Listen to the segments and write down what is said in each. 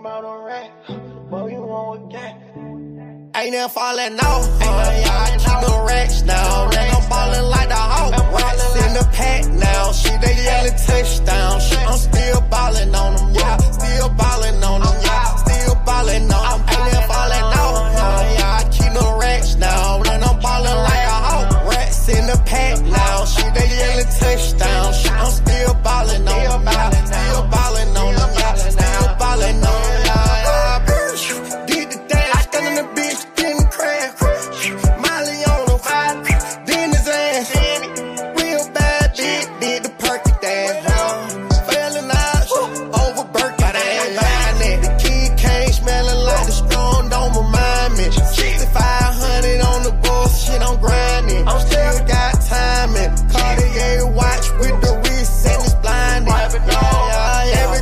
about a rat, what you want again? Ain't never falling off, I keep the racks now. Then I'm ballin' like the Hawk, racks in the pack now. Shit, they yellin' touchdown. Shit, I'm still ballin' on them, yeah. Still ballin' on them, yeah. Still ballin' on them. Ain't never falling off, I keep the racks now. Then I'm ballin' like a Hawk, racks in the pack now. Shit, they yellin' touchdown. Shit, I'm still ballin' on them, yeah. Still ballin' on them, yeah. Still ballin' on them, yeah. Did the dash, stand in the bitch, didn't crash. Molly on the fire, then his ass. Real bad bitch, did the perky dance. Failing out over Birkin dance. The kid came smelling like the strong, don't remind me. 6,500 on the bullshit, I'm grinding. I'm still got timing. Cartier watch with the wrist and it's blinding. Every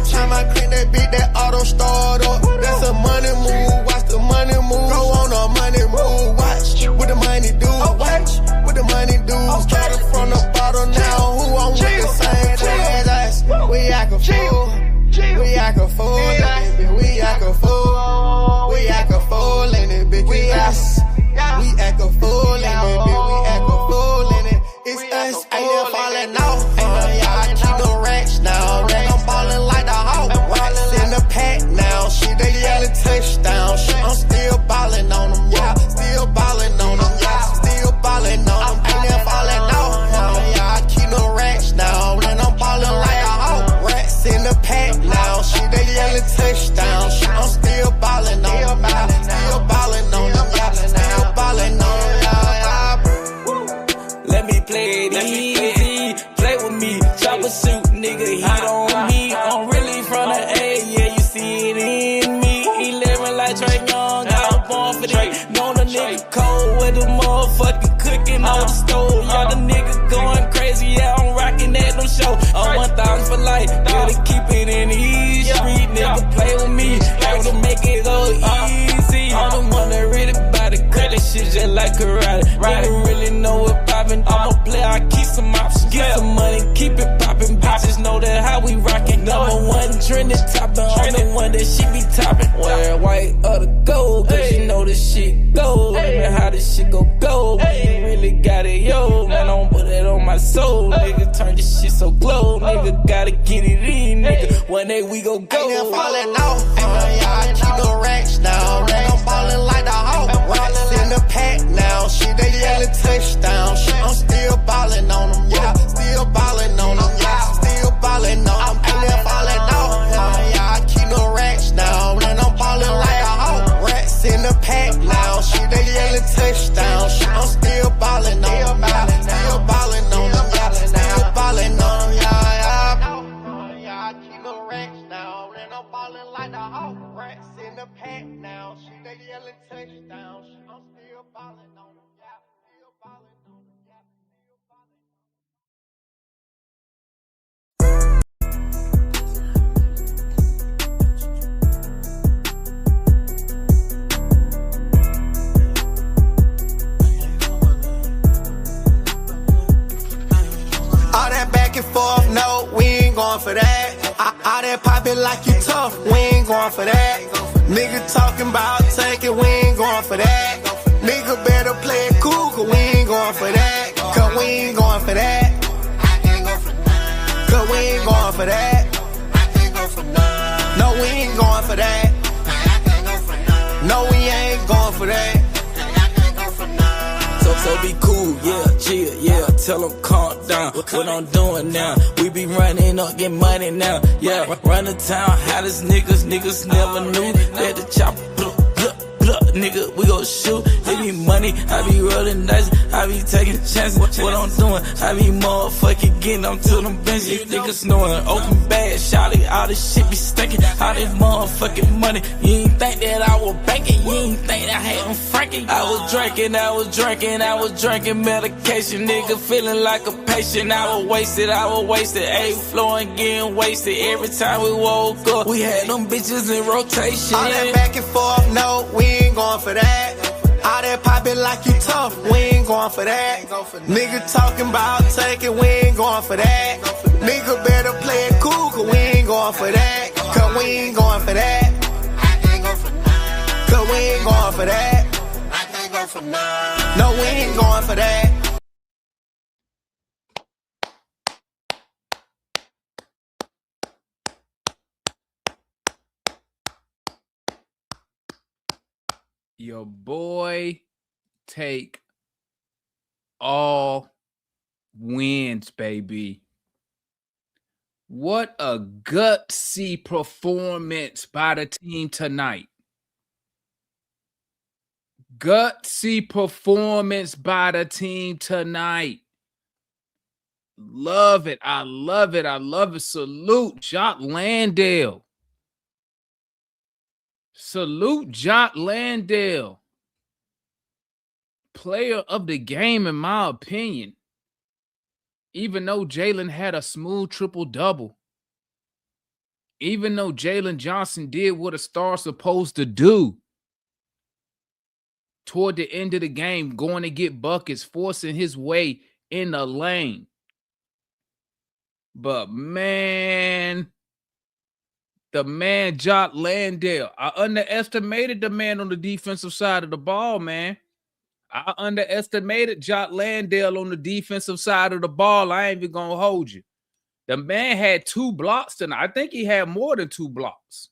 time I crank that beat, that auto start up. That's a money move, watch the money move. Go on a money move, watch what the money do. Watch what the money do. Started from the bottom now, who I'm with the same class. We act a fool, we act a fool, baby. We act a fool, we act a fool in it, bitch. We act a fool in it, bitch. We act a fool in it. It's us, ain't never falling off. I keep the racks now. Then I'm ballin' like the Hawk, racks in the pack now. Shit, they yellin' touchdown. Shit, I'm still ballin' on them, yeah. Still ballin' on them, yeah. Still ballin' on them. Ain't never falling off. I keep the racks now. Then I'm ballin' like a Hawk, racks in the pack now. Shit, they yellin' touchdown. Shit, I'm still ballin' on them, yeah. Still ballin' on them, yeah. Still ballin' on them, yeah. Let me play it easy, play with me, chopper suit, nigga, heat on me. I'm really from the A, yeah, you see it in me. 11 like Trey Young, I was born for this. Know the nigga cold with the motherfucking cooking on the stove. Yeah, the nigga going crazy, yeah, I'm rocking at them show. I'm 1,000 for life, gotta keep it in the east street, nigga, play with me, able to make it go easy. I'm the one that really bout it, cut that shit just like karate. Nigga really know what poppin', I'm a player, I keep some options, get some money, keep it poppin'. Bitches know that how we rockin'. Number one trending toppin', I'm the one that she be toppin'. Wear white or the gold, cause you know this shit gold. Man, how this shit go. You really got it, yo. Man, I don't put it on my soul, nigga. Turn this shit so glow, nigga. Gotta get it in, nigga. One day we go. Ain't never falling off. I keep the racks now. Then I'm ballin' like the Hawk, racks in the pack now. Shit, they yellin' touchdown. Shit, I'm still ballin' on them, yeah. Still ballin' on them, yeah. Still ballin' on them. Ain't never falling off. I keep the racks now. Then I'm ballin' like a Hawk, racks in the pack now. Shit, they yellin' touchdown. Shit, I'm still ballin' on them, yeah. Still ballin' on them, yeah. Still ballin' on them, yeah. I keep the racks now. Then I'm ballin' like the Hawk, racks in the pack now. Shit, they yellin' touchdown. Shit, I'm still ballin' on them, yeah. Still ballin' on them, yeah. Still ballin'. All that back and forth, no, we ain't going for that. All that poppin' like you tough, we ain't going for that. Nigga talking about taking, we ain't going for that. Nigga better play it cool, cause we ain't going for that. Cause we ain't going for that. Cause we ain't going for that. No, we ain't going for that. No, we ain't going for that. So be cool, yeah, chill, yeah, tell them calm down. What I'm doing now, we be running up, get money now, yeah. Run the town, hottest niggas never knew that the chopper, nigga, we gon' shoot. It be money, I be rolling dice, I be taking chances. What I'm doing, I be motherfucking getting them to them benches. Niggas knowing, open bag, shawty, all this shit be stinking. All this motherfucking money, you ain't think that I was banking, you ain't think I had them franking. I was drinking medication, nigga, feeling like a patient. I was wasted, ayy, flowing, getting wasted. Every time we woke up, we had them bitches in rotation. All that back and forth, no, we ain't going for that. All that poppin' like you tough, we ain't going for that. Nigga talking about taking, we ain't going for that. Nigga better play it cool, cause we ain't going for that. Cause we ain't going for that. we ain't going for that. I can't go for none. No, we ain't going for that. Your boy take all wins, baby. What a gutsy performance by the team tonight. Gutsy performance by the team tonight. Love it. I love it. I love it. Salute Jock Landale. Salute Jock Landale. Player of the game, in my opinion. Even though Jalen had a smooth triple-double. Even though Jalen Johnson did what a star's supposed to do. Toward the end of the game, going to get buckets, forcing his way in the lane. But man, the man Jock Landale, I underestimated the man on the defensive side of the ball, man. I underestimated Jock Landale on the defensive side of the ball. I ain't even gonna hold you. The man had 2 blocks tonight. I think he had more than 2 blocks.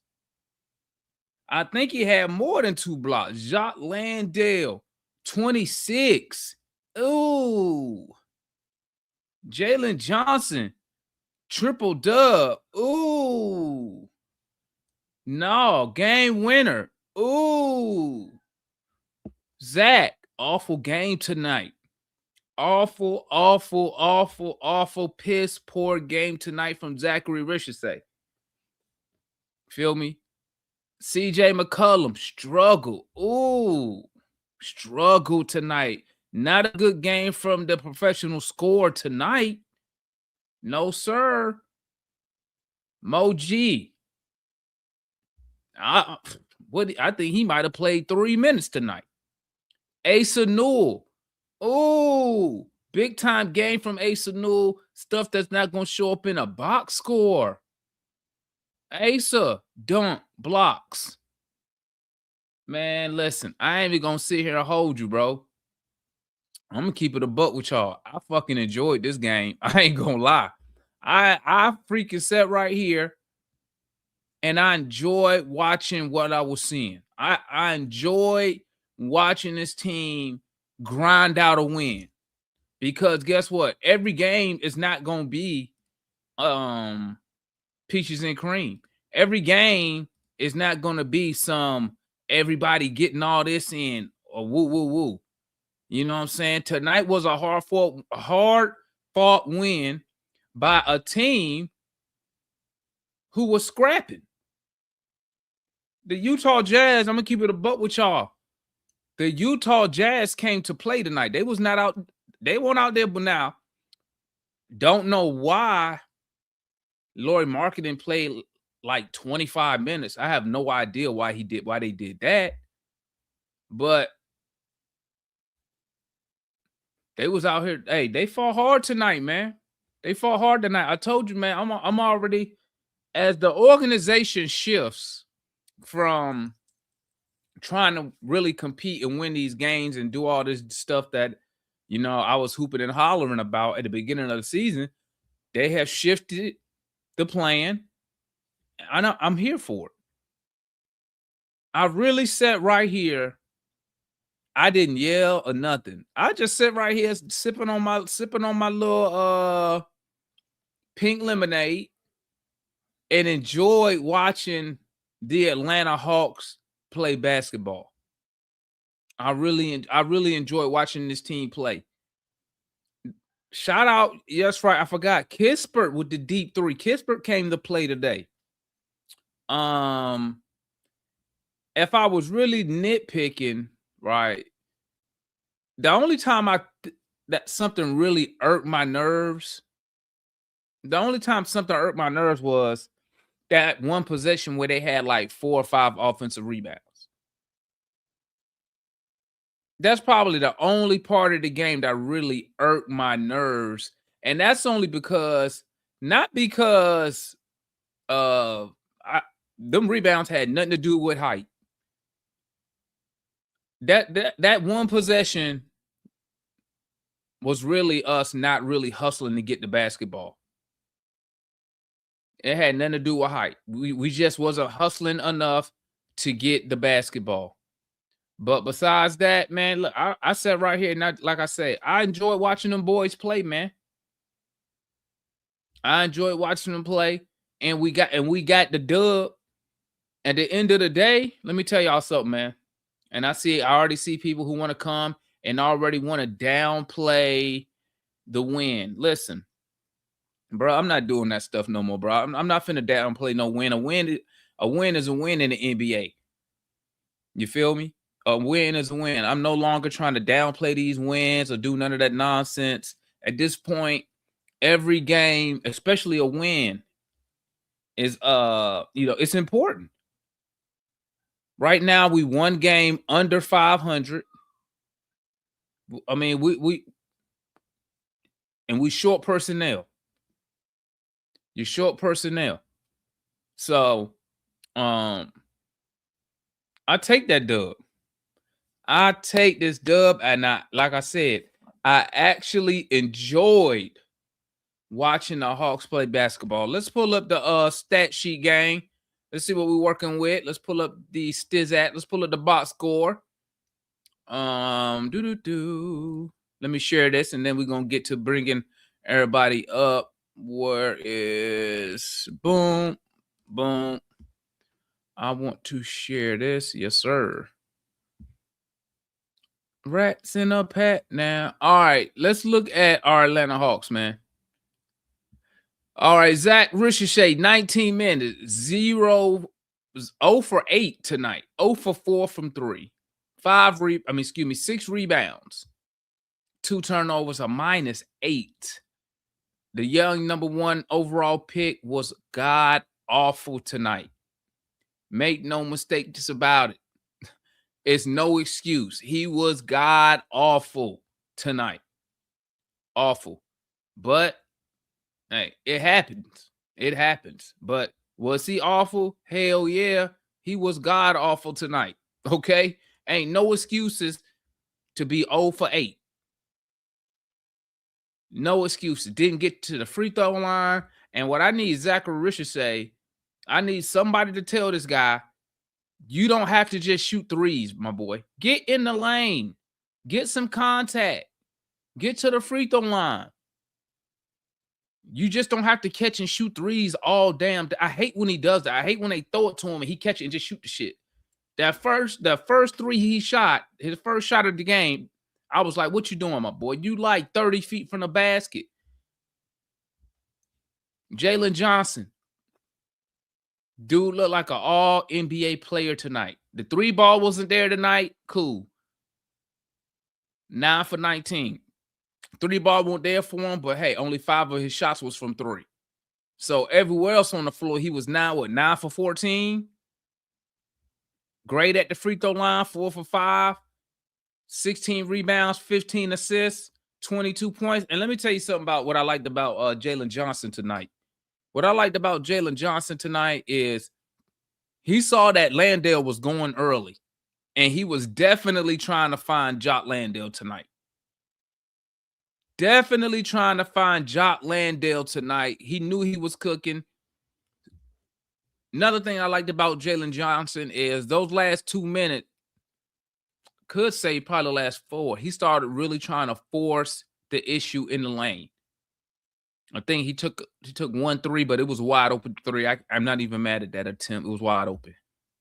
I think he had more than 2 blocks. Jock Landale, 26. Ooh. Jalen Johnson, triple dub. Ooh. No, game winner. Ooh. Zach, awful game tonight. Awful, awful, awful, awful, piss poor game tonight from Zachary Richardson. Feel me? CJ McCollum, struggle. Ooh, struggle tonight. Not a good game from the professional scorer tonight. No, sir. Mo G. I think he might have played 3 minutes tonight. Asa Newell. Ooh, big time game from Asa Newell. Stuff that's not going to show up in a box score. Asa, dunk, blocks. Man, listen, I ain't even going to sit here and hold you, bro. I'm going to keep it a buck with y'all. I fucking enjoyed this game. I ain't going to lie. I freaking sat right here and I enjoyed watching what I was seeing. I enjoyed watching this team grind out a win. Because guess what? Every game is not going to be peaches and cream. Every game is not going to be some everybody getting all this in or woo, woo, woo. You know what I'm saying? Tonight was a hard fought win by a team who was scrapping. The Utah Jazz, I'm going to keep it a buck with y'all. The Utah Jazz came to play tonight. They was not out. They weren't out there, but now don't know why Lauri Markkanen played like 25 minutes. I have no idea why they did that. But they was out here. Hey, they fought hard tonight, man. They fought hard tonight. I told you, man, I'm already, as the organization shifts from trying to really compete and win these games and do all this stuff that, you know, I was hooping and hollering about at the beginning of the season, they have shifted the plan. I'm here for it. I really sat right here. I didn't yell or nothing. I just sit right here sipping on my little pink lemonade and enjoy watching the Atlanta Hawks play basketball. I really enjoy watching this team play. Shout out, yes, right. I forgot Kispert with the deep 3. Kispert came to play today. If I was really nitpicking, right, the only time that something really irked my nerves, was that one possession where they had like 4 or 5 offensive rebounds. That's probably the only part of the game that really irked my nerves. And that's only because, not because them rebounds had nothing to do with height. That one possession was really us not really hustling to get the basketball. It had nothing to do with height. We just wasn't hustling enough to get the basketball. But besides that, man, look, I sat right here, and like I say, I enjoy watching them boys play, man. I enjoy watching them play, and we got the dub. At the end of the day, let me tell y'all something, man. And I already see people who want to come and already want to downplay the win. Listen, bro, I'm not doing that stuff no more, bro. I'm not finna downplay no win. A win is a win in the NBA. You feel me? A win is a win. I'm no longer trying to downplay these wins or do none of that nonsense. At this point, every game, especially a win, is it's important. Right now, we one game under 500. I mean, we short personnel. You're short personnel. So, I take that dub. I take this dub, and like I said, I actually enjoyed watching the Hawks play basketball. Let's pull up the stat sheet, gang. Let's see what we're working with. Let's pull up the Stizat. Let's pull up the box score. Let me share this, and then we're gonna get to bringing everybody up. Where is boom? I want to share this. Yes, sir. Rats in a pat now. All right, let's look at our Atlanta Hawks, man. All right, Zach Ricochet, 19 minutes, 0 for 8 tonight, 0 for 4 from 3, 6 rebounds, 2 turnovers, a -8. The young number 1 overall pick was god awful tonight. Make no mistake just about it. It's no excuse. He was god awful tonight. Awful. But hey, it happens. It happens. But was he awful? Hell yeah. He was god awful tonight. Okay? Ain't no excuses to be 0 for 8. No excuses. Didn't get to the free throw line. And what I need Zachary Ricochet, I need somebody to tell this guy, you don't have to just shoot threes, my boy. Get in the lane. Get some contact. Get to the free throw line. You just don't have to catch and shoot threes all damn. I hate when he does that. I hate when they throw it to him and he catch it and just shoot the shit. The first 3 he shot, his first shot of the game, I was like, what you doing, my boy? You like 30 feet from the basket. Jalen Johnson. Dude looked like an all NBA player tonight. The 3 ball wasn't there tonight. Cool. 9 for 19. 3 ball wasn't there for him, but hey, only 5 of his shots was from 3. So everywhere else on the floor, he was now 9 for 14. Great at the free throw line, 4 for 5. 16 rebounds, 15 assists, 22 points. And let me tell you something about what I liked about Jalen Johnson tonight. What I liked about Jalen Johnson tonight is he saw that Landale was going early, and he was definitely trying to find Jock Landale tonight. Definitely trying to find Jock Landale tonight. He knew he was cooking. Another thing I liked about Jalen Johnson is those last 2 minutes, could say probably the last 4, he started really trying to force the issue in the lane. I think he took 1 3, but it was wide open 3. I'm not even mad at that attempt. It was wide open.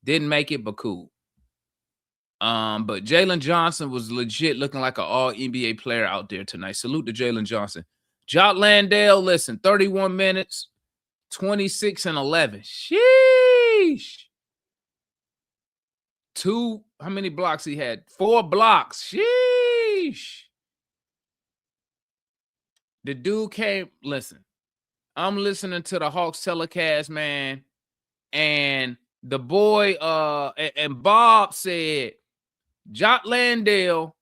Didn't make it, but cool. But Jalen Johnson was legit looking like an all NBA player out there tonight. Salute to Jalen Johnson. Jock Landale, listen, 31 minutes, 26 and 11. Sheesh. 2, how many blocks he had? 4 blocks. Sheesh. The dude came, listen, I'm listening to the Hawks telecast, man, and the boy and Bob said Jock Landale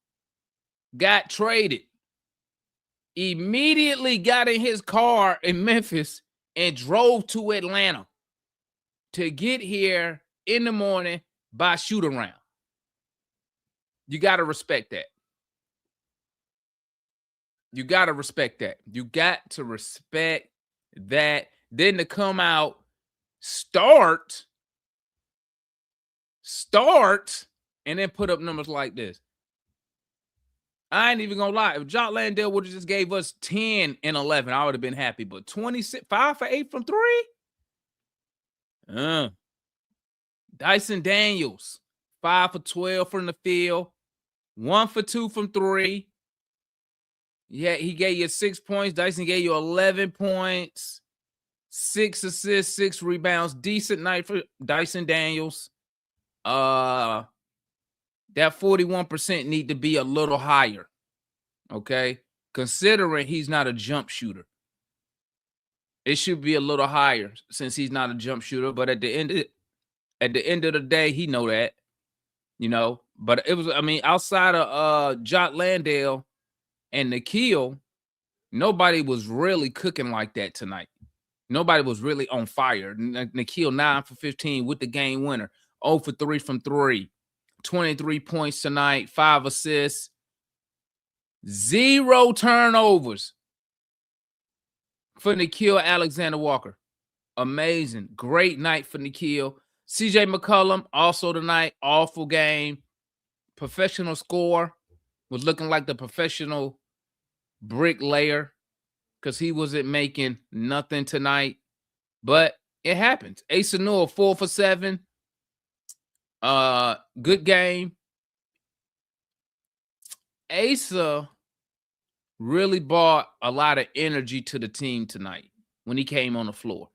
got traded, immediately got in his car in Memphis and drove to Atlanta to get here in the morning by shoot around. You got to respect that. You got to respect that. You got to respect that. Then to come out, start, and then put up numbers like this. I ain't even gonna lie. If Jock Landale would have just gave us 10 and 11, I would have been happy. But 26, 5 for 8 from 3. Dyson Daniels, 5 for 12 from the field, 1 for 2 from 3. Yeah, he gave you 6 points. Dyson gave you 11 points, 6 assists, 6 rebounds. Decent night for Dyson Daniels. That 41% need to be a little higher. Okay, considering he's not a jump shooter, it should be a little higher since he's not a jump shooter. But at the end of the day, he know that, you know. But it was, I mean, outside of Jock Landale and Nikhil, nobody was really cooking like that tonight. Nobody was really on fire. Nikhil 9 for 15 with the game winner, 0 for 3 from 3, 23 points tonight, 5 assists. 0 turnovers for Nikhil Alexander-Walker. Amazing. Great night for Nikhil. CJ McCollum, also tonight, awful game. Professional score. Was looking like the professional bricklayer because he wasn't making nothing tonight. But it happens. Asa Newell, 4 for 7. Good game. Asa really brought a lot of energy to the team tonight when he came on the floor.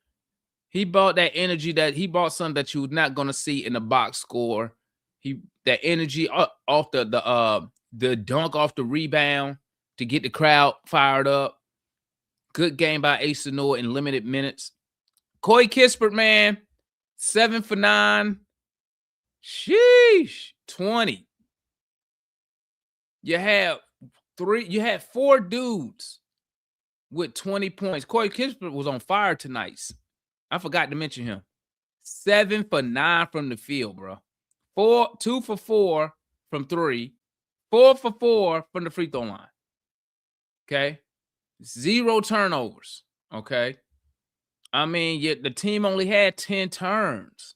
He brought that energy he brought something that you're not going to see in the box score. That energy off the dunk off the rebound to get the crowd fired up. Good game by Asa Newell in limited minutes. Corey Kispert, man, 7 for 9. Sheesh, 20. You had 4 dudes with 20 points. Corey Kispert was on fire tonight. I forgot to mention him. 7 for 9 from the field, bro. 2 for 4 from 3. 4 for 4 from the free throw line. Okay. 0 turnovers. Okay. I mean, the team only had 10 turns.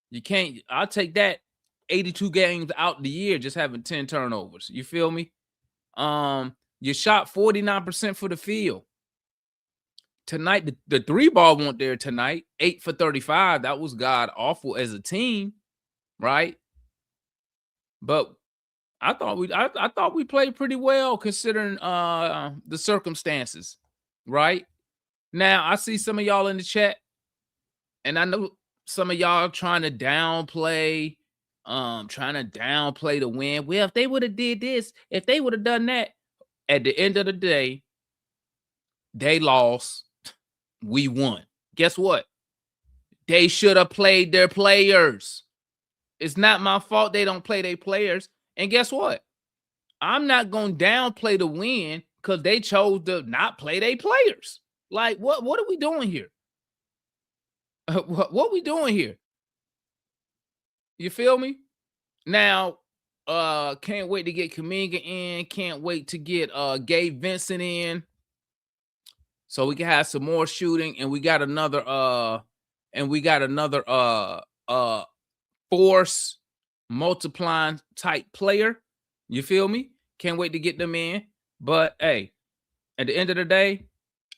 You can't, I'll take that 82 games out the year just having 10 turnovers. You feel me? You shot 49% for the field. Tonight, the 3-ball went there tonight. 8 for 35. That was god awful as a team, right? But I thought we played pretty well considering the circumstances, right? Now I see some of y'all in the chat, and I know some of y'all trying to downplay the win. Well, if they would have did this, if they would have done that, at the end of the day, they lost. We won. Guess what? They should have played their players. It's not my fault they don't play their players. And guess what? I'm not going to downplay the win because they chose to not play their players. Like, what are we doing here? What we doing here? You feel me? Now, can't wait to get Kuminga in. Can't wait to get Gabe Vincent in, so we can have some more shooting. And we got another force multiplying type player. You feel me? Can't wait to get them in. But hey, at the end of the day,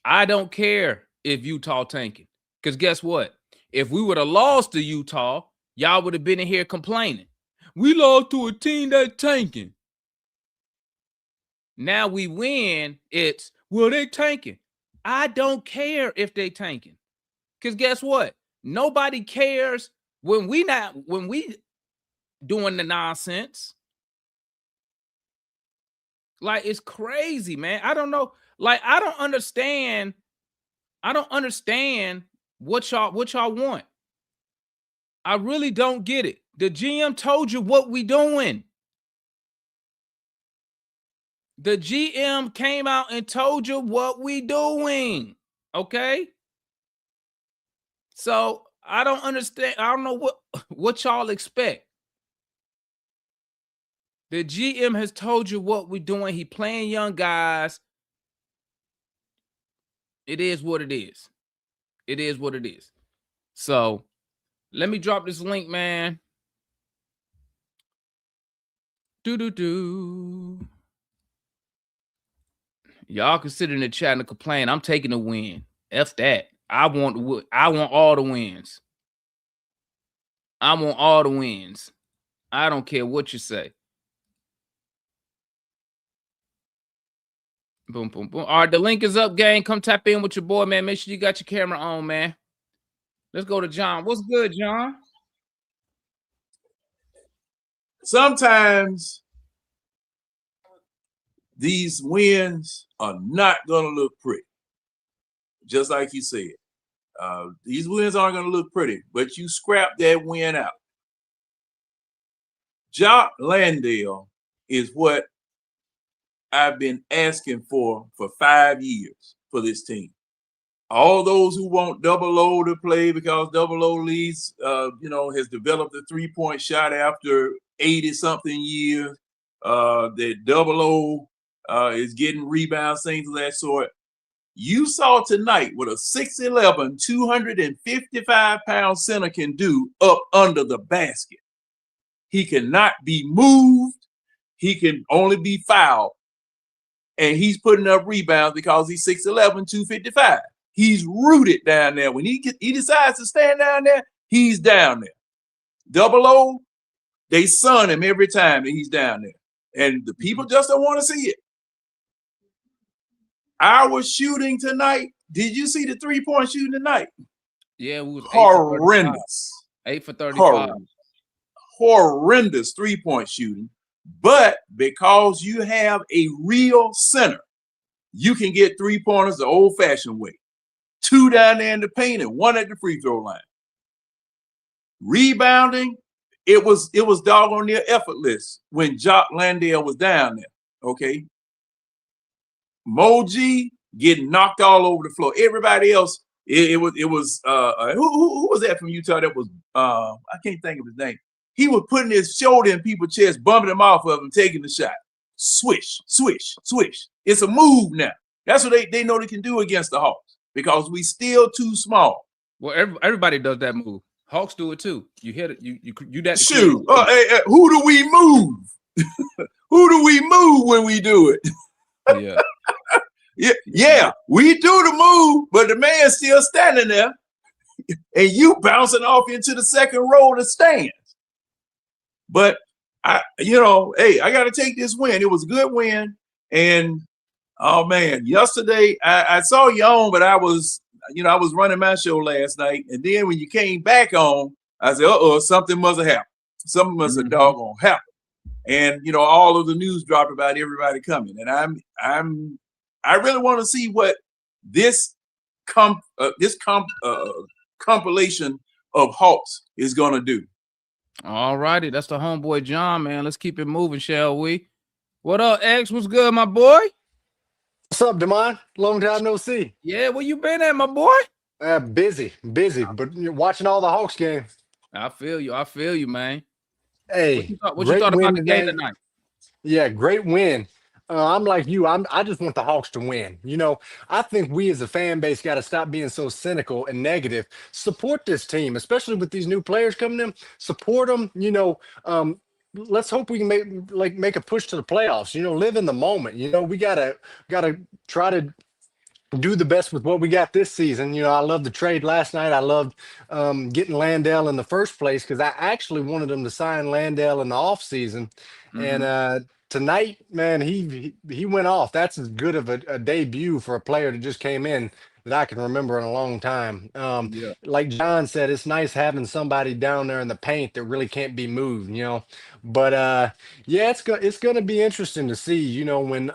I don't care if Utah tanking. Because guess what? If we would have lost to Utah, y'all would have been in here complaining. We lost to a team that's tanking. Now we win. It's, well, they tanking. I don't care if they tanking. Because guess what? Nobody cares when we doing the nonsense. Like, it's crazy, man. I don't know. Like, I don't understand what y'all want. I really don't get it. The GM told you what we doing. The GM came out and told you what we doing. Okay? So I don't understand. I don't know what y'all expect. The GM has told you what we're doing. He playing young guys. It is what it is. It is what it is. So let me drop this link, man. Y'all can sit in the chat and complain. I'm taking the win. F that. I want all the wins. I want all the wins. I don't care what you say. Boom, boom, boom. All right, the link is up, gang. Come tap in with your boy, man. Make sure you got your camera on, man. Let's go to John. What's good, John? Sometimes these wins are not going to look pretty. Just like you said. These wins aren't going to look pretty, but you scrap that win out. Jock Landale is what I've been asking for 5 years for this team. All those who want Double O to play because Double O leads, has developed a three-point shot after 80-something years. That Double O is getting rebounds, things of that sort. You saw tonight what a 6'11", 255-pound center can do up under the basket. He cannot be moved. He can only be fouled. And he's putting up rebounds because he's 6'11", 255. He's rooted down there. When he decides to stand down there, he's down there. Double O, they sun him every time that he's down there. And the people just don't want to see it. Our shooting tonight, did you see the three-point shooting tonight? Yeah, we was horrendous. 8 for 35. Horrendous three-point shooting. But because you have a real center, you can get three-pointers the old-fashioned way. 2 down there in the paint and 1 at the free throw line. Rebounding, it was doggone near effortless when Jock Landale was down there. Okay. Moji getting knocked all over the floor. Everybody else, it was who was that from Utah? That was I can't think of his name. He was putting his shoulder in people's chest, bumping them off of him, taking the shot. Swish, swish, swish. It's a move now. That's what they know they can do against the Hawks because we still too small. Well, everybody does that move. Hawks do it too. You hit it. You that. Shoot. Who do we move? Who do we move when we do it? Yeah. Yeah, we do the move, but the man's still standing there, and you bouncing off into the second row of the stands. But I got to take this win. It was a good win, and oh man, yesterday I saw you on, but I was running my show last night, and then when you came back on, I said, something must have happened. Something must have doggone happened. And all of the news dropped about everybody coming, and I really want to see what this compilation of Hawks is going to do. All righty, that's the homeboy John, man. Let's keep it moving, shall we? What up, X? What's good, my boy? What's up, Demond? Long time no see. Yeah, where you been at, my boy? Busy, but you're watching all the Hawks games. I feel you, man. Hey, what you thought about the game tonight? Yeah, great win. I'm like you. I just want the Hawks to win. I think we as a fan base got to stop being so cynical and negative. Support this team, especially with these new players coming in. Support them. Let's hope we can make a push to the playoffs. Live in the moment. We gotta try to do the best with what we got this season. I love the trade last night. I loved getting Landale in the first place because I actually wanted them to sign Landale in the offseason. And tonight, man, he went off. That's as good of a debut for a player that just came in that I can remember in a long time. Like John said, it's nice having somebody down there in the paint that really can't be moved, But it's going to be interesting to see, when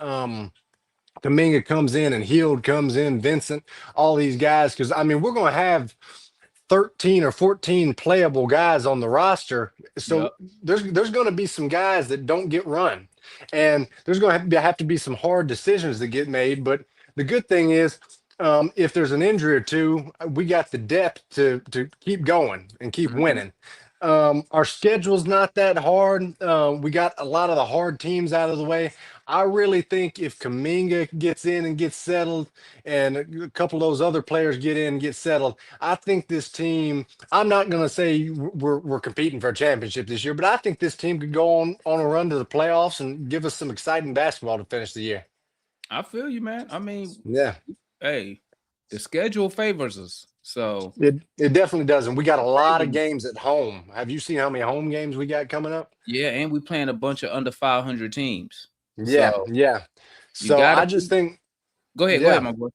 Kaminga comes in and Hield comes in, Vincent, all these guys, because we're going to have 13 or 14 playable guys on the roster. So there's going to be some guys that don't get run, and there's going to have to be some hard decisions that get made. But the good thing is, if there's an injury or two, we got the depth to keep going and keep winning. Our schedule's not that hard. We got a lot of the hard teams out of the way. I really think if Kaminga gets in and gets settled, and a couple of those other players get in and get settled, I think this team. I'm not going to say we're competing for a championship this year, but I think this team could go on a run to the playoffs and give us some exciting basketball to finish the year. I feel you, man. I mean, Yeah. hey, the schedule favors us. So It definitely does, and we got a lot of games at home. Have you seen how many home games we got coming up? yeah, and we playing a bunch of under 500 teams. Yeah, So yeah. you So gotta I just think, go ahead, my boy.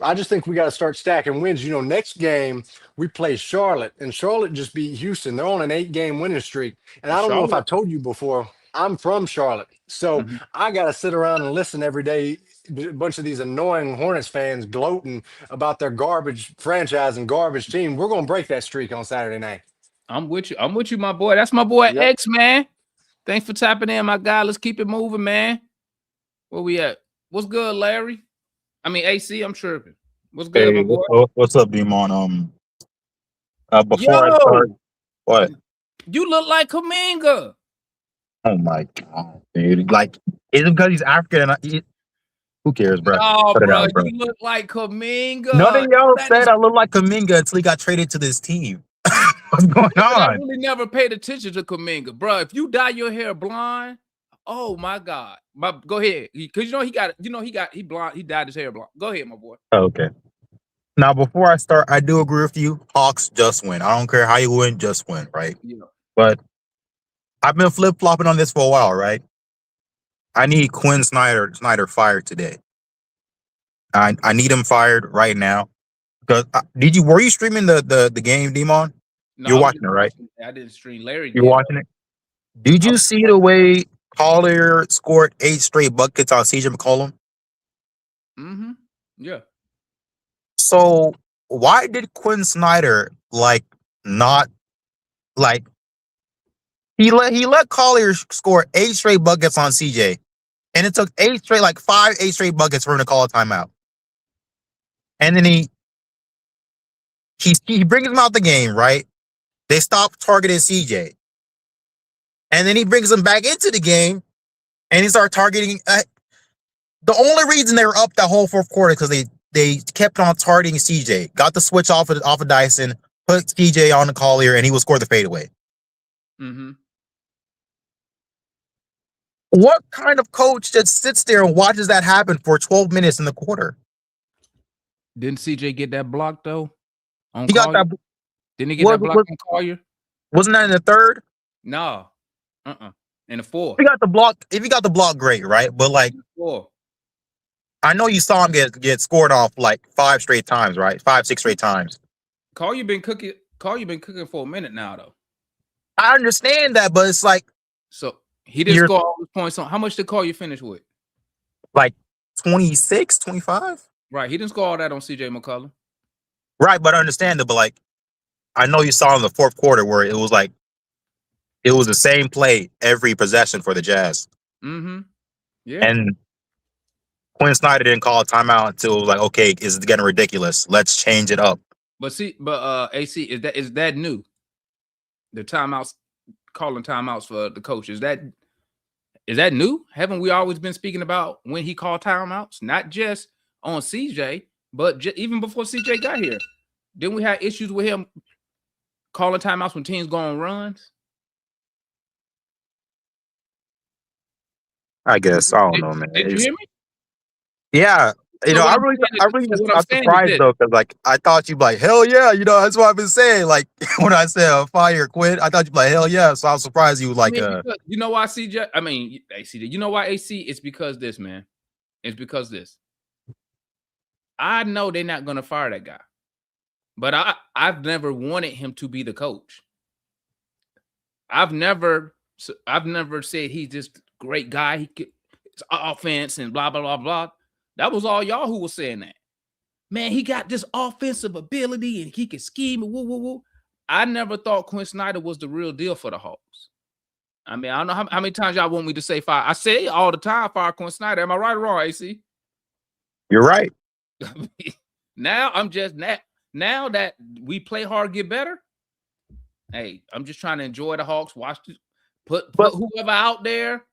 I just think we got to start stacking wins. Next game we play Charlotte, and Charlotte just beat Houston. They're on an 8-game winning streak, and I don't know if I Charlotte. told you before. I'm from Charlotte, so Mhm. I got to sit around and listen every day. A bunch of these annoying Hornets fans gloating about their garbage franchise and garbage team. We're gonna break that streak on Saturday night. I'm with you. I'm with you, my boy. That's my boy Yep. X, man. Thanks for tapping in, my guy. Let's keep it moving, man. Where we at? What's good, Larry? I mean, AC, I'm tripping. What's good, Hey, my boy? what's up, Demon? Before I Yo, start, what? you look like Kaminga. Oh my god, dude! Like, is it because he's African? Who cares, bro? No, Put it bro, out, bro. you look like Kaminga. None of y'all That said is- I look like Kaminga until he got traded to this team. What's going I on? really never paid attention to Kaminga, bro. If you dye your hair blonde, oh my god. Go ahead, because he blonde. He dyed his hair blonde. Go ahead, my boy. Okay. Now, before I start, I do agree with you. Hawks just win. I don't care how you win, just win, right? Yeah. But I've been flip flopping on this for a while, right? I need Quinn Snyder fired today. I need him fired right now. Because were you streaming the game, Demon? No, You're watching it, right? I didn't stream. Larry You're did. watching it. Did you see the way Collier scored 8 straight buckets on CJ McCollum? Mm-hmm. Yeah. So why did Quinn Snyder not like he let Collier score 8 straight buckets on CJ, and it took 8 straight buckets for him to call a timeout, and then he brings him out the game, right? They stop targeting CJ, and then he brings him back into the game, and he starts targeting. The only reason they were up that whole fourth quarter because they kept on targeting CJ, got the switch off of Dyson, put CJ on the Collier, and he would score the fadeaway. Mm-hmm. What kind of coach just sits there and watches that happen for 12 minutes in the quarter? Didn't CJ get that block though? On He got Collier? that. Didn't he get that block on Collier? Wasn't that in the third? No. In the fourth. If he got the block, great, right? But Four. I know you saw him get scored off 5 straight times, right? 5, 6 straight times. Collier been cooking for a minute now, though. I understand that, but it's so he didn't score all his points on. How much did Collier finish with? 26, 25? Right. He didn't score all that on CJ McCollum. Right, but I understand it. But I know you saw in the fourth quarter where it was the same play every possession for the Jazz. Mm-hmm. Yeah. And Quinn Snyder didn't call a timeout until it was okay, is it getting ridiculous? Let's change it up. But AC, is that new? The timeouts, calling timeouts for the coach. Is that new? Haven't we always been speaking about when he called timeouts? Not just on CJ, but even before CJ got here. Didn't we have issues with him calling timeouts when teams go on runs? I guess. I don't know, man. Did you hear me? Yeah. So I'm surprised though, because I thought you'd be like, hell yeah, that's what I've been saying. When I said fire quit, I thought you'd be like, hell yeah. So I was surprised you you know why CJ? I mean, AC. You know why AC? It's because this, man. It's because this. I know they're not gonna fire that guy, but I've never wanted him to be the coach. I've never said he's just a great guy. He could offense and blah blah blah blah. That was all y'all who was saying that. Man, he got this offensive ability and he can scheme and woo woo woo. I never thought Quinn Snyder was the real deal for the Hawks. I mean, I don't know how many times y'all want me to say fire. I say all the time, fire Quinn Snyder. Am I right or wrong, AC? You're right. Now I'm just now that we play hard, get better. Hey, I'm just trying to enjoy the Hawks. Watch this. Put But whoever out there.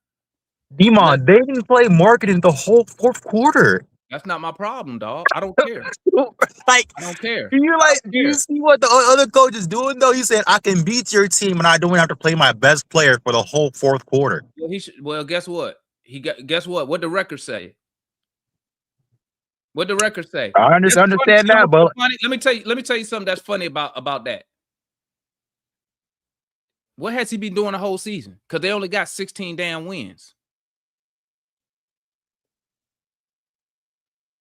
Demon, they didn't play marketing the whole fourth quarter. That's not my problem, dog. I don't care. Like, I don't care. do you see what the other coach is doing though? He said, I can beat your team and I don't have to play my best player for the whole fourth quarter. Well, guess what? Guess what? What the record say? What the record say? I understand that, but funny. Let me tell you something that's funny about that. What has he been doing the whole season? Because they only got 16 damn wins.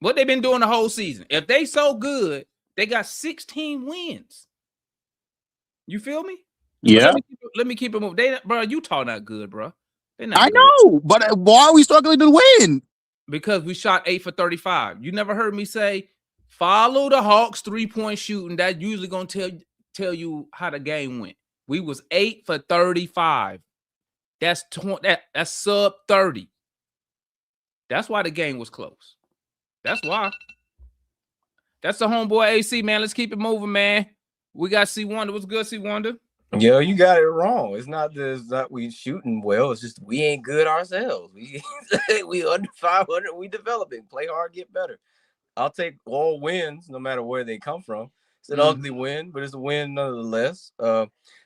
What they been doing the whole season? If they so good, they got 16 wins. You feel me? Yeah. Let me keep it moving. Bro, Utah not good, bro. I know, but why are we struggling to win? Because we shot 8 for 35. You never heard me say follow the Hawks 3-point shooting. That usually gonna tell you how the game went. We was 8 for 35. That's sub 30. That's why the game was close. That's why. That's the homeboy AC, man. Let's keep it moving, man. We got C Wonder. What's good, C Wonder? Yo, you got it wrong. It's not that we shooting well. It's just we ain't good ourselves. We under 500. We developing. Play hard, get better. I'll take all wins, no matter where they come from. It's an ugly win, but it's a win nonetheless.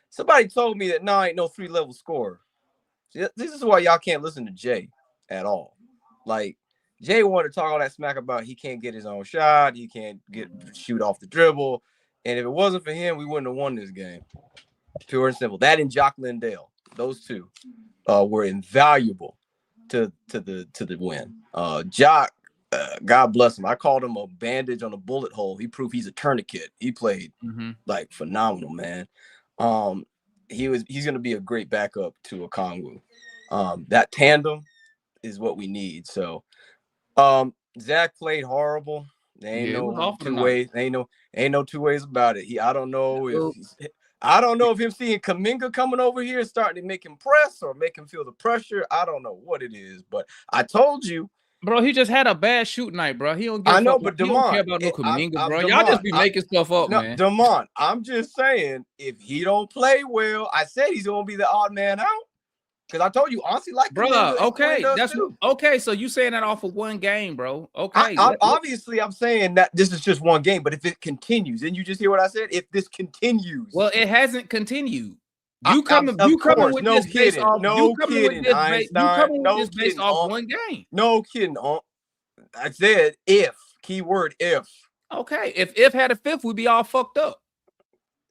Somebody told me that I ain't no 3-level scorer. See, this is why y'all can't listen to Jay at all. Like, Jay wanted to talk all that smack about he can't get his own shot, he can't shoot off the dribble, and if it wasn't for him, we wouldn't have won this game. Pure and simple. That and Jock Landale, those two were invaluable to the win. Jock, God bless him. I called him a bandage on a bullet hole. He proved he's a tourniquet. He played like phenomenal, man. He's gonna be a great backup to Okongwu. That tandem is what we need. So Zach played horrible. There ain't no two ways. Ain't no two ways about it. I don't know if him seeing Kuminga coming over here is starting to make him press or make him feel the pressure. I don't know what it is, but I told you, bro. He just had a bad shoot night, bro. He don't. I know, but he don't care about no Kuminga, bro. Y'all just be making stuff up, man. Damon, I'm just saying, if he don't play well, I said he's gonna be the odd man out. Because I told you, honestly, like, bro. Okay, that's okay. So you saying that off of one game, bro? Okay. Obviously, I'm saying that this is just one game, but if it continues, didn't you just hear what I said? If this continues, well, it hasn't continued. You coming with this based off one game? No kidding. I said if. Keyword if. Okay, if had a fifth, we'd be all fucked up.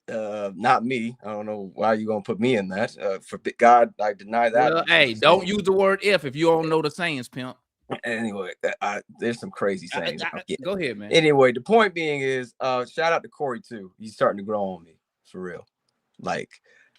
Not me. I don't know why you gonna put me in that. For God, I deny that. Well, hey, don't use the word if you don't know the sayings, pimp. Anyway, there's some crazy sayings. Go ahead, man. Anyway, the point being is, shout out to Corey too. He's starting to grow on me for real. Like,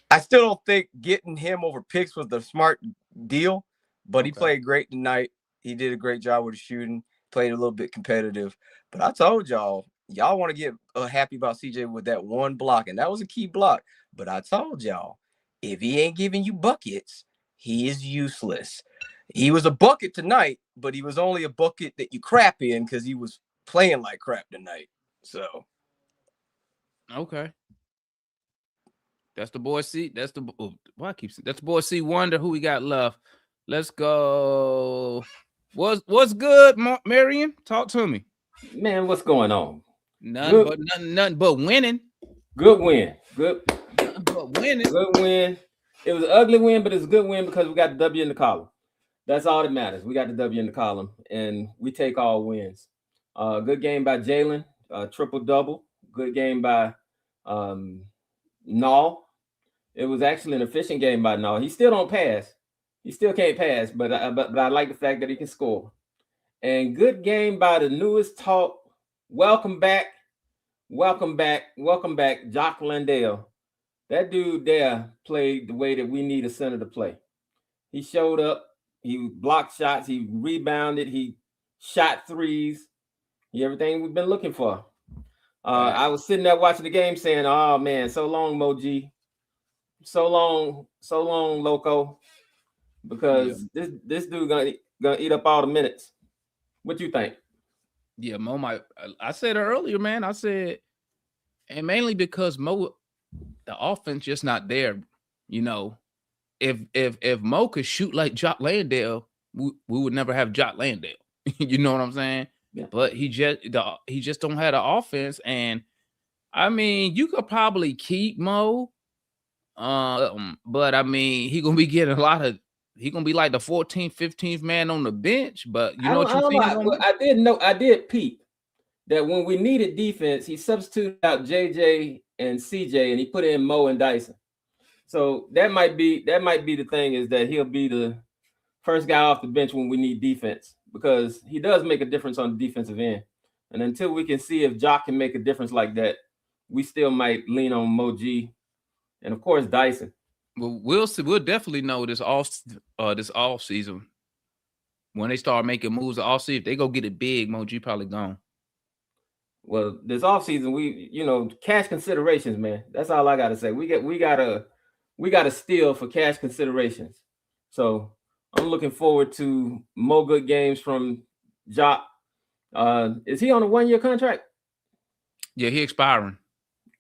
I still don't think getting him over picks was the smart deal, but he played great tonight. He did a great job with the shooting. Played a little bit competitive, but I told y'all want to get happy about CJ with that one block, and that was a key block. But I told y'all, if he ain't giving you buckets, he is useless. He was a bucket tonight, but he was only a bucket that you crap in because he was playing like crap tonight. So, okay, that's the boy C. That's the boy C Wonder. Who we got left? Let's go. What's good, Marion? Talk to me, man. What's going on? Nothing but winning. Good win. Nothing but winning. Good win. It was an ugly win, but it's a good win because we got the W in the column. That's all that matters. We got the W in the column, and we take all wins. Good game by Jalen, triple-double. Good game by Nall. It was actually an efficient game by Nall. He still don't pass. He still can't pass, but I like the fact that he can score. And good game by the newest talk. Welcome back, Jock Landale. That dude there played the way that we need a center to play. He showed up. He blocked shots. He rebounded. He shot threes. Everything we've been looking for. I was sitting there watching the game saying, oh, man, so long, Moji. So long, Loco. Because this dude gonna eat up all the minutes. What you think? Yeah, Mo I said it earlier, man. I said, and mainly because Mo the offense just not there. You know, if Mo could shoot like Jock Landale, we would never have Jock Landale. You know what I'm saying? Yeah. But he just don't have the offense. And I mean, you could probably keep Mo, but I mean, he gonna be getting a lot of. He gonna be like the 14th, 15th man on the bench. But you know what you don't feeling know. I did peep that when we needed defense, he substituted out JJ and CJ, and he put in Mo and Dyson. So that might be the thing, is that he'll be the first guy off the bench when we need defense, because he does make a difference on the defensive end. And until we can see if Jock can make a difference like that, we still might lean on Mo G, and of course Dyson. Well, we'll see. We'll definitely know this off season when they start making moves. All see if they go get it big. Mo G probably gone. Well, this offseason, cash considerations, man. That's all I gotta say. We gotta steal for cash considerations. So I'm looking forward to more good games from Jock. Is he on a 1-year contract? Yeah, he expiring.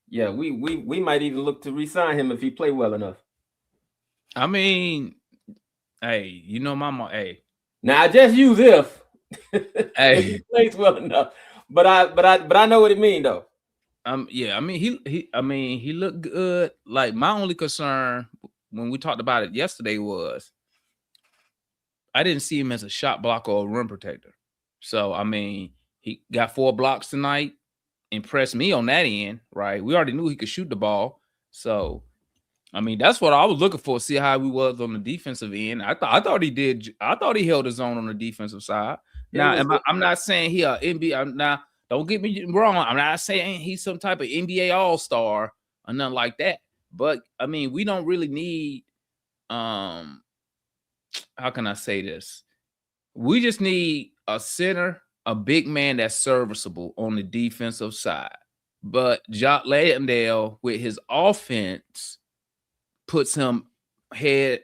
Yeah, we might even look to re-sign him if he play well enough. I mean, hey, you know, Mama, hey. Now I just use if if he plays well enough. But I know what it means though. Yeah, I mean he looked good. Like, my only concern when we talked about it yesterday was I didn't see him as a shot blocker or a rim protector. So I mean, he got 4 blocks tonight, impressed me on that end, right? We already knew he could shoot the ball. So I mean, that's what I was looking for, see how he was on the defensive end. I thought he did. I thought he held his own on the defensive side. Now, I'm not saying he a NBA. Now, don't get me wrong. I'm not saying he's some type of NBA All-Star or nothing like that. But I mean, we don't really need. How can I say this? We just need a center, a big man that's serviceable on the defensive side. But Jock Landale, with his offense, puts him head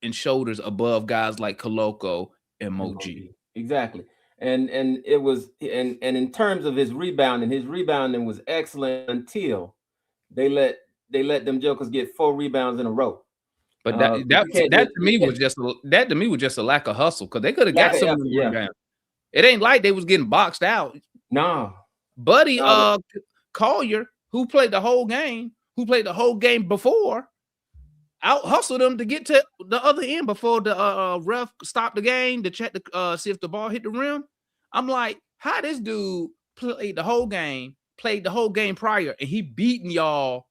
and shoulders above guys like Koloko and Moji. Exactly. And it was and in terms of his rebounding was excellent until they let them jokers get 4 rebounds in a row. But that to me was just a lack of hustle, because they could have got some of them rebounds. It ain't like they was getting boxed out. No. Buddy Collier, who played the whole game before, out hustled them to get to the other end before the ref stopped the game to check the see if the ball hit the rim. I'm like, how this dude played the whole game prior, and he beating y'all.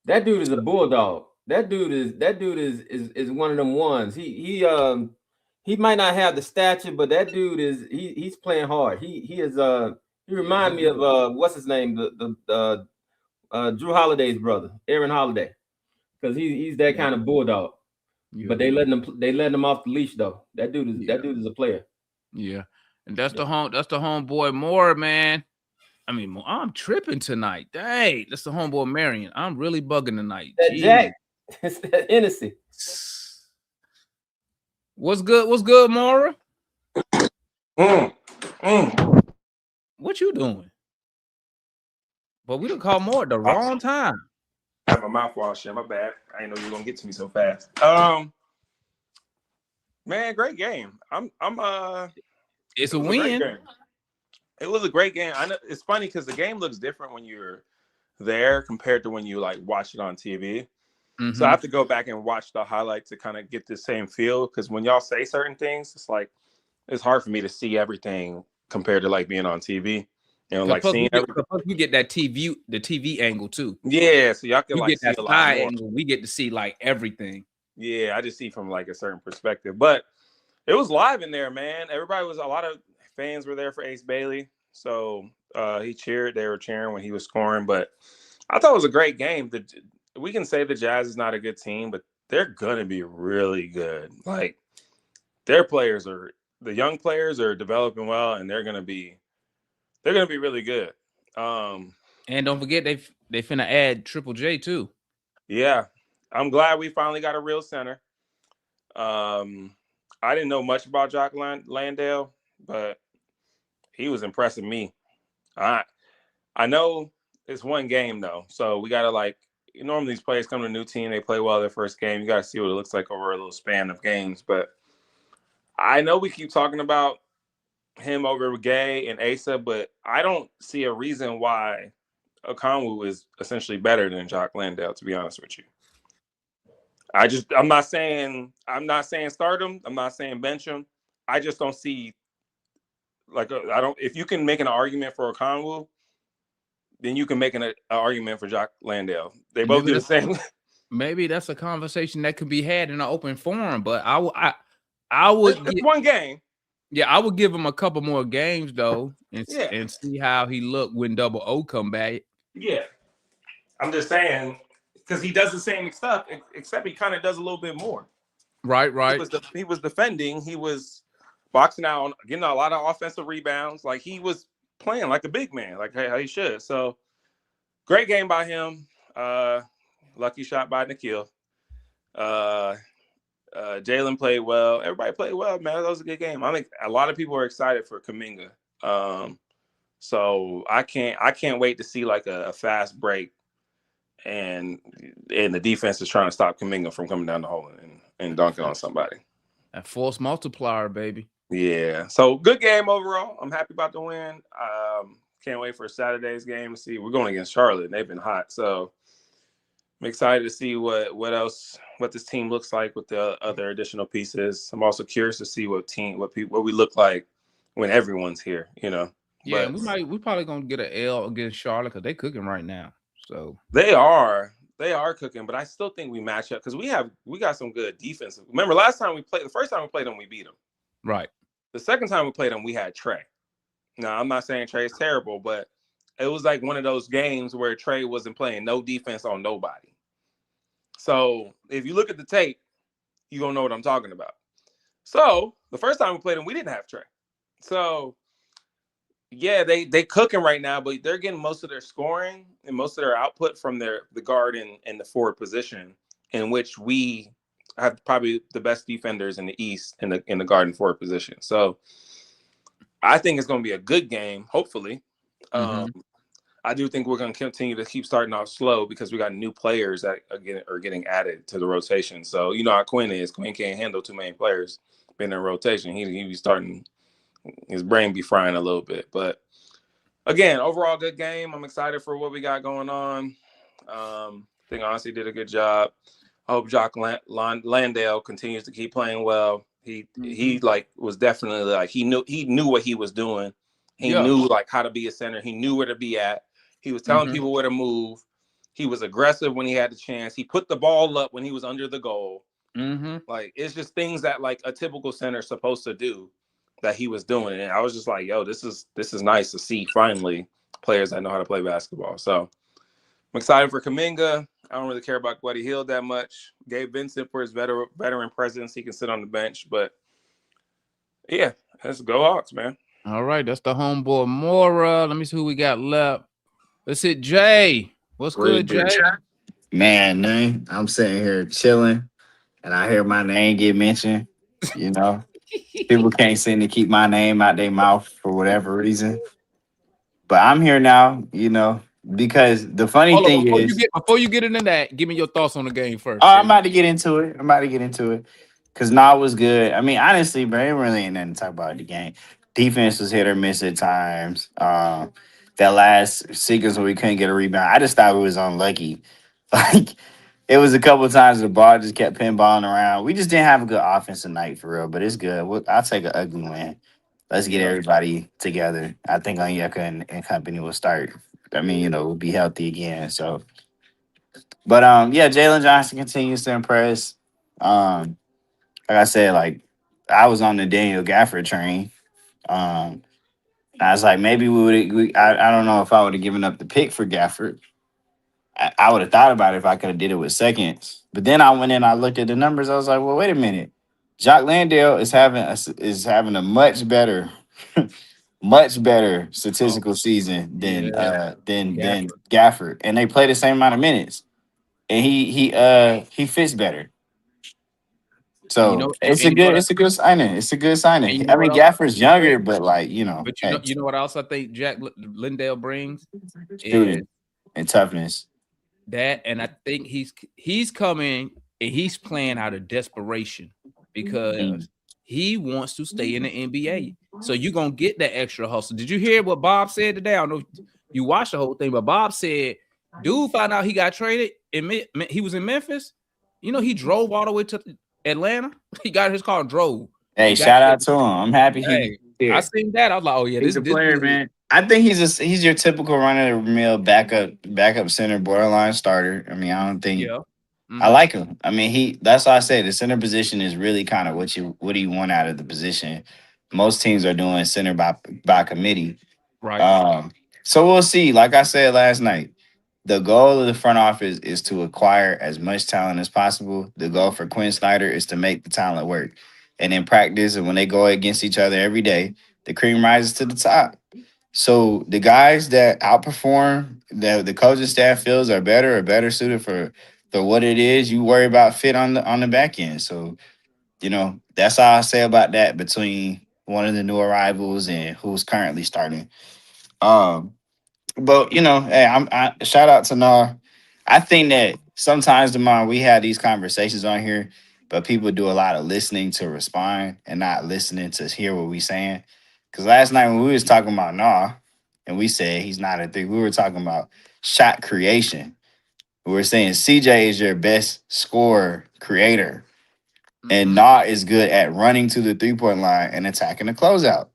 That dude is a bulldog. That dude is one of them ones. He might not have the stature, but that dude he's playing hard. He remind me of what's his name, the Drew Holiday's brother, Aaron Holiday. Because he's that kind of bulldog. Yeah. But they letting him off the leash though. That dude is a player. Yeah. And that's the homeboy Moore, man. I mean, I'm tripping tonight. Dang, that's the homeboy Marion. I'm really bugging tonight. That Jack. It's that Hennessy. What's good, Mora? What you doing? But we done call Moore at the wrong time. I have my mouthwash in. My bad. I didn't know you were gonna get to me so fast. Man, great game. It's a win. It was a great game. I know it's funny because the game looks different when you're there compared to when you like watch it on TV. Mm-hmm. So I have to go back and watch the highlights to kind of get the same feel. Because when y'all say certain things, it's like it's hard for me to see everything compared to like being on TV. You know, like seeing we get that the TV angle too. Yeah, so y'all can get that side angle. We get to see like everything. Yeah, I just see from like a certain perspective. But it was live in there, man. A lot of fans were there for Ace Bailey. So he cheered. They were cheering when he was scoring. But I thought it was a great game. We can say the Jazz is not a good team, but they're gonna be really good. Like the young players are developing well, and they're gonna be really good. And don't forget they finna add Triple J too. Yeah, I'm glad we finally got a real center. I didn't know much about Jock Landale, but he was impressing me. I know it's one game though, so we gotta like normally these players come to a new team, they play well their first game. You got to see what it looks like over a little span of games. But I know we keep talking about him over Gay and Asa, but I don't see a reason why Okonwu is essentially better than Jock Landale, to be honest with you. I'm not saying start him. I'm not saying bench him. I just don't see if you can make an argument for Okonwu, then you can make an argument for Jock Landale. They both do the same. Maybe that's a conversation that could be had in an open forum, but I would it's one game. Yeah, I would give him a couple more games though, and see how he looked when Double O come back. Yeah, I'm just saying because he does the same stuff, except he kind of does a little bit more. Right. He was defending. He was boxing out, getting a lot of offensive rebounds. Like he was playing like a big man, like how he should. So great game by him. Lucky shot by Nikhil. Jalen played well. Everybody played well, man. That was a good game. I think a lot of people are excited for Kuminga. So I can't wait to see like a fast break, and the defense is trying to stop Kuminga from coming down the hole and dunking on somebody. A force multiplier, baby. Yeah. So good game overall. I'm happy about the win. Can't wait for Saturday's game to see. We're going against Charlotte, and they've been hot. So I'm excited to see what this team looks like with the other additional pieces. I'm also curious to see what we look like when everyone's here. Yeah, we probably gonna get an L against Charlotte because they're cooking right now. So they are cooking, but I still think we match up because we got some good defense. Remember the first time we played them, we beat them. Right. The second time we played them, we had Trey. Now I'm not saying Trey is terrible, but it was like one of those games where Trey wasn't playing no defense on nobody. So if you look at the tape, you're going to know what I'm talking about. So the first time we played them, we didn't have Trey. So, yeah, they cooking right now, but they're getting most of their scoring and most of their output from the guard and the forward position, in which we have probably the best defenders in the East in the guard and forward position. So I think it's going to be a good game, hopefully. I do think we're going to continue to keep starting off slow because we got new players that are getting added to the rotation. So you know how Quinn is. Quinn can't handle too many players being in rotation. He be starting, his brain be frying a little bit. But again, overall good game. I'm excited for what we got going on. I think honestly did a good job. I hope Jock Landale continues to keep playing well. He was definitely like he knew what he was doing. He knew like how to be a center. He knew where to be at. He was telling people where to move. He was aggressive when he had the chance. He put the ball up when he was under the goal. Like it's just things that like a typical center is supposed to do that he was doing. And I was just like, yo, this is nice to see finally players that know how to play basketball. So I'm excited for Kuminga. I don't really care about Buddy Hield that much. Gabe Vincent for his veteran presence. He can sit on the bench. But yeah, let's go Hawks, man. All right, that's the homeboy Mora. Let me see who we got left. Let's hit Jay. What's good, Jay? Man, I'm sitting here chilling, and I hear my name get mentioned. People can't seem to keep my name out their mouth for whatever reason. But I'm here now, because the funny thing is, before you get into that, give me your thoughts on the game first. I'm about to get into it. Because Nah was good. I mean, honestly, bro, it really ain't nothing to talk about the game. Defense was hit or miss at times. That last sequence where we couldn't get a rebound, I just thought we was unlucky. Like, it was a couple of times the ball just kept pinballing around. We just didn't have a good offensive night for real, but it's good. I'll take an ugly win. Let's get everybody together. I think Onyeka and company will start. I mean, we'll be healthy again. So, but yeah, Jalen Johnson continues to impress. Like I said, like I was on the Daniel Gafford train. I was like, maybe we would. I don't know if I would have given up the pick for Gafford. I would have thought about it if I could have did it with seconds. But then I went in, I looked at the numbers. I was like, well, wait a minute. Jock Landale is having a much better statistical season than Gafford, and they play the same amount of minutes, and he fits better. So it's a good signing. It's a good signing. I mean, Gafford's younger, but like you know what else I think Jack Landale brings? Shooting and toughness. That, and I think he's coming and he's playing out of desperation because he wants to stay in the NBA. So you're gonna get that extra hustle. Did you hear what Bob said today? I don't know if you watched the whole thing, but Bob said, dude found out he got traded and he was in Memphis. You know, he drove all the way to Atlanta. He got his car and drove. Hey, He got shout out to him. I'm happy hey, he I here. seen that. I was like, oh yeah, He's a this player, dude, man. I think he's your typical run of the mill backup center, borderline starter. I mean, I don't think yeah. I like him. I mean, that's why I say the center position is really kind of what do you want out of the position. Most teams are doing center by committee. Right. Um, so we'll see. Like I said last night, the goal of the front office is to acquire as much talent as possible. The goal for Quinn Snyder is to make the talent work. And in practice, and when they go against each other every day, the cream rises to the top. So the guys that outperform that the coaching staff feels are better suited for what it is. You worry about fit on the back end. So that's all I say about that between one of the new arrivals and who's currently starting. Um, but hey, I shout out to Nah. I think that sometimes we have these conversations on here, but people do a lot of listening to respond and not listening to hear what we saying. Because last night when we was talking about Nah, and we said he's not a thing, we were talking about shot creation. We were saying CJ is your best scorer creator, and Nah is good at running to the 3-point line and attacking the closeout.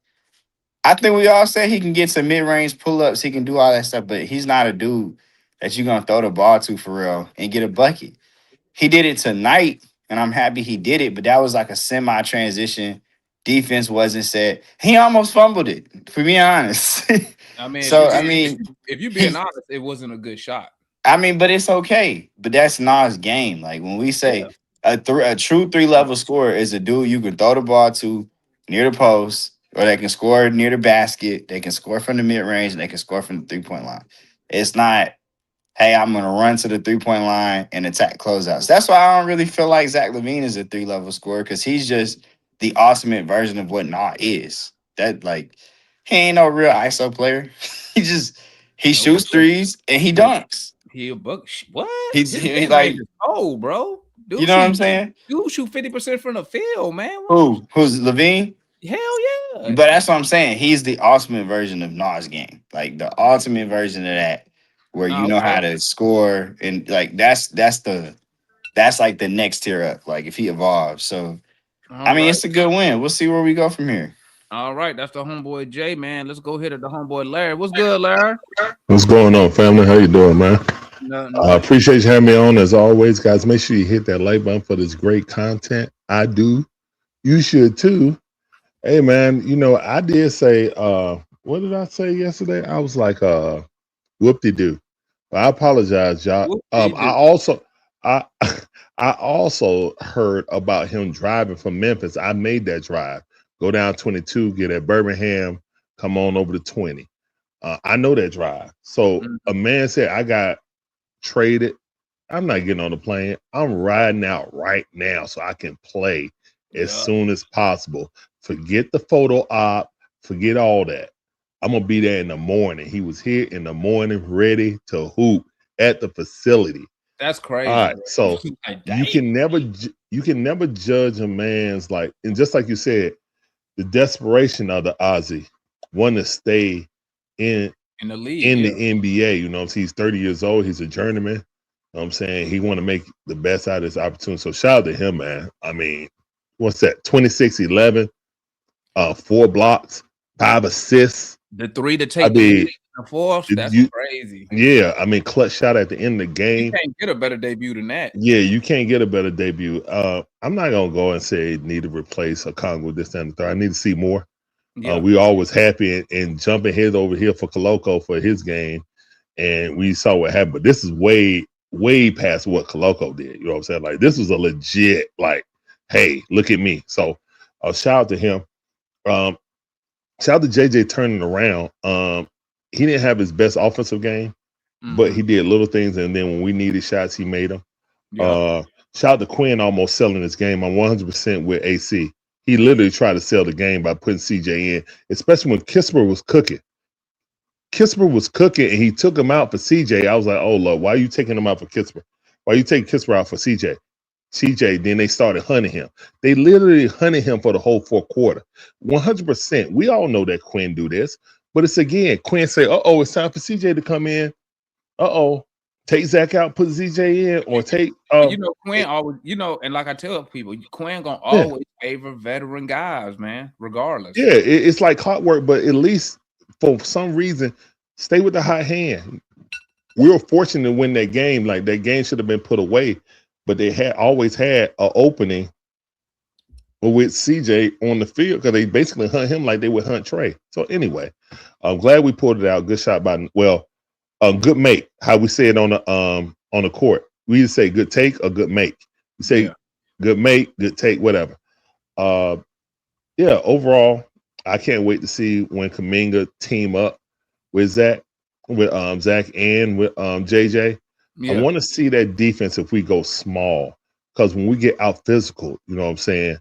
I think we all say he can get some mid-range pull-ups. He can do all that stuff, but he's not a dude that you're gonna throw the ball to for real and get a bucket. He did it tonight, and I'm happy he did it, but that was like a semi-transition. Defense wasn't set. He almost fumbled it, for being honest. I mean, So if you being honest, it wasn't a good shot. but it's okay. But that's Nas' game. Like when we say a true 3-level scorer is a dude you can throw the ball to near the post, or they can score near the basket. They can score from the mid range, and they can score from the 3-point line. It's not, hey, I'm gonna run to the 3-point line and attack closeouts. That's why I don't really feel like Zach LaVine is a 3-level scorer, because he's just the ultimate version of what Nas is. That like he ain't no real ISO player. he shoots threes and he dunks. He a buck. What? He's His he, mid-range like, is cold, bro. Dude, you know what I'm saying? Dude shoot 50% from the field, man. Who's Levine? Hell yeah. But that's what I'm saying. He's the ultimate version of Nas' game, like the ultimate version of that, where you know how to score, and like that's like the next tier up. Like if he evolves, so I mean it's a good win. We'll see where we go from here. All right, that's the homeboy Jay, man. Let's go hit at the homeboy Larry. What's good, Larry? What's going on, family? How you doing, man? I appreciate you having me on as always, guys. Make sure you hit that like button for this great content. I do. You should too. Hey, man, I did say, what did I say yesterday? I was like, whoop-de-doo. I apologize, y'all. I also heard about him driving from Memphis. I made that drive. Go down 22, get at Birmingham, come on over to 20. I know that drive. So a man said, I got traded. I'm not getting on the plane. I'm riding out right now so I can play as soon as possible. Forget the photo op. Forget all that. I'm going to be there in the morning. He was here in the morning, ready to hoop at the facility. That's crazy. All right. So you can never judge a man's and just like you said, the desperation of the Aussie want to stay in the league, in the NBA. He's 30 years old. He's a journeyman. You know what I'm saying? He want to make the best out of his opportunity. So shout out to him, man. I mean, what's that? 26-11, 4 blocks, 5 assists. The 3 to take the fourth. That's crazy. Yeah, I mean, clutch shot at the end of the game. You can't get a better debut than that. Yeah, you can't get a better debut. I'm not gonna go and say need to replace a Congo this and the third. I need to see more. We always happy and jumping head over here for Koloko for his game, and we saw what happened. But this is way past what Koloko did. You know what I'm saying? Like this was a legit hey, look at me. So shout out to him. Shout out to JJ turning around. He didn't have his best offensive game, but he did little things, and then when we needed shots, he made them. Shout out to Quinn almost selling this game. I'm 100% with AC. He literally tried to sell the game by putting CJ in, especially when Kispert was cooking. Kispert was cooking and he took him out for CJ. I was like, oh Lord, why are you taking him out for Kispert? Why are you taking Kispert out for CJ? Then they started hunting him. They literally hunted him for the whole fourth quarter. 100%. We all know that Quinn do this, but it's again, Quinn say, it's time for CJ to come in. Take Zach out, put CJ in, or take Quinn always, and like I tell people, Quinn gonna always favor veteran guys, man, regardless. Yeah, it's like clockwork, but at least for some reason, stay with the hot hand. We were fortunate to win that game. Like that game should have been put away, but they had always had an opening with CJ on the field because they basically hunt him like they would hunt Trey. So anyway, I'm glad we pulled it out. Good shot by good make. How we say it on the court. We either say good take or good make. We say good make, good take, whatever. Overall, I can't wait to see when Kuminga team up with Zach and with JJ. I want to see that defense if we go small, because when we get out physical, you know what I'm saying?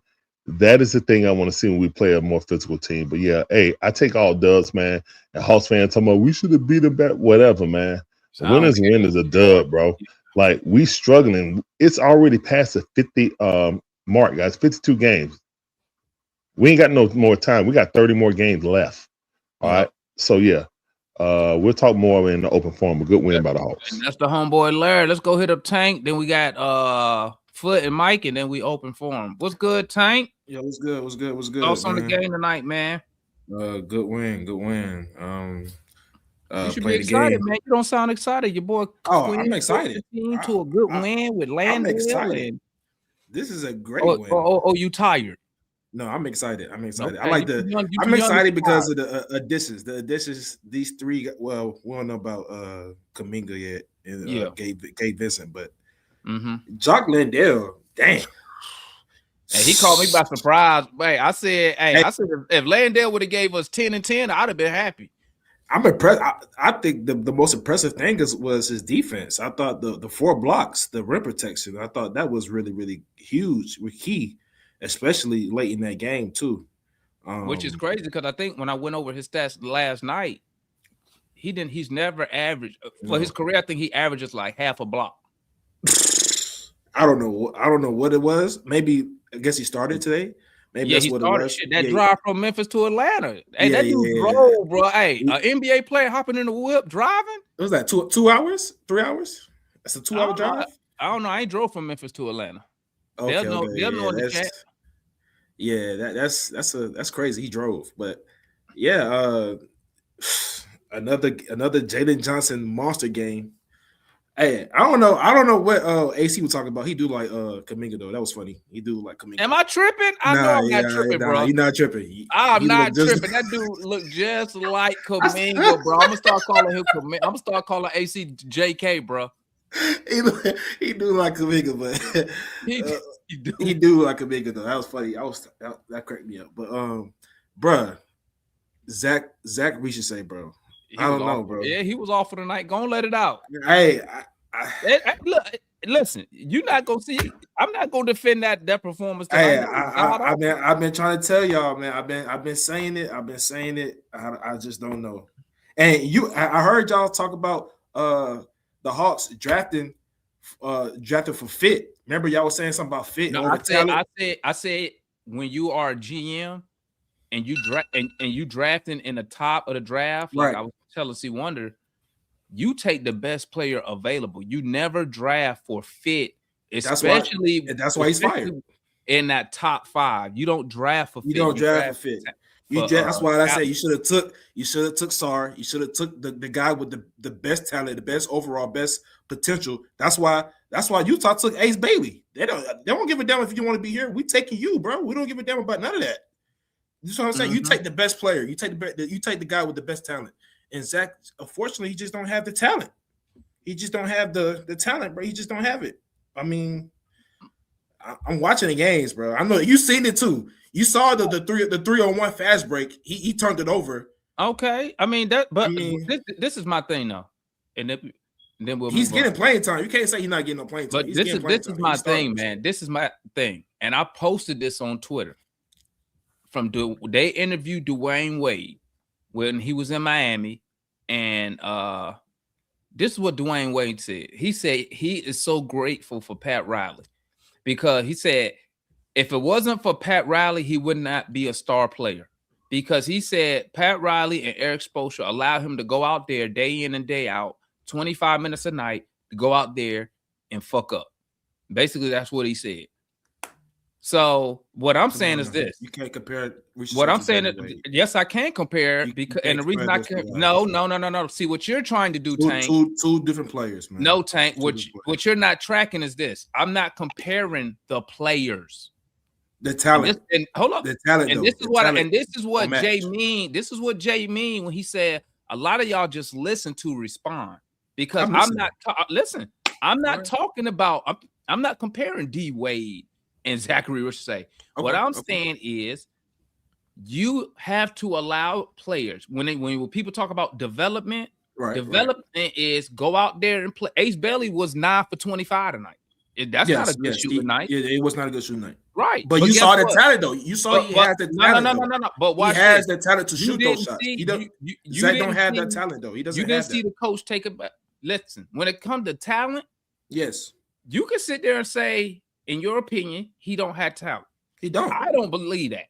That is the thing I want to see when we play a more physical team. But I take all dubs, man. And Hawks fans talking about we should have beat them back, whatever, man. Win is a dub, bro. Like we struggling. It's already past the 50 mark, guys. 52 games. We ain't got no more time. We got 30 more games left. All right. So we'll talk more in the open forum. A good win by the Hawks. And that's the homeboy Larry. Let's go hit up Tank. Then we got Foot and Mike, and then we open forum. What's good, Tank? Yeah, what's good? Thoughts on the game tonight, man? Good win. You should be excited, man. You don't sound excited. Your boy. I'm excited. To a good win with Landale. I'm excited. This is a great win. You tired? No, I'm excited. Okay. I'm excited because of the additions. The additions, these three. Well, we don't know about Kuminga yet and Gabe Vincent, but Jock Landale, damn. Hey, he caught me by surprise. Hey, I said if Landale would have gave us 10 and 10, I'd have been happy. I'm impressed. I think the most impressive thing was his defense. I thought the 4 blocks, the rim protection, I thought that was really, really huge, key, especially late in that game too. Which is crazy because I think when I went over his stats last night, he's never averaged for his career. I think he averages like half a block. I don't know what it was. Maybe I guess he started today. Maybe that's what it was. That drive from Memphis to Atlanta. Hey, that dude drove, bro. Hey, an NBA player hopping in the whip driving. What was that 2 hours? 3 hours? That's a 2-hour drive. I don't know. I ain't drove from Memphis to Atlanta. Okay, they'll know in the chat. Yeah, that's crazy. He drove, but another Jalen Johnson monster game. Hey, I don't know what AC was talking about. He do like Kuminga though. That was funny. He do like Kuminga. Am I tripping? I know I'm not tripping, bro. You're not tripping. I'm not tripping. That dude look just like Kuminga, bro. I'm gonna start calling him Kuminga. I'm gonna start calling AC JK, bro. He do like Kuminga, but he do like Kuminga though. That was funny. That cracked me up. But bruh, Zach, we should say, bro. I don't know, bro. Yeah, he was off for the night. Go and let it out. Hey, look, listen. You're not gonna see. I'm not gonna defend that performance. Hey, I've been trying to tell y'all, man. I've been saying it. I just don't know. And I heard y'all talk about the Hawks drafting for fit. Remember, y'all was saying something about fit. No, I said when you are a GM and you drafting in the top of the draft, like I was telling C Wonder, you take the best player available. You never draft for fit, especially that's why he's fired in that top 5. You don't draft for fit. You don't draft for fit. That's why I say you should have took Sarr. You should have took the guy with the best talent, the best overall, best potential. That's why Utah took Ace Bailey. They don't give a damn if you want to be here. We taking you, bro. We don't give a damn about none of that. You know what I'm saying? You take the best player. You take the guy with the best talent. And Zach, unfortunately, he just don't have the talent. He just don't have the talent, bro. He just don't have it. I mean, I'm watching the games, bro. I know you seen it too. You saw the 3-on-1 fast break. He turned it over. Okay, I mean this is my thing though, and then he's getting playing time. You can't say he's not getting no playing time. But this is my thing, man. This is my thing, and I posted this on Twitter. They interviewed Dwayne Wade when he was in Miami, And this is what Dwayne Wade said. He said he is so grateful for Pat Riley because he said if it wasn't for Pat Riley, he would not be a star player. Because he said Pat Riley and Eric Spoelstra allowed him to go out there day in and day out, 25 minutes a night, to go out there and fuck up. Basically, that's what he said. So what I'm saying is this: you can't compare. What I'm saying, yes, I can compare because, and the reason I can, no. See what you're trying to do, Tank. Two different players, man. No, Tank. What you're not tracking is this: I'm not comparing the players. The talent. And hold up. The talent. And this is what. And this is what Jay mean. This is what Jay mean when he said a lot of y'all just listen to respond because I'm not. Listen, I'm not talking about. I'm not comparing D Wade and Zachary Richardson. What I'm saying is, you have to allow players when people talk about development. Development is go out there and play. Ace Bailey was 9 for 25 tonight. That's not a good shooting night. It was not a good shooting night. Right. But you saw the talent, though. You saw he has the talent. No. But watch he has the talent to shoot those shots. Zach don't have that talent, though. He doesn't. You didn't see the coach take it back. Listen, when it comes to talent, yes, you can sit there and say, in your opinion, he don't have talent. He don't. I don't believe that.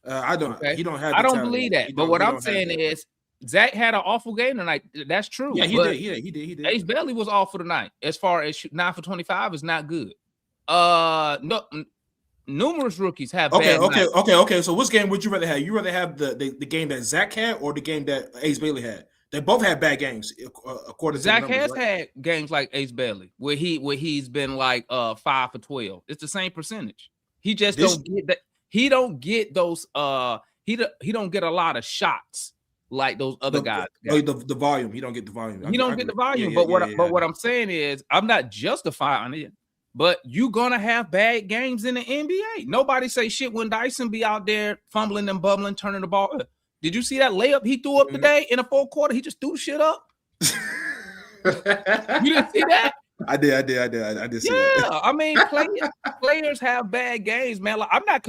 I don't. Okay? He don't have. I don't believe that. But what I'm saying is, Zach had an awful game tonight. That's true. Yeah, he did. Ace Bailey was awful tonight. As far as 9 for 25 is not good. No, numerous rookies have. Okay. So which game would you rather have? You rather have the game that Zach had or the game that Ace Bailey had? They both had bad games. According to Zach has had games like Ace Bailey, where he's been like 5 for 12. It's the same percentage. He just don't get that. He don't get those. He don't get a lot of shots like those other guys. The volume. He don't get the volume. He don't get the volume. But what I'm saying is, I'm not justifying it. But you're gonna have bad games in the NBA. Nobody say shit when Dyson be out there fumbling and bubbling, turning the ball. Did you see that layup he threw up today in the fourth quarter? He just threw shit up. You didn't see that? I did see that. Yeah, I mean, players have bad games, man. Like, I'm not.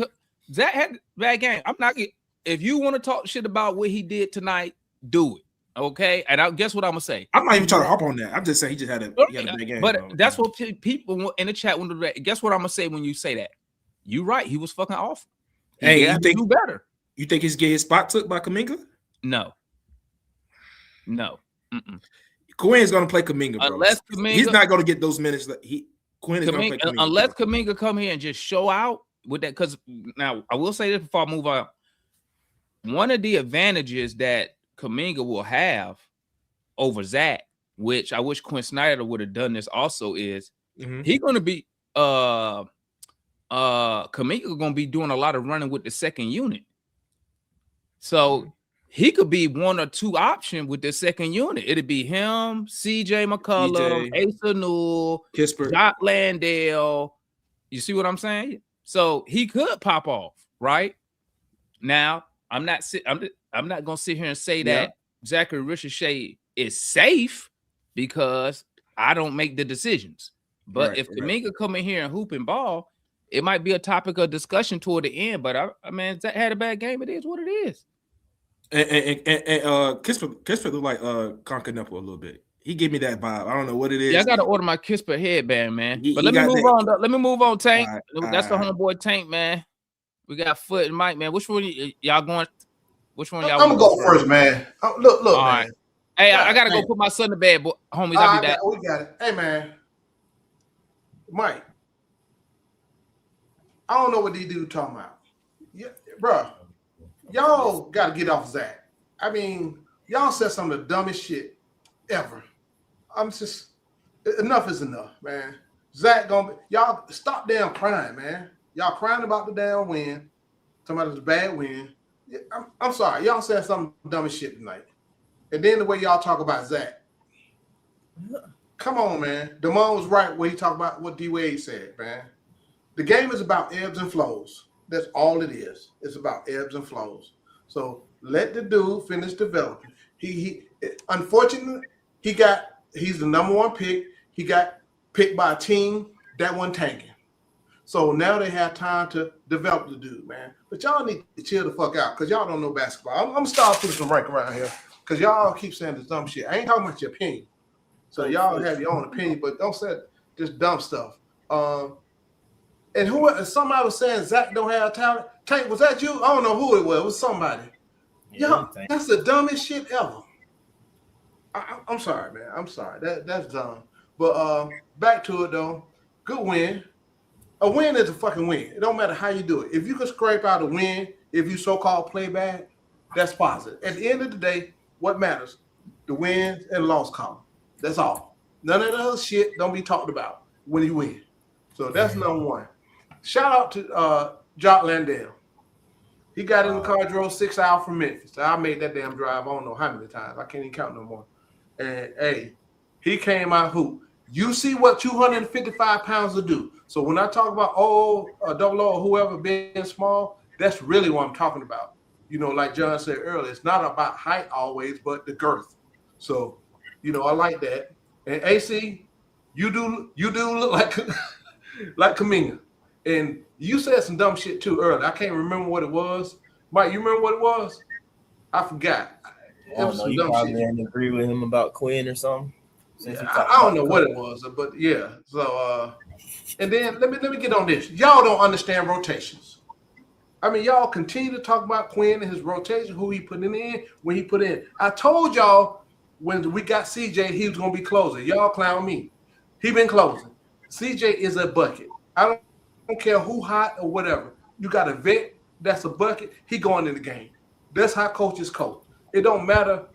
Zach had bad game. I'm not. If you want to talk shit about what he did tonight, do it. Okay, and I guess what I'm gonna say. I'm not even trying to hop on that. I'm just saying he just had a big game. But that's what people in the chat want to do. Guess what I'm gonna say when you say that? You right. He was fucking awful. Hey, you think do better? You think he's getting his spot took by Kuminga? No. Quinn is gonna play Kuminga, bro. Unless Kuminga, he's not gonna get those minutes. Quinn is gonna play Kuminga. Unless Kuminga come here and just show out with that. Because now I will say this before I move on. One of the advantages that Kuminga will have over Zach, which I wish Quinn Snyder would have done this also, is he's going to be Kuminga going to be doing a lot of running with the second unit. So he could be one or two option with the second unit. It'd be him, CJ McCollum, Asa Newell, Jock Landale. You see what I'm saying? So he could pop off right now. I'm not gonna sit here and say that Zachary Richardson is safe because I don't make the decisions. But if Kuminga come in here and hoop and ball, it might be a topic of discussion toward the end. But I mean, Zach had a bad game. It is what it is. And Kispert look like Concanepo a little bit. He gave me that vibe. I don't know what it is. Yeah, I gotta order my Kispert headband, man. But let me move on. Let me move on, Tank. That's the homeboy Tank, man. We got Foot and Mike, man. Which one y'all going? Which one y'all? I'm gonna go first, man. Look, man. Right. Hey, I gotta go put my son to bed, boy. Homies. I'll be back. We got it. Hey, man, Mike. I don't know what these dudes talking about. Yeah, bro. Y'all got to get off Zach. I mean, y'all said some of the dumbest shit ever. Enough is enough, man. Zach y'all stop damn crying, man. Y'all crying about the damn win. Talking about the bad win. I'm sorry. Y'all said some dumbest shit tonight. And then the way y'all talk about Zach. Come on, man. Damon was right when he talked about what D Wade said, man. The game is about ebbs and flows. That's all it is. It's about ebbs and flows. So let the dude finish developing. He unfortunately, he's the number one pick. He got picked by a team that wasn't tanking. So now they have time to develop the dude, man. But y'all need to chill the fuck out because y'all don't know basketball. I'm gonna start putting some rank around here. because y'all keep saying this dumb shit. I ain't talking about your opinion. So y'all have your own opinion, but don't say this dumb stuff. And somebody was saying Zach don't have talent. Tank, was that you? I don't know who it was. It was somebody. Yeah, that's the dumbest shit ever. I'm sorry, man. I'm sorry. That's dumb. But back to it though. Good win. A win is a fucking win. It don't matter how you do it. If you can scrape out a win, if you so-called play bad, that's positive. At the end of the day, what matters? The wins and loss column. That's all. None of the other shit don't be talked about when you win. So that's number one. Shout out to Jock Landale. He got in the car, drove 6 hours from Memphis. I made that damn drive. I don't know how many times. I can't even count no more. And hey, he came out hoop. You see what 255 pounds will do. So when I talk about double O or whoever being small, that's really what I'm talking about. You know, like John said earlier, it's not about height always, but the girth. So, you know, I like that. And AC, you do look like like Kaminga. And you said some dumb shit too earlier. I can't remember what it was. Mike, you remember what it was? I forgot. I don't know. You probably didn't agree with him about Quinn or something. Yeah, I don't know what it was, but yeah. So and then let me get on this. Y'all don't understand rotations. I mean, y'all continue to talk about Quinn and his rotation, who he put in, when he put in. I told y'all when we got CJ, he was gonna be closing. Y'all clown me. He been closing. CJ is a bucket. I don't care who hot or whatever. You got a vet that's a bucket. He going in the game. That's how coaches coach. It don't matter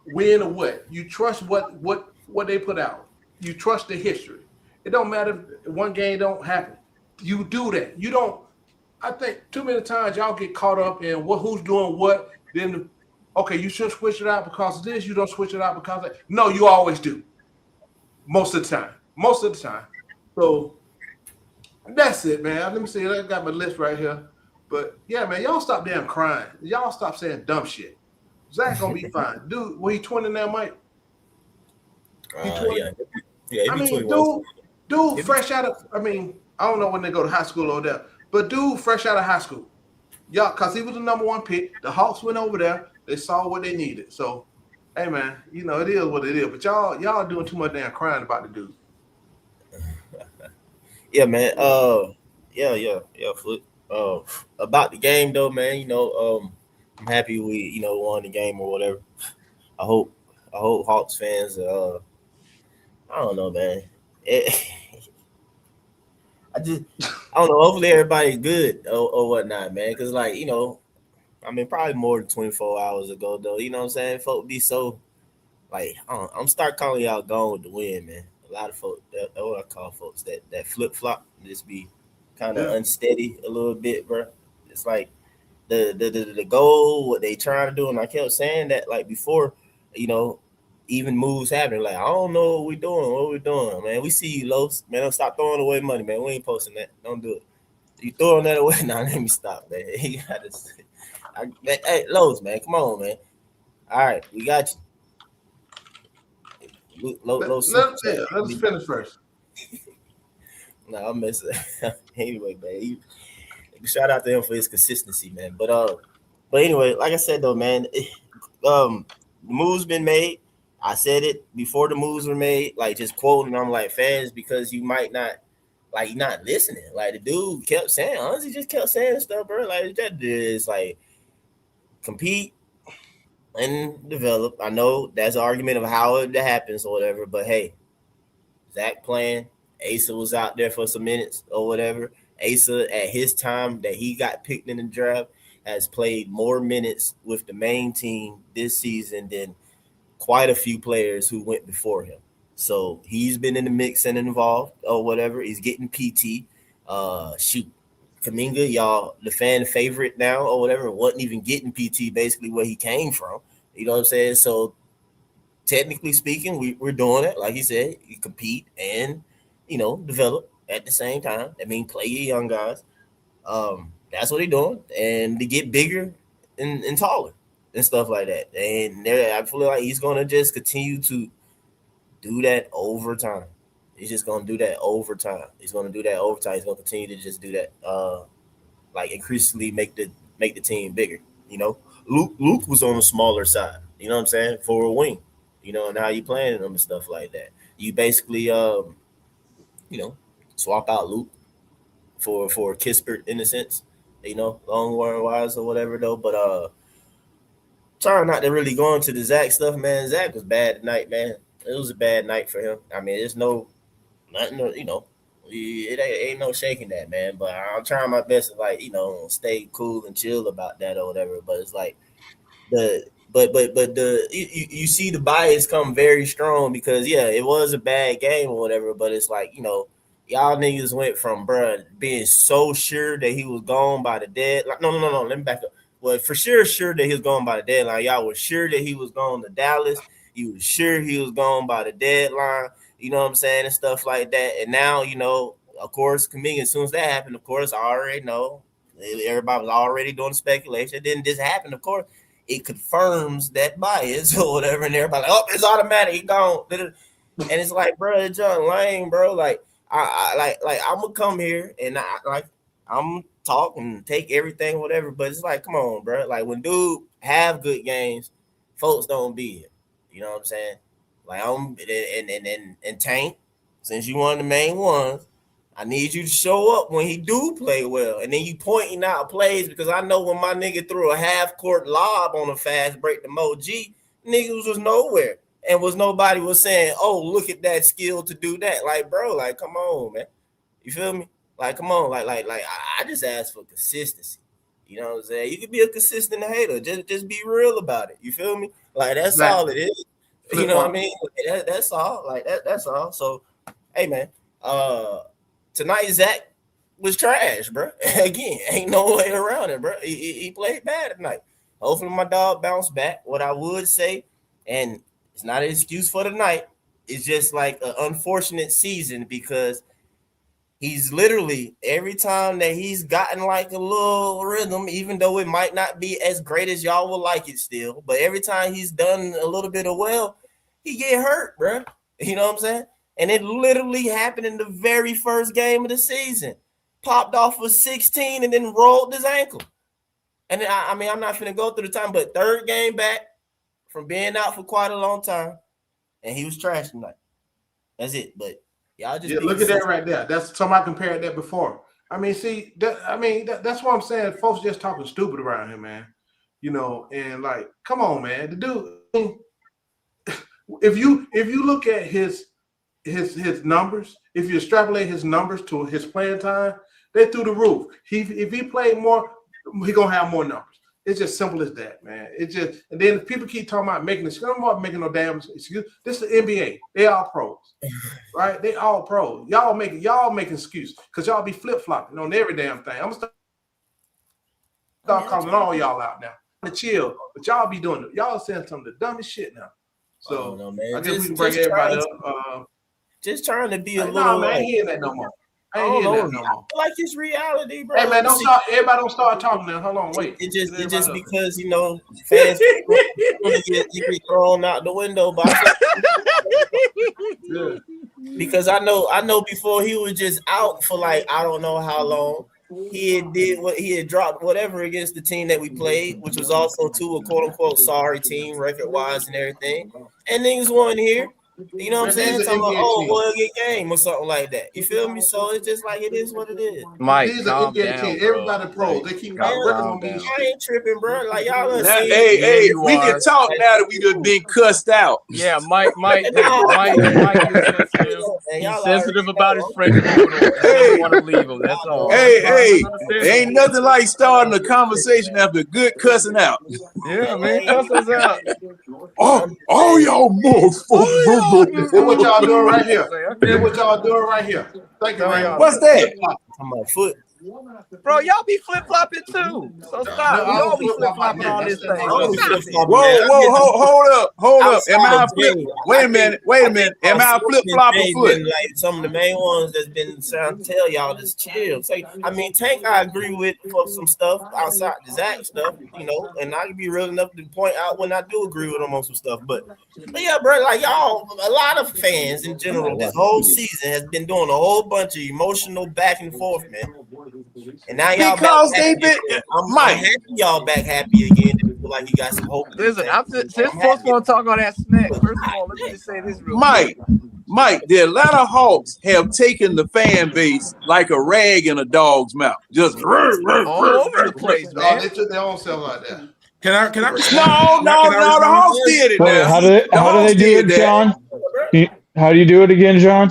when or what. You trust what they put out. You trust the history. It don't matter if one game don't happen. You do that. You don't. I think too many times y'all get caught up in who's doing what. Then, okay, you should switch it out because of this. You don't switch it out because of that. No, you always do. Most of the time. Most of the time. So that's it, man. Let me see. I got my list right here. But yeah, man, y'all stop damn crying. Y'all stop saying dumb shit. Zach gonna be fine. Dude, he 20 now, Mike? He 20? Yeah, I mean, dude, fresh out of, I don't know when they go to high school or there, but dude, fresh out of high school. Yeah, because he was the number one pick. The Hawks went over there. They saw what they needed. So, hey, man, you know, it is what it is. But y'all doing too much damn crying about the dude. Yeah, man. Foot. About the game, though, man, you know, I'm happy we, you know, won the game or whatever. I hope Hawks fans, I don't know, man. I don't know. Hopefully everybody's good or whatnot, man. Because, like, you know, I mean, probably more than 24 hours ago, though. You know what I'm saying? Folk be so, like, I'm start calling y'all gone with the wind, man. A lot of folks, that's what I call folks, that flip flop, just be kind of unsteady a little bit, bro. It's like the goal, what they trying to do, and I kept saying that like before, you know, even moves happening. Like, I don't know what we're doing, man. We see you, Los. Man, don't stop throwing away money, man. We ain't posting that. Don't do it. You throwing that away? Nah, let me stop, man. You gotta, hey, Los, man, come on, man. All right, we got you. Let's finish first. No, I'm messing. Anyway, man. Shout out to him for his consistency, man. But anyway, like I said though, man, the moves been made. I said it before the moves were made, like just quoting. I'm like, fans, because you might not, like, you're not listening. Like, the dude kept saying, honestly, just kept saying stuff, bro. Like, that is like compete and develop. I know that's an argument of how it happens or whatever, but hey, Zach playing, Asa was out there for some minutes or whatever. Asa, at his time that he got picked in the draft, has played more minutes with the main team this season than quite a few players who went before him. So he's been in the mix and involved or whatever. He's getting PT. Kaminga, y'all, the fan favorite now or whatever, wasn't even getting PT, basically where he came from. You know what I'm saying? So technically speaking, we're doing it. Like he said, you compete and, you know, develop at the same time. I mean, play your young guys. That's what they're doing. And to get bigger and taller and stuff like that. And I feel like he's going to just continue to do that over time. He's just going to do that over time. He's going to do that over time. He's going to continue to just do that, like increasingly make the team bigger. You know, Luke was on the smaller side. You know what I'm saying? For a wing, you know, and how you playing them and stuff like that. You basically, you know, swap out Luke for Kispert in a sense, you know, long warrant wise or whatever though. But trying not to really go into the Zach stuff, man. Zach was bad tonight, man. It was a bad night for him. I mean, there's nothing, you know, it ain't no shaking that, man. But I'm trying my best to, like, you know, stay cool and chill about that or whatever. But it's like but you see the bias come very strong because yeah, it was a bad game or whatever. But it's like, you know, y'all niggas went from bruh being so sure that he was gone by the deadline. No. Let me back up. Well, for sure that he was gone by the deadline. Y'all were sure that he was going to Dallas. You were sure he was gone by the deadline. You know what I'm saying, and stuff like that. And now, you know, of course, comedian. As soon as that happened, of course, I already know. Everybody was already doing speculation. It didn't just happen, of course. It confirms that bias or whatever, and everybody like, oh, it's automatic, he gone. And it's like, bro, it's John Lane, bro. Like, I I'm gonna come here and I'm talk and take everything, whatever. But it's like, come on, bro. Like when dude have good games, folks don't be here. You know what I'm saying? Like I'm and Tank, since you one of the main ones, I need you to show up when he do play well. And then you pointing out plays because I know when my nigga threw a half court lob on a fast break to Mo G, niggas was nowhere. And nobody was saying, oh, look at that skill to do that. Like, bro, like, come on, man. You feel me? Like, come on. Like I just ask for consistency. You know what I'm saying? You can be a consistent hater. Just be real about it. You feel me? Like, that's all it is. You know what I mean? That's all. Like, that's all. So, hey, man. Tonight, Zach was trash, bro. Again, ain't no way around it, bro. He played bad tonight. Hopefully, my dog bounced back. What I would say, and it's not an excuse for the night, it's just like an unfortunate season because he's literally every time that he's gotten like a little rhythm, even though it might not be as great as y'all would like it still, but every time he's done a little bit of well, he get hurt, bro. You know what I'm saying? And it literally happened in the very first game of the season. Popped off for 16 and then rolled his ankle. And I mean, I'm not finna go through the time, but third game back from being out for quite a long time, and he was trash tonight. That's it. But y'all just look at that right there. That's somebody compared that before. I mean, see, that's what I'm saying. Folks just talking stupid around here, man. You know, and like, come on, man. The dude, if you look at his numbers, if you extrapolate his numbers to his playing time, they're through the roof. If he played more, he gonna have more numbers. It's just simple as that, man. It's just, and then people keep talking about making this. I'm not making no damn excuse. This is the NBA. They all pros, right? They all pros. Y'all making excuse because y'all be flip flopping on every damn thing. I'm gonna start calling all y'all out now. To chill, but y'all be doing it. Y'all saying some of the dumbest shit now. So no, man. I guess we can bring everybody up. Just trying to be a little. No, man, I ain't hearing that no more. I ain't hearing that no more. Like it's reality, bro. Hey, man, everybody don't start talking now. Hold on, wait. It just because, you know, fans you get thrown out the window by because I know before he was just out for like I don't know how long. He had dropped whatever against the team that we played, which was also to a quote unquote sorry team record wise and everything. And niggas won here. You know what I'm saying? Talking about, we'll get game or something like that. You feel me? So it's just like it is what it is. Mike, these are NBA teams. Everybody pros. They keep working on me. I ain't tripping, bro. Like y'all. Hey, we can talk now that we just been cussed out. Yeah, Mike is sensitive. He's sensitive about his friends. He doesn't want to leave him. That's all. Hey, ain't nothing like starting a conversation after good cussing out. Yeah, man, cuss us out. Oh, y'all motherfuckers. Look what y'all doing right here. Look what y'all doing right here. Thank you, man. What's that? On my foot. Bro, y'all be flip flopping too. So stop. We all be flip flopping on this thing. Whoa, hold up. Wait a minute. Am I flip flopping foot? Like some of the main ones that's been trying to tell y'all just chill. So, I mean, Tank, I agree with for some stuff outside the Zach stuff, you know, and I can be real enough to point out when I do agree with him on some stuff. But yeah, bro, like y'all, a lot of fans in general, this whole season has been doing a whole bunch of emotional back and forth, man. And now y'all because they been I'm happy y'all back happy again. like he got some hope. Listen, since folks want to talk on that snack, first of all, let me just say this real quick. Mike, the Atlanta Hawks have taken the fan base like a rag in a dog's mouth. Just all over the place, man. They took their own self like that. Can I No, the Hawks did it. Wait, now. how do they do it, John? How do you do it again, John?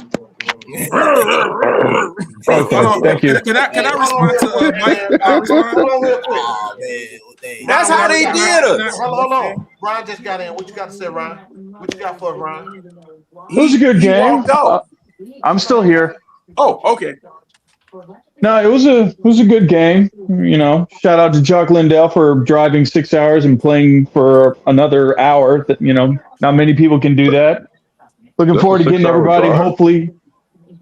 Okay, thank you. Can I respond to Mike? Oh, man. That's how they did us. Hold on. Ryan just got in. What you got to say, Ryan? What you got for us, Ryan? It was a good game. I'm still here. Oh, okay. No, it was a good game. You know, shout out to Jock Landale for driving 6 hours and playing for another hour. That, you know, not many people can do that. Looking That's forward a to getting 6 hour everybody. drive. Hopefully,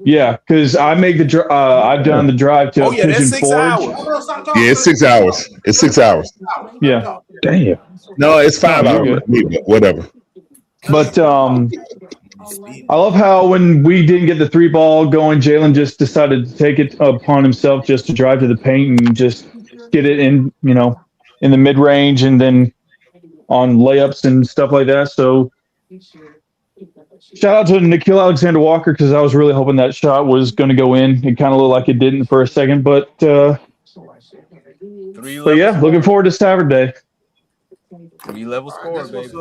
yeah, because I make the I've done the drive to Oh yeah, that's Pigeon 6 Forge. hours. Yeah, it's 6 hours. It's 6 hours. Yeah, damn. No, it's 5 No, hours. you're good. Whatever. But I love how when we didn't get the 3 ball going, Jalen just decided to take it upon himself just to drive to the paint and just get it in, you know, in the mid range and then on layups and stuff like that. So shout out to Nikhil Alexander Walker because I was really hoping that shot was going to go in. It kind of looked like it didn't for a second, but yeah, looking forward to Saturday. 3-level score, baby.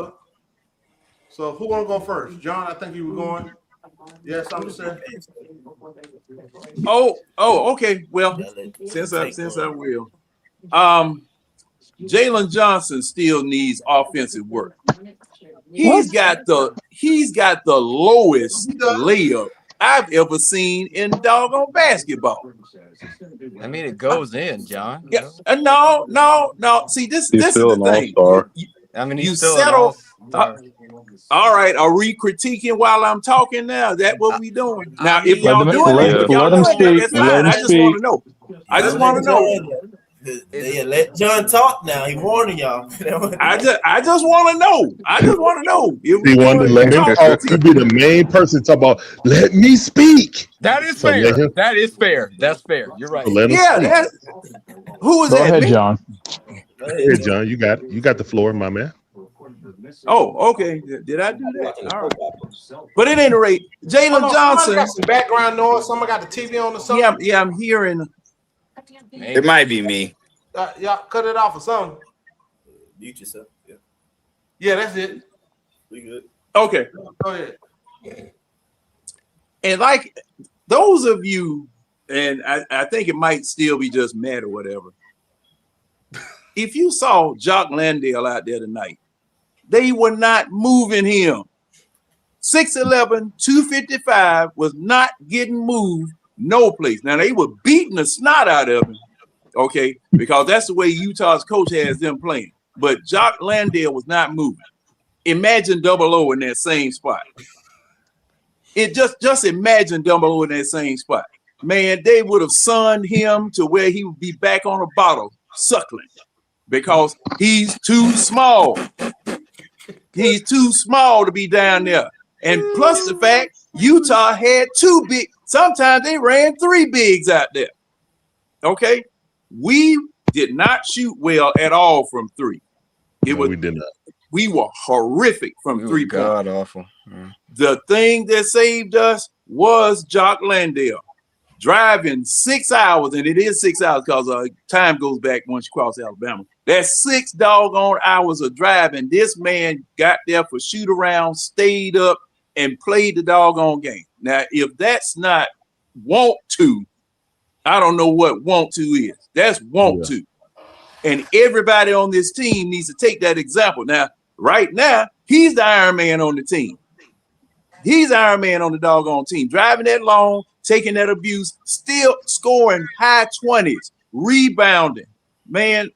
So who want to go first? John, I think you were going. Yeah, something to say. Oh, okay. Well, since I will. Jalen Johnson still needs offensive work. He's got the lowest layup I've ever seen in doggone basketball. I mean, it goes in, John. Yeah, no. See, this is the thing. I mean, you he's still settle. an all-star. All right, are we critiquing while I'm talking now? Is that what we doing? Now, if Let y'all them- doing let- it, if y'all let 'em doing it, that's speak. Let fine. 'em I just want speak. to know. I just want to know. Yeah, let John talk now. He warning y'all. I just want to know. I just want to know. If we He wanted to let him talk, talk. He'd be the main person to talk about, let me speak. That is So fair. let him- That is fair. That's fair. You're right. So let him yeah. speak. Who is Go that? ahead, Me? John. Here, John, you got the floor, my man. Oh, okay. Did I do that? All right. But at any rate, Jalen Johnson. Got some background noise. Someone got the TV on or something. Yeah, I'm hearing. It might be me. Y'all cut it off or something. Mute yourself. Yeah, that's it. We good. Okay. Go ahead. And like those of you, and I think it might still be just Matt or whatever. If you saw Jock Landale out there tonight, they were not moving him. 6'11", 255 was not getting moved no place. Now they were beating the snot out of him, okay, because that's the way Utah's coach has them playing. But Jock Landale was not moving. Imagine Double O in that same spot. It just imagine Double O in that same spot. Man, they would have sunned him to where he would be back on a bottle suckling because he's too small. He's too small to be down there. And plus the fact Utah had 2 big, sometimes they ran 3 bigs out there. Okay? We did not shoot well at all from 3. We did not. We were horrific from 3 points. God awful. The thing that saved us was Jock Landale driving 6 hours, and it is 6 hours because time goes back once you cross Alabama. That's 6 doggone hours of driving. This man got there for shoot around, stayed up, and played the doggone game. Now, if that's not want to, I don't know what want to is. That's want to. And everybody on this team needs to take that example. Now, right now, he's the Iron Man on the team. He's the Iron Man on the doggone team. Driving that long, taking that abuse, still scoring high 20s, rebounding. Man,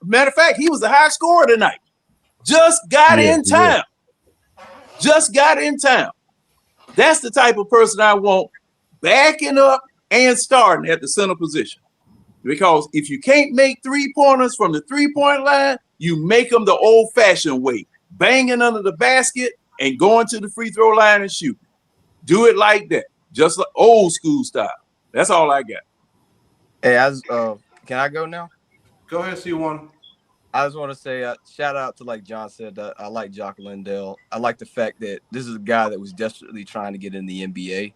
matter of fact, he was the high scorer tonight. Just got in time. Just got in time. That's the type of person I want backing up and starting at the center position. Because if you can't make 3-pointers from the 3-point line, you make them the old-fashioned way, banging under the basket and going to the free throw line and shoot. Do it like that, just like old school style. That's all I got. Hey, can I go now? Go ahead, C1. I just want to say shout out to, like John said, that I like Jock Landale. I like the fact that this is a guy that was desperately trying to get in the NBA.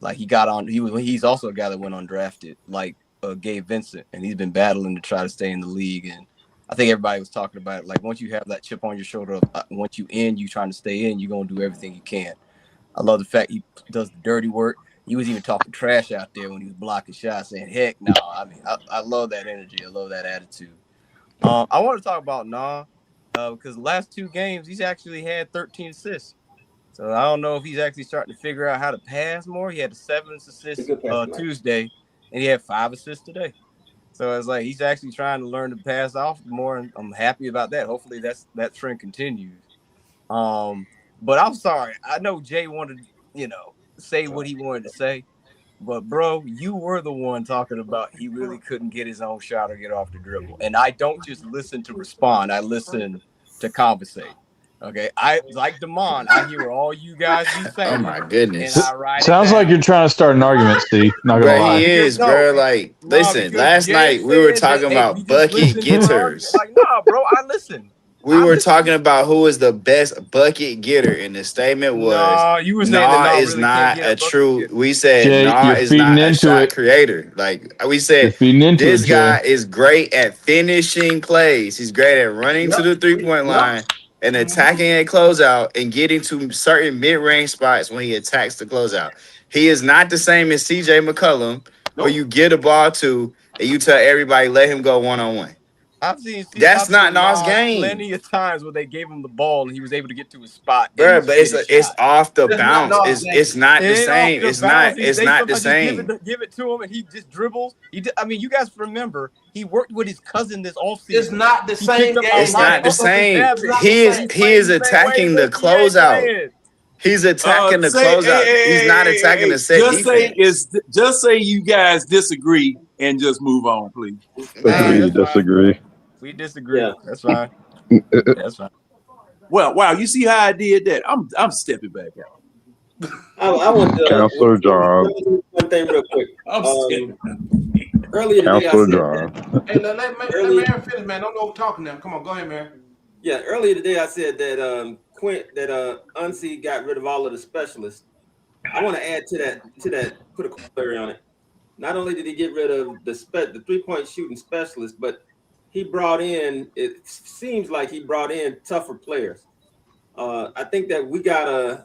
Like he got on, he's also a guy that went undrafted, like Gabe Vincent, and he's been battling to try to stay in the league. And I think everybody was talking about it. Like once you have that chip on your shoulder, of, once you trying to stay in, you're gonna do everything you can. I love the fact he does the dirty work. He was even talking trash out there when he was blocking shots, saying, "Heck no!" I mean, I love that energy. I love that attitude. I want to talk about because the last 2 games he's actually had 13 assists. So I don't know if he's actually starting to figure out how to pass more. He had 7 assists Tuesday, and he had 5 assists today. So it's like he's actually trying to learn to pass off more, and I'm happy about that. Hopefully that trend continues. But I'm sorry. I know Jay wanted, say what he wanted to say. But bro, you were the one talking about he really couldn't get his own shot or get off the dribble. And I don't just listen to respond, I listen to conversate. Okay. I like Damon, I hear what all you guys be saying. Oh my goodness. And I write Sounds it down. like you're trying to start an argument, Steve. Not gonna Bro, lie. he is, bro. Like, listen, last night we were talking about bucket getters. Like, nah, bro, I listen. We were talking about who is the best bucket getter, and the statement was, you were saying that is really not a true. We said Jay, you're is feeding not a into shot it. creator. Like we said, this guy is great at finishing plays. He's great at running to the 3-point line and attacking a closeout and getting to certain mid-range spots when he attacks the closeout. He is not the same as CJ McCollum, who you get a ball to and you tell everybody let him go one-on-one. I've seen That's not Nas' game. plenty of times where they gave him the ball and he was able to get to his spot. Bro, but it's off the bounce. It's not the same. It's not the same. Give it to him and he just dribbles. I mean, you guys remember he worked with his cousin this offseason. It's not the same game. It's not the same. He is attacking the closeout. He's attacking the closeout. He's not attacking the set defense. Just say you guys disagree and just move on, please. Disagree. We disagree. Yeah. That's fine. That's fine. Well, wow, you see how I did that? I'm stepping back out. I want to Counselor John. One thing real quick. Earlier today, Counselor John. Hey, let Mary finish, man. Don't go talking now. Come on, go ahead, Mary. Yeah, earlier today I said that Unsi got rid of all of the specialists. I want to add to that, put a query on it. Not only did he get rid of the 3-point shooting specialist, but he brought in, it seems like he brought in tougher players. I think that we got a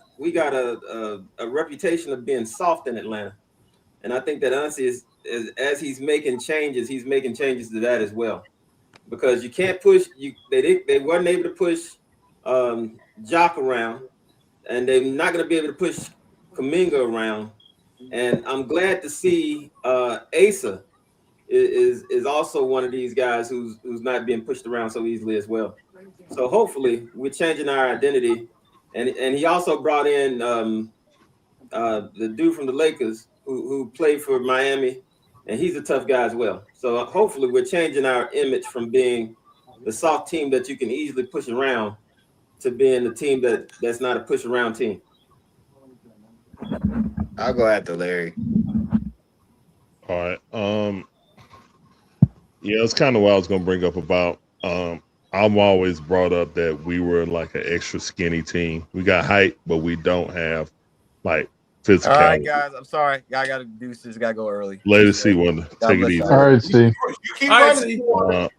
reputation of being soft in Atlanta. And I think that Unsi is as he's making changes to that as well. Because you can't push they weren't able to push Jock around, and they're not going to be able to push Kuminga around. And I'm glad to see Asa is also one of these guys who's not being pushed around so easily as well. So hopefully we're changing our identity. And he also brought in the dude from the Lakers who played for Miami, and he's a tough guy as well. So hopefully we're changing our image from being the soft team that you can easily push around to being the team that's not a push around team. I'll go after Larry. All right. Yeah, it's kind of what I was gonna bring up about. I'm always brought up that we were like an extra skinny team. We got height, but we don't have like physicality. All right, guys. I'm sorry. I gotta do this. Gotta go early. Later, see one. Take it easy. All right, Steve. You keep running.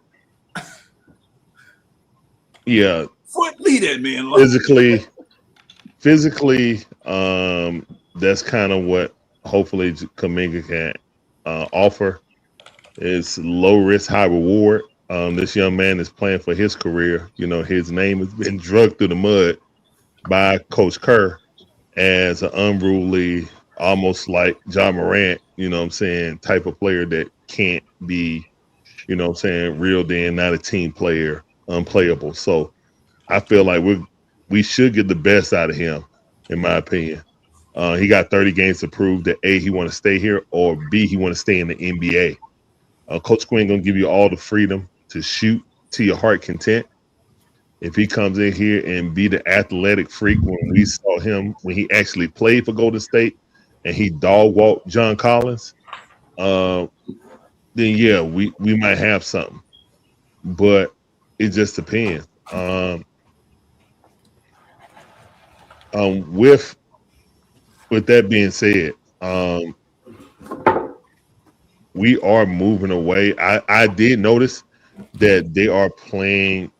Yeah. Foot lead that man. Physically, that's kind of what hopefully Kuminga can offer. It's low risk, high reward. This young man is playing for his career. You know, his name has been dragged through the mud by Coach Kerr as an unruly, almost like John Morant, you know what I'm saying, type of player that can't be, you know what I'm saying, reeled in, not a team player, unplayable. So I feel like we should get the best out of him, in my opinion. He got 30 games to prove that A, he want to stay here, or B, he want to stay in the NBA. Coach Quinn gonna give you all the freedom to shoot to your heart content. If he comes in here and be the athletic freak when we saw him when he actually played for Golden State and he dog walked John Collins, then yeah, we might have something. But it just depends. With that being said, we are moving away. I did notice that they are playing.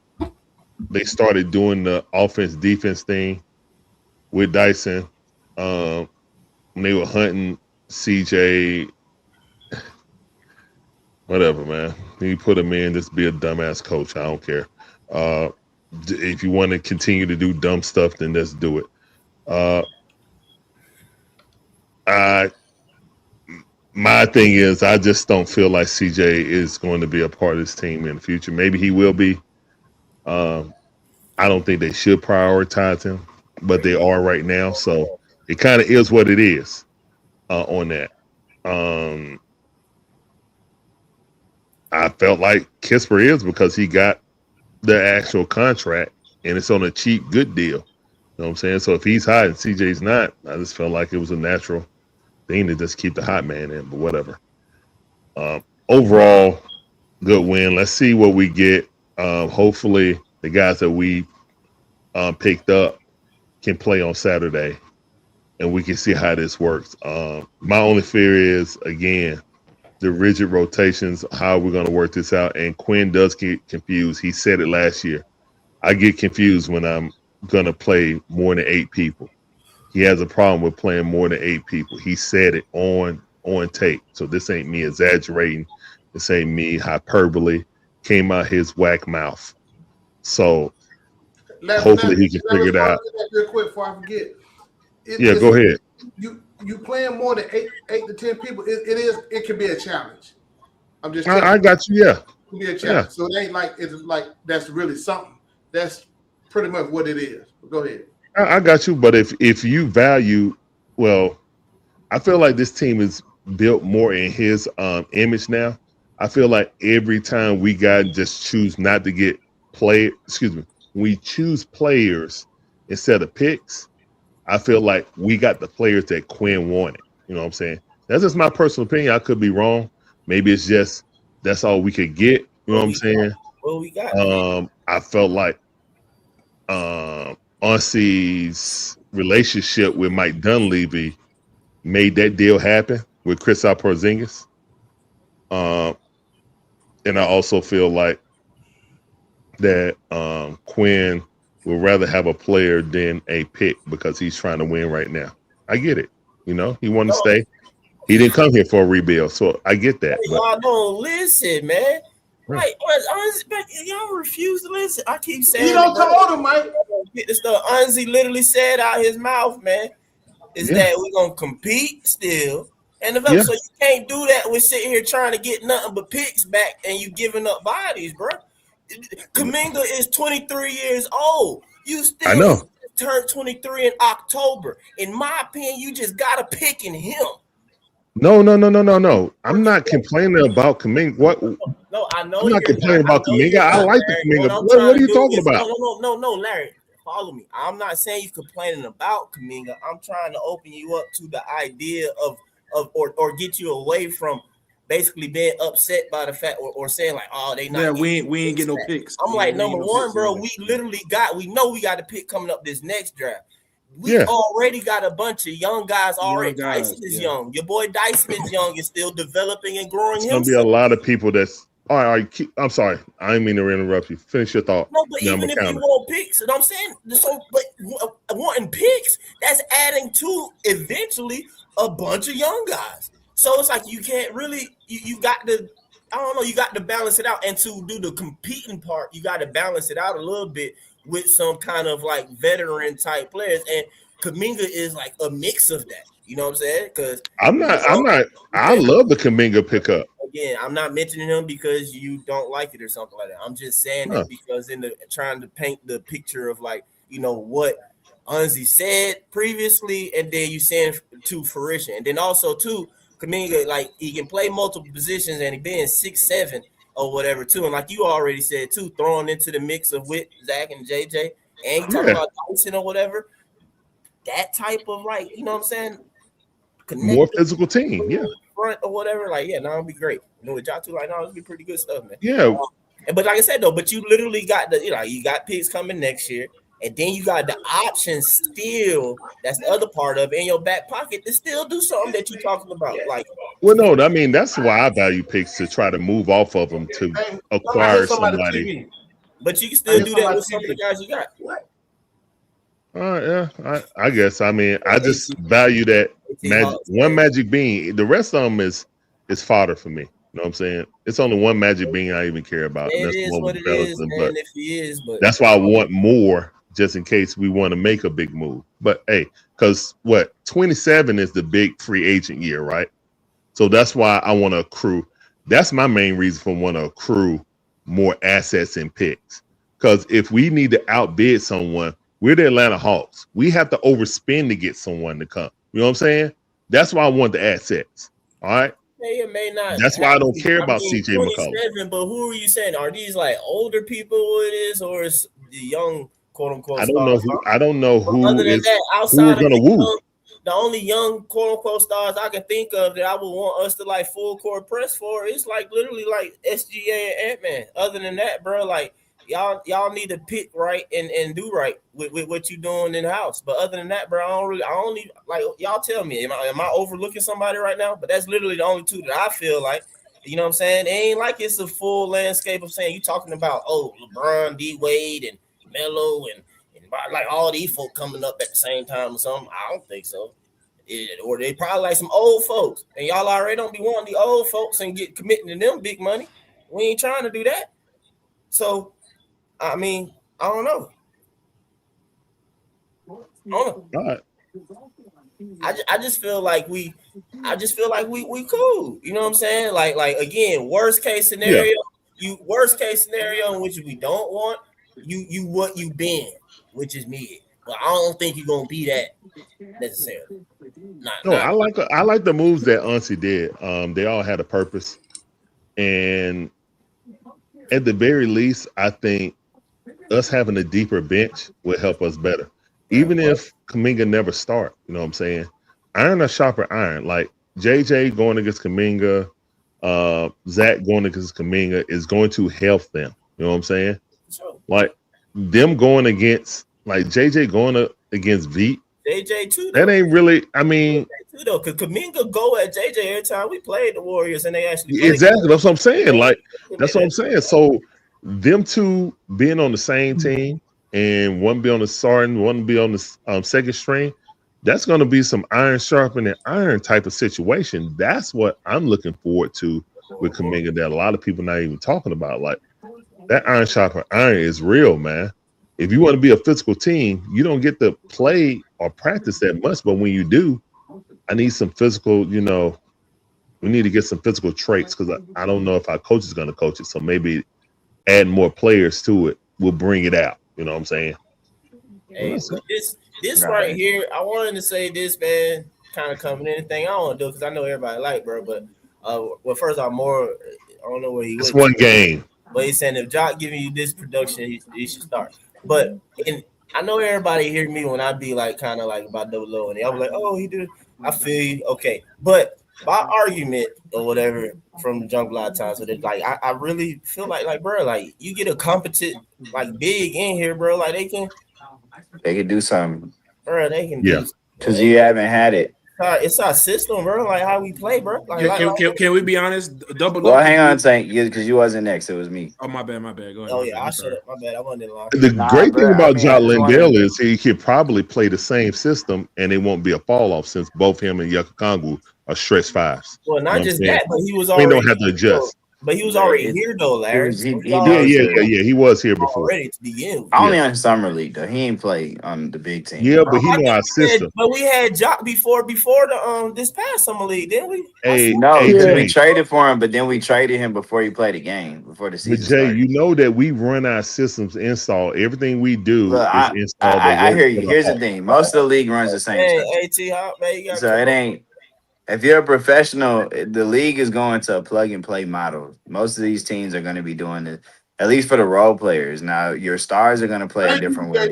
They started doing the offense defense thing with Dyson. When they were hunting CJ, whatever, man. You put him in, just be a dumbass coach. I don't care. If you want to continue to do dumb stuff, then let's do it. My thing is, I just don't feel like CJ is going to be a part of this team in the future. Maybe he will be. I don't think they should prioritize him, but they are right now. So it kind of is what it is on that. I felt like Kisper is because he got the actual contract and it's on a cheap, good deal. You know what I'm saying? So if he's hot and CJ's not, I just felt like it was a natural thing to just keep the hot man in, but whatever. Overall, good win. Let's see what we get. Hopefully the guys that we picked up can play on Saturday and we can see how this works. My only fear is, again, the rigid rotations, how we're going to work this out. And Quinn does get confused. He said it last year. I get confused when I'm going to play more than 8 people. He has a problem with playing more than 8 people. He said it on tape. So this ain't me exaggerating. This ain't me hyperbole. Came out his whack mouth. So hopefully he can figure it out. Real quick before I forget. Yeah, go ahead. You playing more than 8 to 10 people. It can be a challenge. I'm just. I got you. Yeah. It can be a challenge. Yeah. So it ain't like it's like that's really something. That's pretty much what it is. Go ahead. I got you. But if you value, well, I feel like this team is built more in his image now. I feel like every time we just choose not to get we choose players instead of picks. I feel like we got the players that Quinn wanted. You know what I'm saying? That's just my personal opinion. I could be wrong. Maybe it's just that's all we could get. You know what I'm saying? Well, we got. I felt like Aussie's relationship with Mike Dunleavy made that deal happen with Kristaps Porzingis. And I also feel like that Quinn would rather have a player than a pick because he's trying to win right now. I get it. You know, he wanted to stay. He didn't come here for a rebuild, so I get that. Y'all don't listen, man. Right. Y'all refuse to listen. I keep saying you don't told him, Mike. Get the stuff Unzi literally said out his mouth, man. Is that we're gonna compete still. And so you can't do that with sitting here trying to get nothing but picks back and you giving up bodies, bro. Kuminga is 23 years old. You still turned 23 in October. In my opinion, you just gotta pick in him. No. I'm not complaining about Kuminga. What? No, I know I'm not complaining about Kuminga. I like the Kuminga. What are you talking about? No, Larry. Follow me. I'm not saying you're complaining about Kuminga. I'm trying to open you up to the idea of or get you away from basically being upset by the fact or saying like, oh, they not. Yeah, we ain't get no picks. I'm like, number one, bro. We know we got a pick coming up this next draft. We already got a bunch of young guys already. Dyson is young. Your boy Dyson is young and still developing and growing. There's gonna be a lot of people that's. All right. I'm sorry. I didn't mean to interrupt you. Finish your thought. No, but even if you want picks, you know what I'm saying? So, but wanting picks, that's adding to eventually a bunch of young guys. So it's like you can't really. You got to. I don't know. You got to balance it out, and to do the competing part, you got to balance it out a little bit with some kind of like veteran type players, and Kuminga is like a mix of that. You know what I'm saying? Because I'm not. I love the Kuminga pickup. Again, I'm not mentioning him because you don't like it or something like that. I'm just saying it because trying to paint the picture of like what Unzi said previously, and then you saying to fruition, and then also too Kuminga like he can play multiple positions and he being 6'7" or whatever too, and like you already said too, throwing into the mix of with Zach and JJ, and you talking about Dyson or whatever, that type of like what I'm saying, more physical team, front or whatever, like it'd be great. With y'all two, like it'd be pretty good stuff, man. Yeah, But like I said though, but you literally got you got picks coming next year, and then you got the options still. That's the other part of it in your back pocket to still do something that you're talking about. Like, Well, no, I mean that's why I value picks to try to move off of them to Hey, I hear acquire somebody somebody. TV. but you can I still hear do that somebody with some of the TV. guys you got. Yeah, I guess. I mean, I just AT, value that Hawks, one man. magic bean. The rest of them is fodder for me. You know what I'm saying? It's only one magic bean I even care about, and It that's the is one what with it is, Peloton. man. But If he is, but that's why I want more, just in case we want to make a big move. But hey, because 27 is the big free agent year, right? So that's why I want to accrue. That's my main reason for want to accrue more assets and picks. Because if we need to outbid someone, we're the Atlanta Hawks. We have to overspend to get someone to come. You know what I'm saying? That's why I want the assets. All right. may or may not That's why I have don't to. care I about mean, CJ McCollum. 27, but who are you saying? Are these like older people who it is, or is the young quote unquote I don't know stars? who. I don't know But other than that, who we're outside of gonna woo. the only young quote unquote stars I can think of that I would want us to like full court press for is like literally like SGA and Ant-Man. Other than that, bro, like y'all need to pick right and do right with what you doing in the house. But other than that, bro, I only like y'all tell me, am I overlooking somebody right now? But that's literally the only two that I feel like. You know what I'm saying? It ain't like it's a full landscape of saying you talking about LeBron, D Wade, and Melo and like all these folk coming up at the same time or something. I don't think so. Or they probably like some old folks, and y'all already don't be wanting the old folks and get committing to them big money. We ain't trying to do that. So, I mean, I don't know. All right. I just feel like we cool. You know what I'm saying? Like again, worst case Yeah. scenario, in which we don't want you what you been, which is mid. But I don't think you're gonna be that necessarily. No, I like the moves that Unsi did. They all had a purpose, and at the very least, I think us having a deeper bench will help us better. Even if Kuminga never start, you know what I'm saying? Iron or sharper iron. Like JJ going against Kuminga, Zach going against Kuminga is going to help them. You know what I'm saying? Like them going against like JJ going against Veet. JJ too. That ain't really. I mean, too though, because Kuminga go at JJ every time we played the Warriors, and they actually exactly. That's what I'm saying. Like that's what I'm saying. So them two being on the same team and one be on the starting, one be on the second string, that's going to be some iron sharpening iron type of situation. That's what I'm looking forward to with Kuminga that a lot of people not even talking about. Like that iron sharpening iron is real, man. If you want to be a physical team, you don't get to play or practice that much, but when you do, I need some physical, we need to get some physical traits because I don't know if our coach is going to coach it. So maybe adding more players to it will bring it out. You know what I'm saying? Hey, this right here, I wanted to say this, man, kind of covering anything I don't want to do because I know everybody like, bro. But well, first off, I don't know where he It's went. one game. But he's saying if Jock giving you this production, he should start. But I know everybody hear me when I be like kind of like about double O, and I was like, oh, he did. I feel you, okay. But my argument or whatever from the junk a lot of times, so that like I really feel like bro, like you get a competent like big in here, bro, like they can do something. Bro, they can do because you haven't had it. It's our system, bro. Like how we play, bro. Like, Can we be honest? Double Well, up. hang on a second, because you wasn't next. It was me. Oh, my bad. Go ahead. Oh yeah, I shut up. My bad. I wasn't in line. The great thing about John Landale is he could probably play the same system and it won't be a fall off since both him and Yuka Kongu are stretch fives. Well, not just that, but he was we already. don't have to adjust. But he was already here though, Larry. Yeah. He was here before. Already to begin with. Only on summer league though. He ain't play on the big team. Yeah, but he know our system. But we had Jock before the this past summer league, didn't we? We traded for him, but then we traded him before he played a game before the season. But Jay, started. you know that we run our systems install. Everything we do is installed. I hear you. Here's the thing: most of the league runs the same stuff. So it ain't. If you're a professional, the league is going to a plug and play model. Most of these teams are going to be doing it, at least for the role players. Now, your stars are going to play a different way,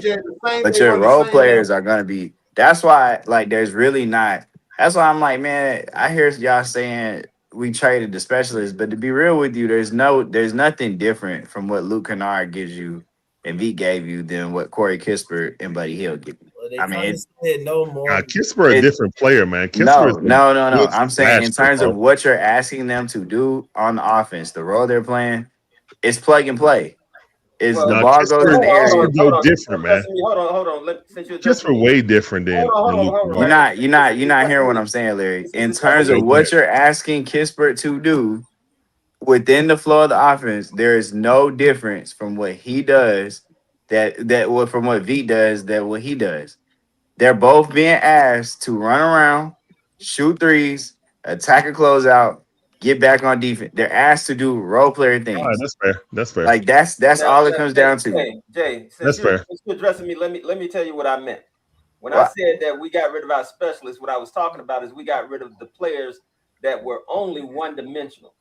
but your role players are going to be. That's why, like, there's really not. That's why I'm like, man, I hear y'all saying we traded the specialist, but to be real with you, there's nothing different from what Luke Kennard gives you and V gave you than what Corey Kispert and Buddy Hill give you. Well, they I mean, kind of said no more. Kispert a different player, man. Kispert is no. a good I'm saying in terms of smasher, what you're asking them to do on the offense, the role they're playing, it's plug and play. Is the No, ball goes in the area? Kispert go different, man. Hold on. Since you're addressing Kispert way different than Luke Kennard. You're not hearing what I'm saying, Larry. In terms of what you're asking Kispert to do within the flow of the offense, there is no difference from what he does from what V does that what he does. They're both being asked to run around, shoot threes, attack a closeout, get back on defense. They're asked to do role player things. All right, that's fair. That's fair. Like that's all it comes down to. Jay, that's fair. Since you're addressing me, let me tell you what I meant. When I said that we got rid of our specialists, what I was talking about is we got rid of the players that were only one-dimensional.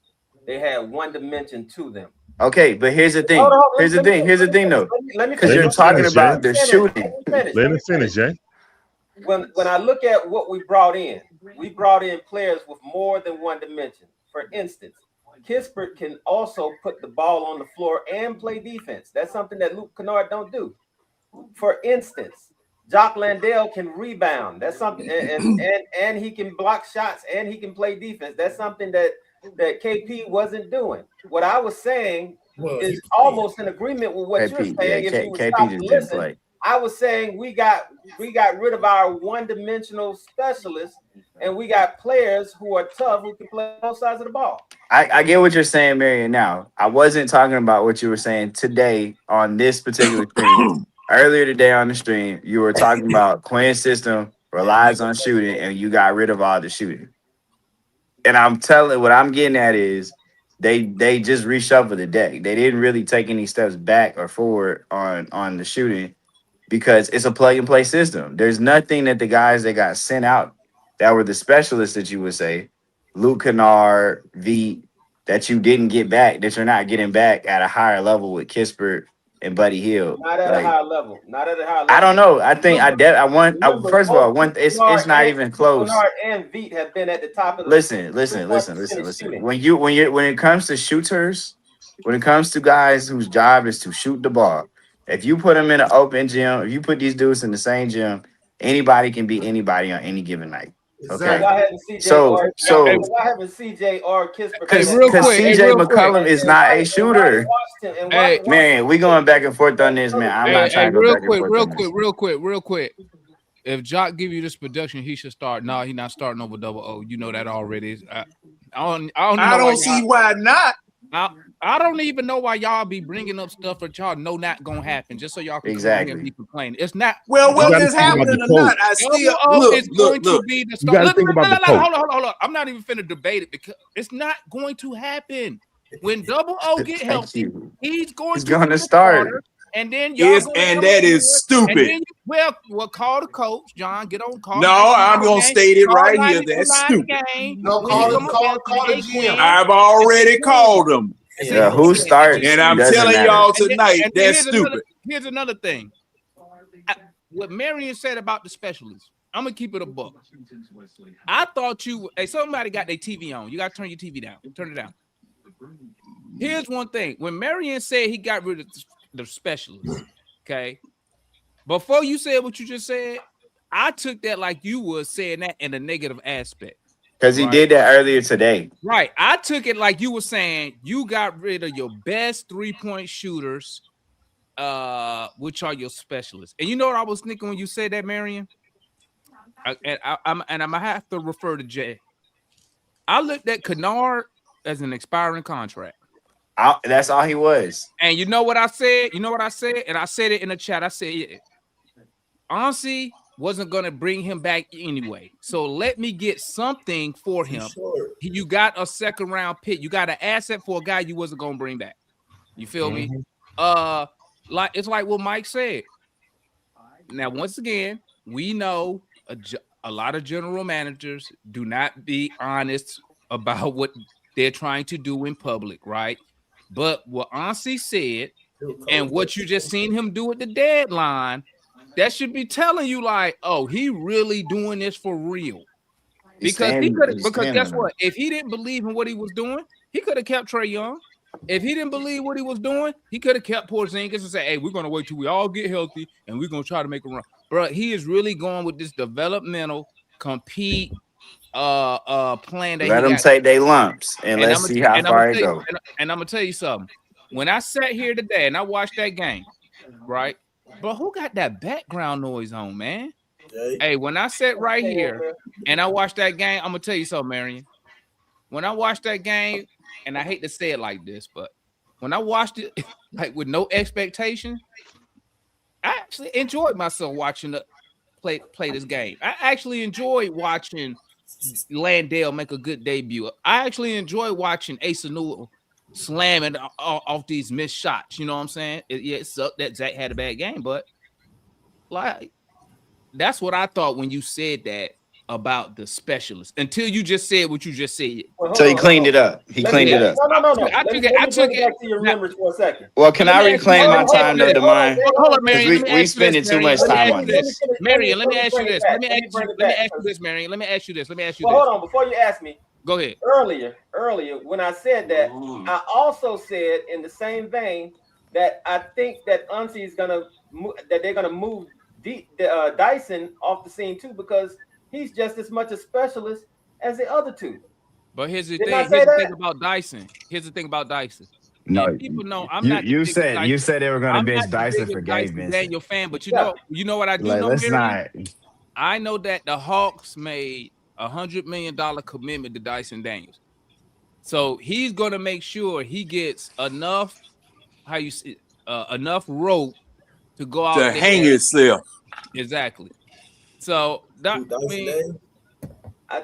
They had one dimension to them. Okay, but here's the thing. Here's the thing, though. Because you're talking about the shooting. Let him finish, Jay. When I look at what we brought in players with more than one dimension. For instance, Kispert can also put the ball on the floor and play defense. That's something that Luke Kennard don't do. For instance, Jock Landale can rebound. That's something, and he can block shots and he can play defense. That's something that KP wasn't doing. What I was saying is almost in agreement with what you're saying. If you would stop and listen, I was saying we got rid of our one-dimensional specialists, and we got players who are tough who can play both sides of the ball. I get what you're saying, Marion. Now, I wasn't talking about what you were saying today on this particular stream. Earlier today on the stream, you were talking about Quinn's system relies on shooting, and you got rid of all the shooting. And what I'm getting at is they just reshuffled the deck. They didn't really take any steps back or forward on the shooting because it's a plug and play system. There's nothing that the guys that got sent out that were the specialists that you would say, Luke Kennard, V, that you didn't get back, that you're not getting back at a higher level with Kispert and Buddy Hill. Not at a high level. Not at a high level. I don't know. I think first of all, it's not even close. Kennard and Veet have been at the top of the Listen. When it comes to shooters, when it comes to guys whose job is to shoot the ball, if you put them in an open gym, if you put these dudes in the same gym, anybody can beat anybody on any given night. Okay. Why haven't CJ or Kispert? Because CJ McCollum is not a shooter. Hey, man, we going back and forth on this, man. I'm not trying to go back and forth. Real quick. If Jock give you this production, he should start. No, he's not starting over double O. You know that already. I don't see why not. I don't even know why y'all be bringing up stuff that y'all know not gonna happen, just so y'all can come here and be complaining. It's not. Well, whether it's happening or not, I still look. Be the start. Hold on. I'm not even finna debate it because it's not going to happen. When double O get healthy, he's going to start. And then that is stupid. Well, call the coach, John. Get on call. No, I'm gonna state it right here. That's stupid. No, call the GM. I've already called them. Yeah, who starts? And I'm telling y'all tonight, that's stupid. Here's another thing. What Marion said about the specialists, I'm gonna keep it a buck. I thought somebody got their TV on. You gotta turn your TV down. Turn it down. Here's one thing. When Marion said he got rid of the specialists, okay? Before you said what you just said, I took that like you were saying that in a negative aspect. Because he did that earlier today. Right. I took it like you were saying you got rid of your best three-point shooters, which are your specialists. And you know what I was thinking when you said that, Marion? I'm gonna have to refer to Jay. I looked at Kennard as an expiring contract. That's all he was. And you know what I said? And I said it in the chat. I said, Ansi wasn't going to bring him back anyway. So let me get something for him. Sure. You got a second round pick. You got an asset for a guy you wasn't going to bring back. You feel me? It's like what Mike said. Now, once again, we know a lot of general managers do not be honest about what they're trying to do in public, right? But what Ansi said and what you just seen him do at the deadline, that should be telling you like, oh, he really doing this for real. Because guess what? If he didn't believe in what he was doing, he could have kept Trae Young. If he didn't believe what he was doing, he could have kept Porzingis and said, "Hey, we're gonna wait till we all get healthy and we're gonna try to make a run." Bro, he is really going with this developmental compete plan that Let he them got. take their lumps and let's see how far it goes. And I'm gonna tell you something. When I sat here today and I watched that game, right? But who got that background noise on, man? Hey, when I sat right here and I watched that game, I'm gonna tell you something, Marion. When I watched that game, and I hate to say it like this, but when I watched it like with no expectation, I actually enjoyed myself watching the play this game. I actually enjoyed watching Landale make a good debut. I actually enjoy watching Asa Newell slamming off these missed shots. You know what I'm saying? It sucked that Zach had a bad game, but like that's what I thought when you said that about the specialist. Until you just said what you just said. So he cleaned it up. He cleaned it up. No. Let me bring it back to your remembrance for a second. Well, can I reclaim my time though, Demar? Hold on, Marion. We spending too much time on this. Marion, let me ask you this. Let me ask you this, Marion. Let me ask you this. Well, hold on. Before you ask me, go ahead. Earlier, when I said that, I also said in the same vein that I think that Unsi is they're gonna move Dyson off the scene too, because he's just as much a specialist as the other two. But here's the thing. Here's the thing about Dyson. No, and people know I'm not. You said they were going to bench Dyson for Gabe Vincent. Daniel fan, but you know what I do know. Let's not. I know that the Hawks made $100 million commitment to Dyson Daniels, so he's going to make sure he gets enough. Enough rope to go out to hang himself. Exactly. So that I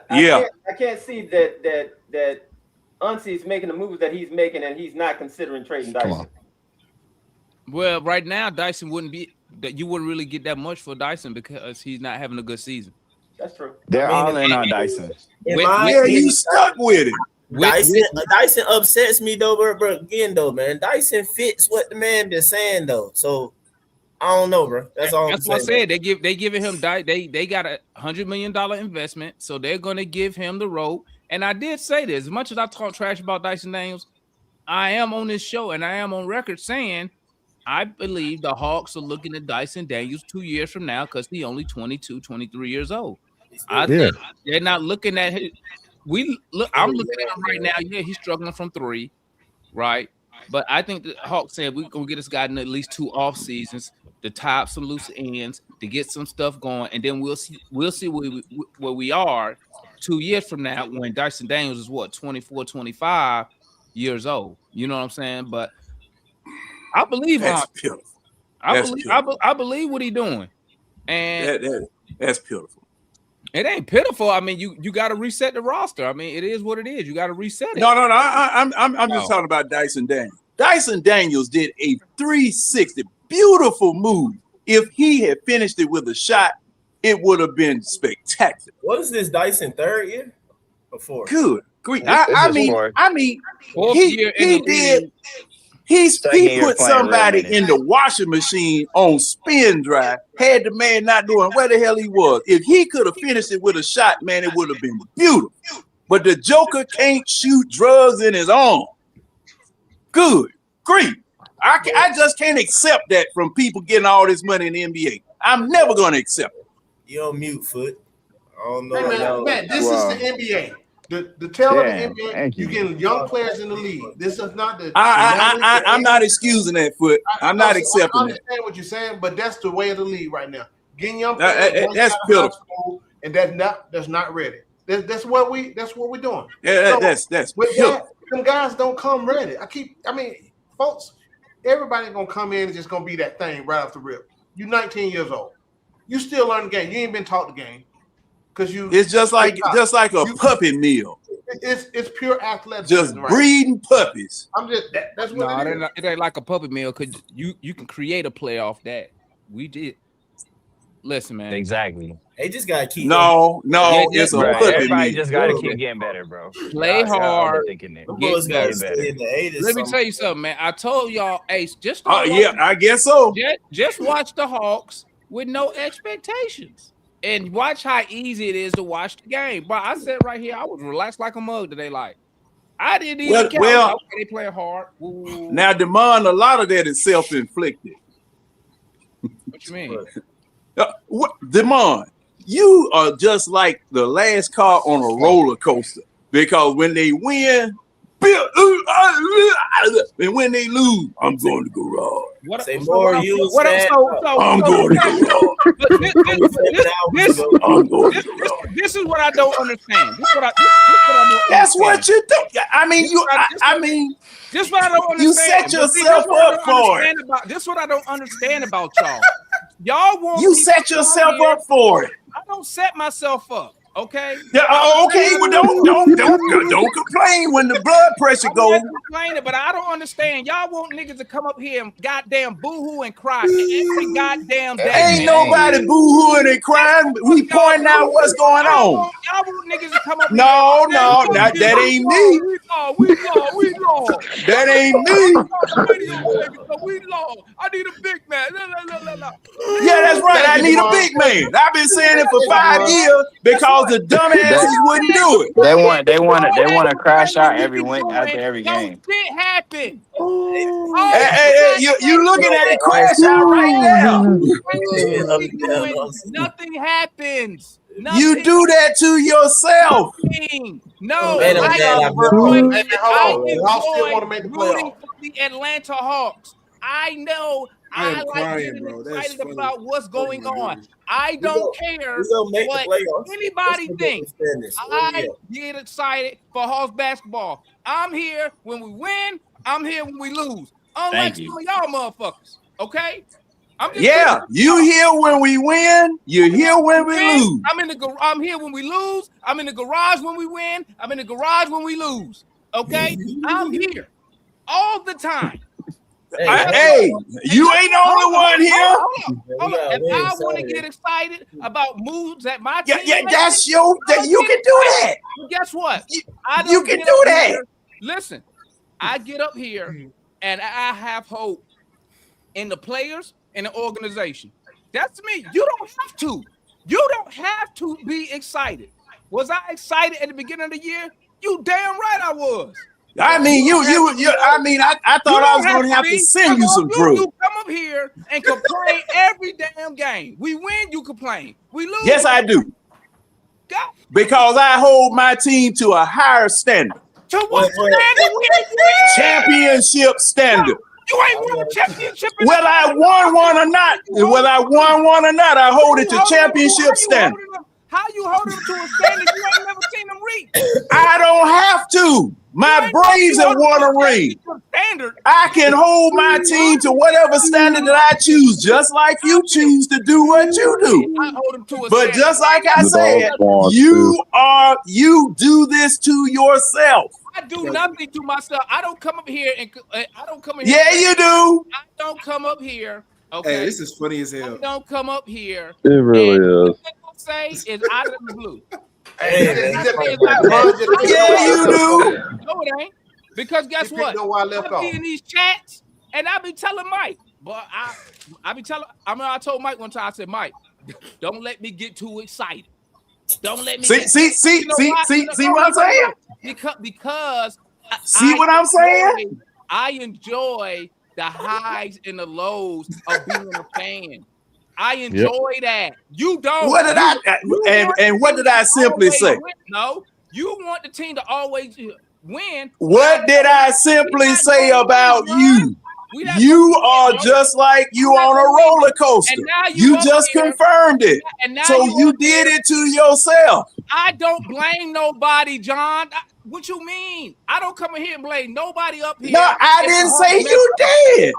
can't see that Unsi is making the moves that he's making, and he's not considering trading Dyson. Well, right now Dyson wouldn't be that you wouldn't really get that much for Dyson because he's not having a good season. That's true. They're all in on Dyson. You stuck with it. Dyson upsets me though, bro. Again, though, man, Dyson fits what the man been saying though. So I don't know, bro. That's all. That's what I said. They giving him they got $100 million investment, so they're gonna give him the rope. And I did say this. As much as I talk trash about Dyson Daniels, I am on this show and I am on record saying I believe the Hawks are looking at Dyson Daniels 2 years from now because he's only 22, 23 years old. I think they're not looking at him. I'm looking at him right now. Yeah, he's struggling from three, right? But I think the Hawks said we're gonna get this guy in at least 2 off seasons to tie up some loose ends, to get some stuff going, and then we'll see where we are 2 years from now when Dyson Daniels is 24, 25 years old. You know what I'm saying? But I believe that's beautiful. Beautiful. I believe what he's doing, and that's beautiful. It ain't pitiful. I mean, you got to reset the roster. I mean, it is what it is. You got to reset it. No. I'm just talking about Dyson Daniels. Dyson Daniels did a 360, beautiful move. If he had finished it with a shot, it would have been spectacular. What is this Dyson third year? Before good. I mean, he did. He put somebody in the washing machine on spin drive, had the man not knowing where the hell he was. If he could have finished it with a shot, man, it would have been beautiful. But the Joker can't shoot drugs in his arm. Good grief. I just can't accept that from people getting all this money in the NBA. I'm never going to accept it. You're on mute, Foot. I don't know. Hey, man, this is the NBA. The tale of the NBA, you're getting young players in the league. This is not the. I'm not excusing that, Foot. I'm not accepting that. I understand what you're saying, but that's the way of the league right now. Getting young players, that's pitiful, and that's not ready. That's what we're doing. Yeah, that's with that. Them guys don't come ready. Folks, everybody gonna come in and just gonna be that thing right off the rip. You're 19 years old. You still learn the game. You ain't been taught the game. It's just like a puppy mill. It's pure athleticism. Just breeding puppies. I'm just that's what it ain't like a puppy mill because you can create a play off that. We did. Listen, man. Exactly. They just gotta keep. No, it's a puppy mill. Everybody just gotta keep getting better, bro. Play hard. Get better. Let me tell you something, man. I told y'all, Ace, just I guess so. Just watch the Hawks with no expectations. and watch how easy it is to watch the game. But I said right here, I was relaxed like a mug today. Like I didn't even care. Well, Okay, they playing hard. Ooh. Now, Demond, a lot of that is self-inflicted. What you mean? Demond, you are just like the last car on a roller coaster because when they win, and when they lose, I'm going to garage. Say more, you I'm going to garage. This is what I don't understand. That's what you do. I mean, this is what I don't understand. You set yourself up for it. This is what I don't understand about y'all. Y'all want you set yourself up for it. I don't set myself up. Okay. Yeah. Okay. Well, don't complain when the blood pressure goes. I'm not complaining, but I don't understand. Y'all want niggas to come up here and goddamn boo-hoo and cry every goddamn day. Ain't nobody boo-hooing and crying. We pointing out what's going on. Y'all want niggas to come up here. No, that ain't me. We lost. That ain't me. We lost. I need a big man. Yeah, that's right. I need a big man. I've been saying it for 5 years because the dumbasses wouldn't do it. They want to crash out after every game. Shit happen. Hey, you looking at it crash out right now. Nothing happens. You do that to yourself. No, I enjoy rooting for the Atlanta Hawks. I know I like getting excited about what's going on. I don't care what anybody thinks. I get excited for Hawks basketball. I'm here when we win. I'm here when we lose. Unlike some of y'all motherfuckers. Okay? You here when we win. You're here when we lose. I'm here when we lose. I'm in the garage when we win. I'm in the garage when we lose. Okay? I'm here all the time. Hey, you ain't the only one here. Hold on. If I want to get excited about moves at my team, that's you can do that. Guess what? You can do that. Here. Listen, I get up here and I have hope in the players and the organization. That's me. You don't have to. You don't have to be excited. Was I excited at the beginning of the year? You damn right I was. I mean, I thought I was going to have to send you some proof. You come up here and complain every damn game. We win, you complain. We lose. Yes, I do. Because I hold my team to a higher standard. To what standard? Championship standard. You ain't won a championship. Whether I won one or not, I hold it to championship standard. How you hold them to a standard you ain't never seen them reach? I don't have to. My Braves have won a ring. I can hold my team to whatever standard that I choose, just like you choose to do what you do. I hold them to a but standard. just like I said, you do this to yourself. I do nothing to myself. I don't come up here and I don't come in here. Yeah, you do. I don't come up here. Okay, hey, this is funny as hell. I don't come up here. It really is. Say is out of the blue. Hey, yeah, you do. No, it ain't. Because guess what? I be in these chats and I be telling Mike, but I be telling. I told Mike one time. I said, Mike, don't let me get too excited. Don't let me see what I'm saying? Because what I'm saying? I enjoy the highs and the lows of being a fan. I enjoy that. You don't. What did what did I simply say? No, you want the team to always win. What did I simply say about you? You are just like you on a roller coaster. You just confirmed it. So you did it to yourself. I don't blame nobody, John. What you mean? I don't come in here and blame nobody up here. No, I didn't say you did.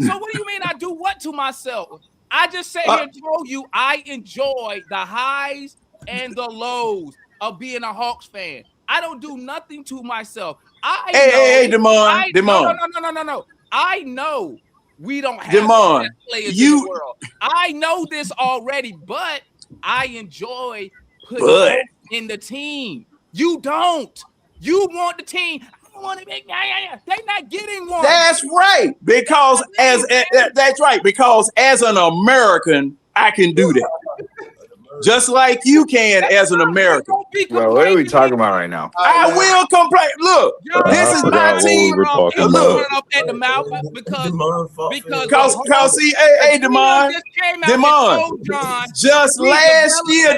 So what do you mean I do what to myself? I just sat here and told you I enjoy the highs and the lows of being a Hawks fan. I don't do nothing to myself. Hey, Demond. No. I know we don't have Demond, players in the world. I know this already, but I enjoy putting in the team. You don't. You want the team. I want to make. They're not getting one. That's right. Because that's right. Because as an American, I can do that. just like you can as an American. Bro, what are we talking about right now? I will complain. Look, this is my team. Look, up at the mouth because see, hey, Demond, just last year,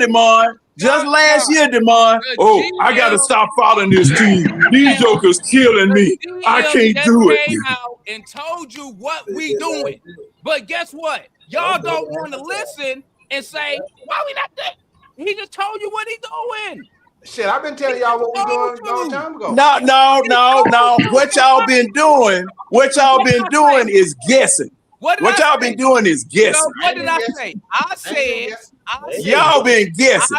Demond. Oh, I gotta stop following this team. These jokers killing me. I can't do it. Came out and told you what we doing, but guess what? Y'all don't want to listen and say why we not there. He just told you what he doing. Shit, I've been telling y'all what we doing a long time ago. No. What y'all been doing is guessing. What y'all been doing is guessing. What did I say? I said y'all been guessing.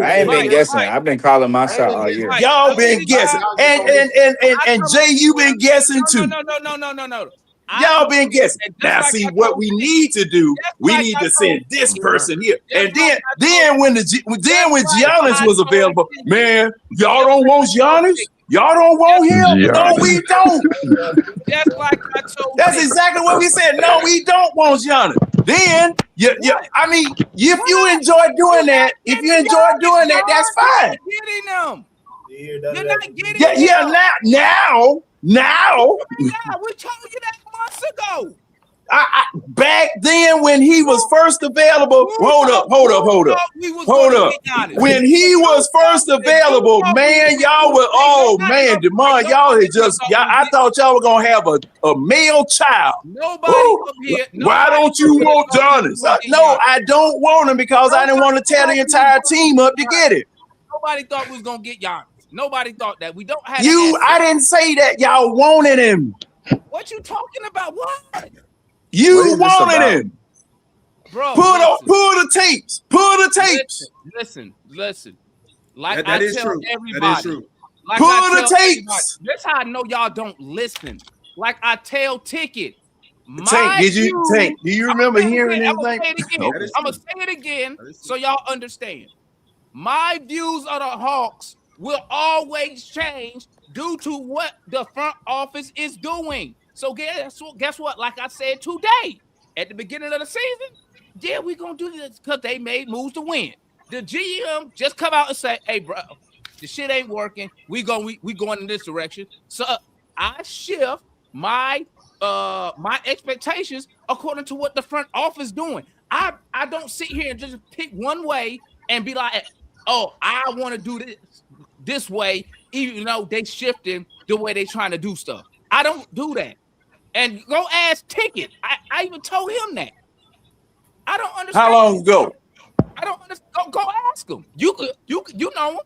I ain't been guessing. I've been calling my shot all year. Y'all been guessing. And Jay, you been guessing too. No. Y'all been guessing. Now, see what we need to do. We need to send this person here, and then when Giannis was available, man, y'all don't want Giannis. Y'all don't want him. No, we don't. That's like I told. That's exactly what we said. No, we don't want Giannis. Then I mean, if you enjoy doing that, that's fine. Getting them. You're not getting them. Now. Yeah, we told you that months ago. Back then when he was first available, hold up. When he was first available, man, y'all were, Demond, I thought y'all were gonna have a male child. Nobody up here. Why don't you want Giannis? No, I don't want him because I didn't want to tear the entire team up to get it. Nobody thought we was gonna get Giannis. Nobody thought that. We don't have I didn't say that y'all wanted him. What you talking about? What? You wanted him. Bro, pull the tapes. Listen. Like that is tell true. Everybody. That is true. Like pull the tapes. That's how I know y'all don't listen. Like I tell Ticket. Tank, do you remember hearing anything? I'm gonna say it again so y'all understand. My views of the Hawks will always change due to what the front office is doing. So guess what? Like I said today, at the beginning of the season, we're going to do this because they made moves to win. The GM just come out and say, hey, bro, the shit ain't working. We going in this direction. So I shift my expectations according to what the front office doing. I don't sit here and just pick one way and be like, oh, I want to do this way, even though they shifting the way they trying to do stuff. I don't do that. And go ask Ticket. I even told him that. I don't understand. How long ago? I don't understand. Go ask him. You know him.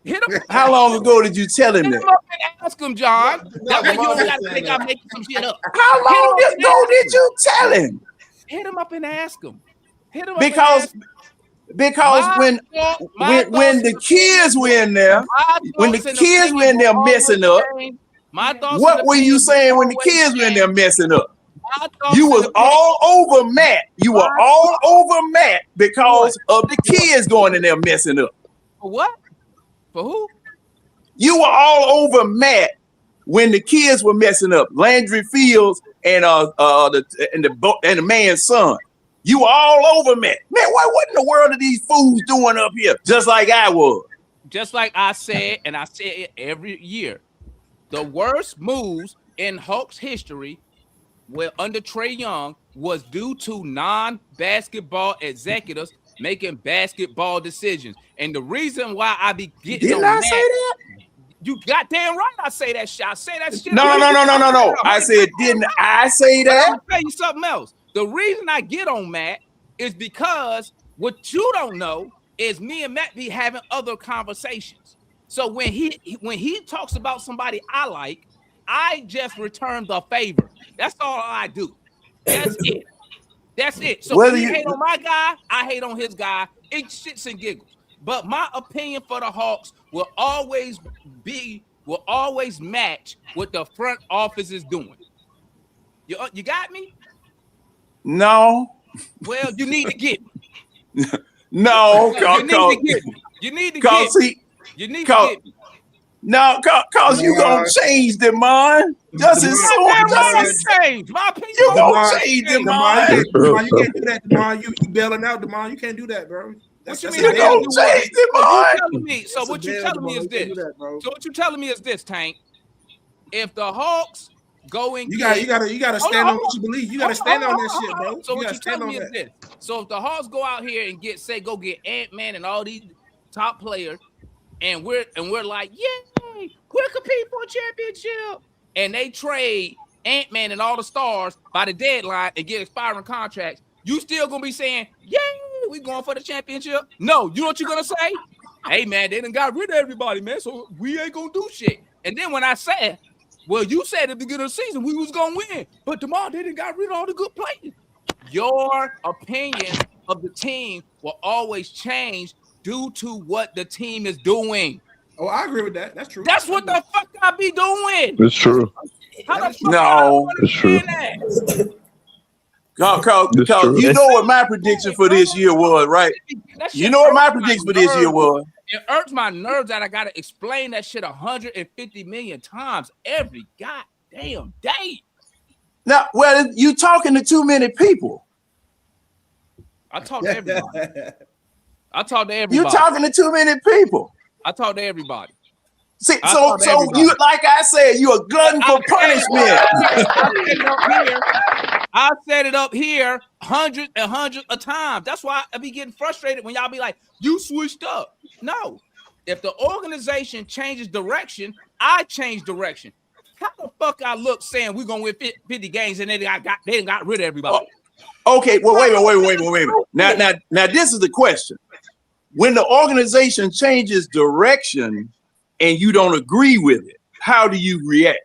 Hit him. How long ago did you tell him that? Hit him up and ask him, John. That way you don't got to think I'm making some shit up. How long ago did you tell him? Hit him up and ask him. Because when the kids were in there, messing up, what were you saying when the kids were in there messing up? You was all over Matt. You were all over Matt because of the kids going in there messing up. For what? For who? You were all over Matt when the kids were messing up. Landry Fields and the man's son. You were all over Matt. Man, what in the world are these fools doing up here? Just like I was. Just like I said, and I say it every year. The worst moves in Hawks history under Trae Young was due to non-basketball executives making basketball decisions. And the reason why I be getting Didn't I say that? You goddamn right I say that shit. I say that shit. No. I said, didn't I say that? I'm gonna tell you something else. The reason I get on Matt is because what you don't know is me and Matt be having other conversations. So when he talks about somebody I like, I just return the favor. That's all I do. That's it. That's it. So when you hate on my guy, I hate on his guy. It shits and giggles. But my opinion for the Hawks will always match what the front office is doing. You got me? No. Well, you need to get me. No, you need to get me. No, cause you gonna change their mind. Just as soon change. My opinion. You gonna change their mind. You can't do that, Demond. You bailing out, Demond. You can't do that, bro. What you That's mean? a I gotta damn- do what? change it, So you boy. telling me? So That's a what you damn, telling me Demar. is You can't this? do that, bro. So what you telling me is this, Tank? If the Hawks go and You get, gotta stand on what you believe. You gotta stand on that shit, bro. So You what gotta you stand telling on me is that. this? So if the Hawks go out here and go get Ant-Man and all these top players, and we're like, yay, we're competing for a championship, and they trade Ant-Man and all the stars by the deadline and get expiring contracts, you still gonna be saying, yay, we going for the championship? No, you know what you're gonna say? Hey man, they done got rid of everybody, man, so we ain't gonna do shit. And then when I said, well, you said at the beginning of the season we was gonna win, but tomorrow they done got rid of all the good players. Your opinion of the team will always change due to what the team is doing. Oh, I agree with that. That's true. That's what the fuck I be doing. It's true. How the fuck No, It's true. that? Because you know what my prediction for this year was, right? You know what my prediction for this year was. It irks my nerves that I gotta explain that shit 150 million times every goddamn day. Now, well, you talking to too many people. I talk to everybody. I talk to everybody. You talking to too many people. I talk to everybody. See, so you, like I said, you a glutton for punishment. I set it up here hundreds of times. That's why I be getting frustrated when y'all be like, you switched up. No. If the organization changes direction, I change direction. How the fuck I look saying we're gonna win 50 games and they got rid of everybody? Okay, well, wait a minute. Now, this is the question. When the organization changes direction and you don't agree with it, how do you react?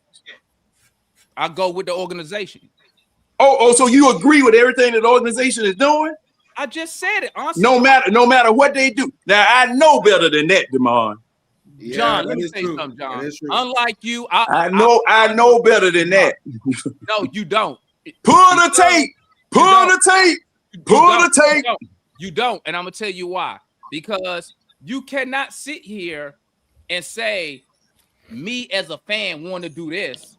I go with the organization. Oh, so you agree with everything that the organization is doing? I just said it. Honestly, No matter what they do. Now, I know better than that, Demond. John, let me say something, John. Unlike you, I know better than that. No, you don't. Pull the tape. Pull the tape. Pull the tape. You don't, and I'm gonna tell you why. Because you cannot sit here and say, me as a fan want to do this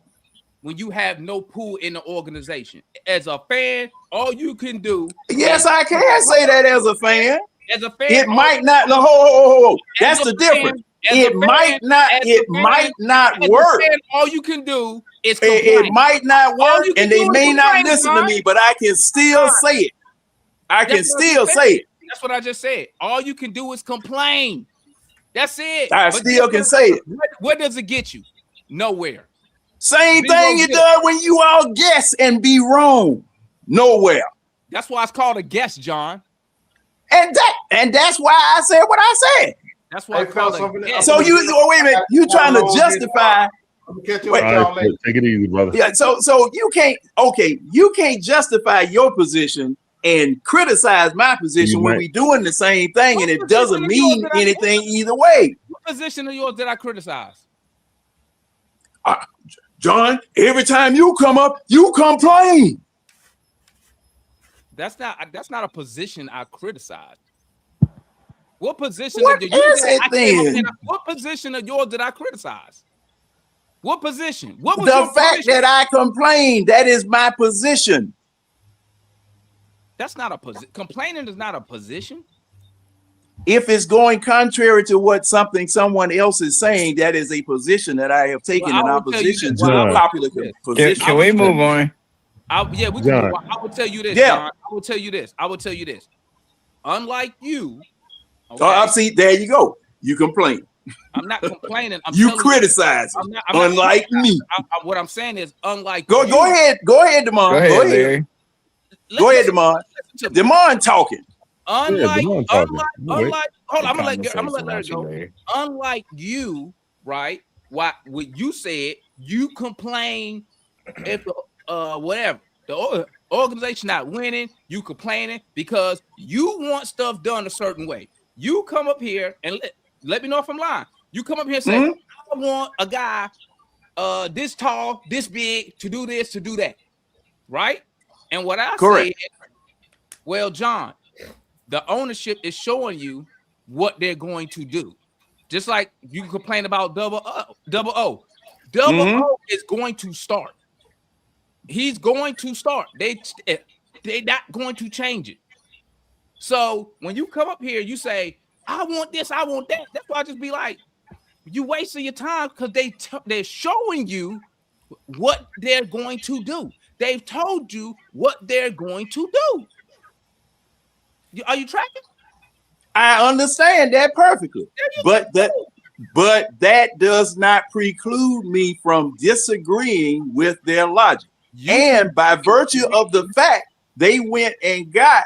when you have no pool in the organization. As a fan, all you can do. Yes, I can say that as a fan. As a fan, it might not. No, ho. That's the difference. It might not. It might not work. All you can do is it might not work, and they may not listen to me, but I can still say it. I can still say it. That's what I just said. All you can do is complain. That's it. I still can say it. What does it get you? Nowhere. Same thing it does when you all guess and be wrong. Nowhere. That's why it's called a guess, John. And that's why I said what I said. That's why it's called a guess. So wait a minute. You trying to justify? Take it easy, brother. Yeah. So you can't. Okay, you can't justify your position and criticize my position when we doing the same thing, and it doesn't mean anything either way. What position of yours did I criticize? John, every time you come up, you complain. That's not a position I criticize. What position what of yours is it then? What position of yours did I criticize? What position? What was the fact position? that I complained? That is my position. That's not a position. Complaining is not a position. If it's going contrary to what someone else is saying, that is a position that I have taken in opposition to a popular position. Can we move on? We can move on. I will tell you this, John. I will tell you this. Unlike you, okay, see, there you go. You complain. I'm not complaining. You criticize. Unlike me. What I'm saying is, unlike go ahead, Demond. Go ahead, Demond. Demond talking. Unlike, hold on, I'm gonna let Larry go. Unlike you, right? What you said, you complain if whatever the organization not winning, you complaining because you want stuff done a certain way. You come up here and let me know if I'm lying. You come up here and say, I want a guy this tall, this big to do this, to do that, right? And what I say, well, John, the ownership is showing you what they're going to do. Just like you complain about Double O. Double O is going to start. He's going to start. They're not going to change it. So when you come up here, you say, I want this, I want that. That's why I just be like, you wasting your time because they're showing you what they're going to do. They've told you what they're going to do. Are you tracking? I understand that perfectly, but that does not preclude me from disagreeing with their logic. And by virtue of the fact they went and got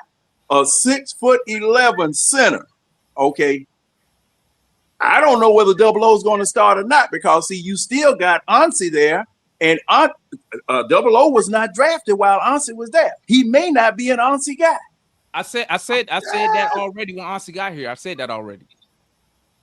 a 6'11" center, okay, I don't know whether Double O is going to start or not because see, you still got Ansi there, and Double O was not drafted while Ansi was there. He may not be an Ansi guy. I said that already when Ansi got here. I said that already.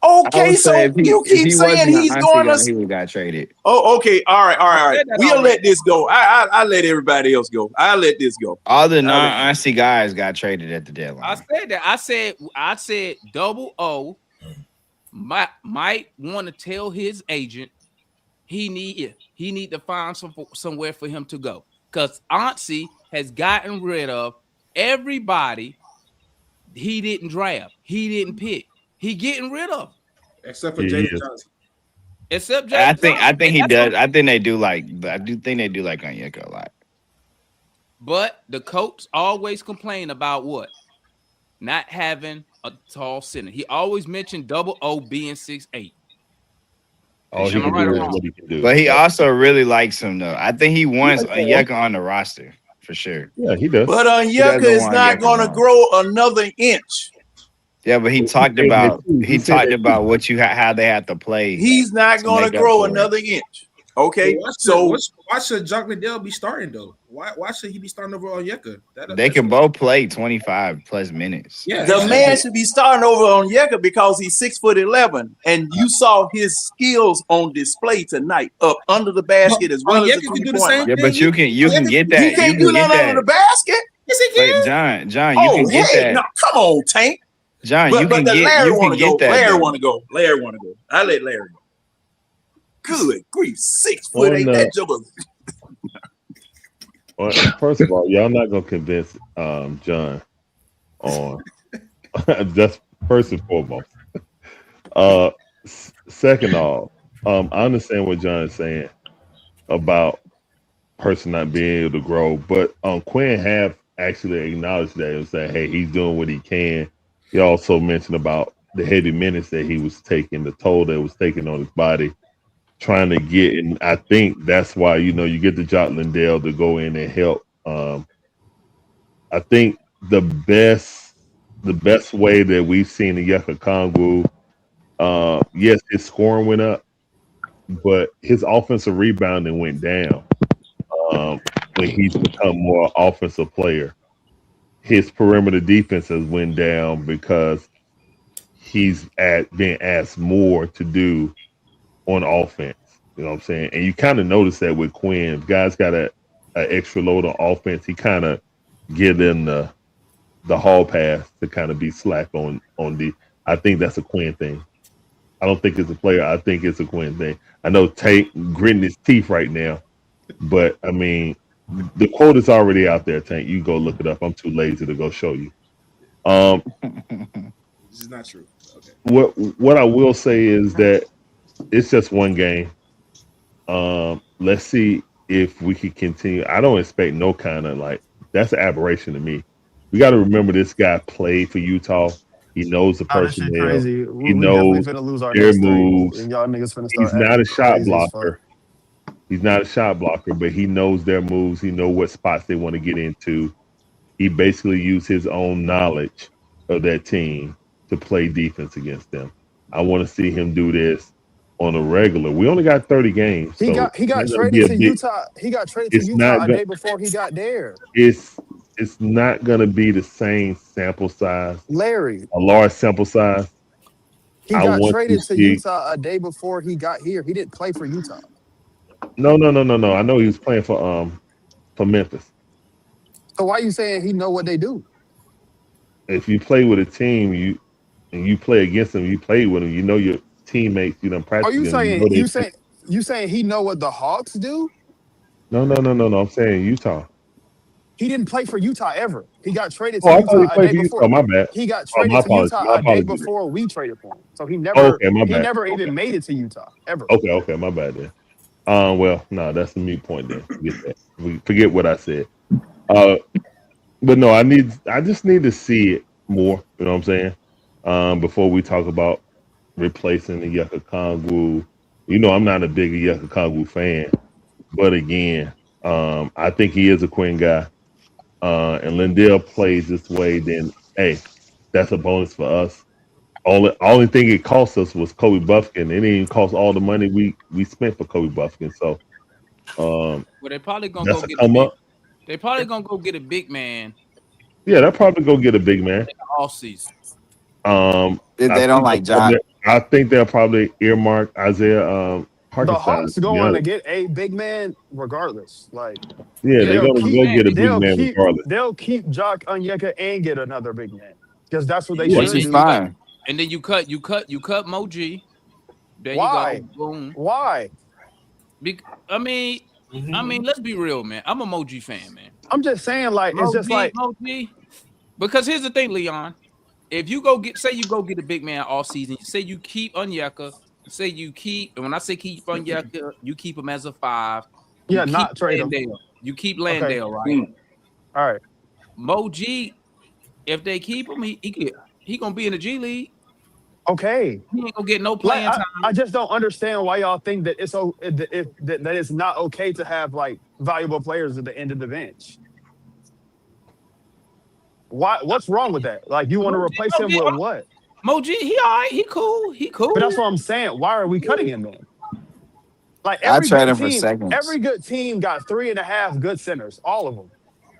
Okay, so you keep saying he's going to. He would got traded. Oh, okay, all right. We'll let this go. I let everybody else go. I'll let this go. All the non-Ansi guys got traded at the deadline. I said that. I said Double O might want to tell his agent he need to find somewhere for him to go because Ansi has gotten rid of everybody he didn't draft, he didn't pick. He getting rid of except for Jalen Johnson. Except Jalen I think he does. I think they do like Onyeka a lot. But the coach always complain about what? Not having a tall center. He always mentioned Double O being 6'8". All he can do is what he can do. But he also really likes him though. I think he wants Onyeka on the roster for sure. Yeah, he does. But Onyeka is not going to grow another inch. Yeah, but he talked about how they have to play. He's not going to grow another inch. Okay, why should Jock Landale be starting though? Why should he be starting over Onyeka? They can both play 25 plus minutes. Yeah, the man should be starting over Onyeka because he's 6'11", and you saw his skills on display tonight up under the basket as well as the 3-point. Yeah, but you can get that. He can't do nothing under the basket. Yes, he can. Wait, John, you can get that. No, come on, Tank. John, you can get that. Larry want to go. I let Larry go. Good grief, 6'8". That joker. Well, first of all, y'all not gonna convince John on that's first and foremost. Second off, I understand what John is saying about person not being able to grow, but Quinn have actually acknowledged that and said, hey, he's doing what he can. He also mentioned about the heavy minutes that he was taking, the toll that was taken on his body, trying to get, and I think that's why, you get the Jock Landale to go in and help. I think the best way that we've seen the Onyeka Okongwu, yes, his scoring went up, but his offensive rebounding went down when he's become more offensive player. His perimeter defense has went down because he's being asked more to do on offense. You know what I'm saying? And you kind of notice that with Quinn. If guys got an extra load on offense, he kind of give them the hall pass to kind of be slack on the. I think that's a Quinn thing. I don't think it's a player. I think it's a Quinn thing. I know Tate gritting his teeth right now, but I mean, the quote is already out there, Tank. You go look it up. I'm too lazy to go show you. This is not true. Okay. What I will say is that it's just one game. Let's see if we can continue. I don't expect no kind of that's an aberration to me. We got to remember this guy played for Utah. He knows the personnel. He knows their moves. And y'all niggas finna start He's not a shot blocker. He's not a shot blocker, but he knows their moves. He knows what spots they want to get into. He basically used his own knowledge of that team to play defense against them. I want to see him do this on a regular. We only got 30 games. He got traded to Utah. He got traded to Utah a day before he got there. It's not going to be the same sample size. Larry. A large sample size. He got traded to Utah a day before he got here. He didn't play for Utah. No. I know he was playing for Memphis. So why are you saying he know what they do? If you play with a team, you play against them, you play with them, you know your teammates, you don't practice. Are you saying you saying he know what the Hawks do? No. I'm saying Utah. He didn't play for Utah ever. He got traded Oh, to I thought he Utah a played day for you. before. Oh, my bad. He got Oh, traded my to apologies. Utah My a day apologies. before we traded for him. So he Okay, my bad. never even made it to Utah ever. Okay, my bad then. Well, no, that's the mute point then. Forget that. Forget what I said. But no, I just need to see it more. You know what I'm saying? Before we talk about replacing the Yucca Kongwu. You know, I'm not a big Yucca Kongwu fan, but again, I think he is a Quinn guy. And Landale plays this way, then hey, that's a bonus for us. Only thing it cost us was Kobe Buffkin. It didn't even cost all the money we spent for Kobe Buffkin. So Well, they probably gonna that's go a get a come big. up. They probably gonna go get a big man Yeah, they'll probably go get a big man. all season. If I they don't think like Jock. I think they'll probably earmark Isaiah The Hartenstein. Hawks To be going to honest. get a big man regardless. Like Yeah, they're they'll gonna keep go get a big man regardless. they'll keep Jock Onyeka and get another big man because that's what they Yeah, Which should is do. fine. And then you cut Mo G. There Why? you go. Boom. Why? I mean, let's be real, man. I'm a Mo G fan, man. I'm just saying, like it's just like Mo G. Because here's the thing, Leon. If you go get a big man all season, say you keep Onyeka, say you keep, and when I say keep Onyeka, you keep him as a 5. You yeah, keep not trade him. Landale. You keep Okay. Landale, right? All right. Mo G, if they keep him, he gonna be in the G League. Okay. He ain't gonna get no playing time. I just don't understand why y'all think that it's that it's not okay to have like valuable players at the end of the bench. Why? What's wrong with that? Like you want to replace him with what? Mo G, he all right. He cool. But that's what I'm saying. Why are we cutting him then? Like I every trade good him for team, seconds. every good team got 3.5 good centers, all of them.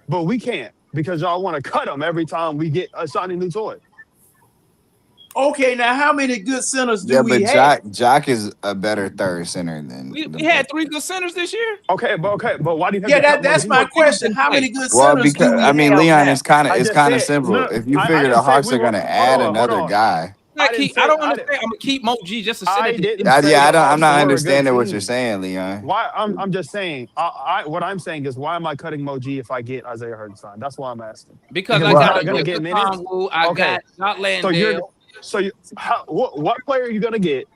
But we can't because y'all want to cut them every time we get a shiny new toy. Okay, now how many good centers do we but have? Jock is a better third center than we had 3 good centers this year. Okay, but why do you have to cut that's Mo G? my question. How many good Well, centers do because we I mean, have Leon, now? it's kind I of just said, simple. no, If you I figure didn't the say Hawks we are going were- to add hold another on. guy. I don't understand. I'm gonna keep Mo G just to sit I at the didn't end. say Yeah, the I'm Hawks not were a good understanding what team. you're saying, Leon. Why? I'm just saying. What I'm saying is, why am I cutting Mo G if I get Isaiah Hartenstein? That's why I'm asking. Because I he's got not going to get minutes. I got Landale. What player are you going to get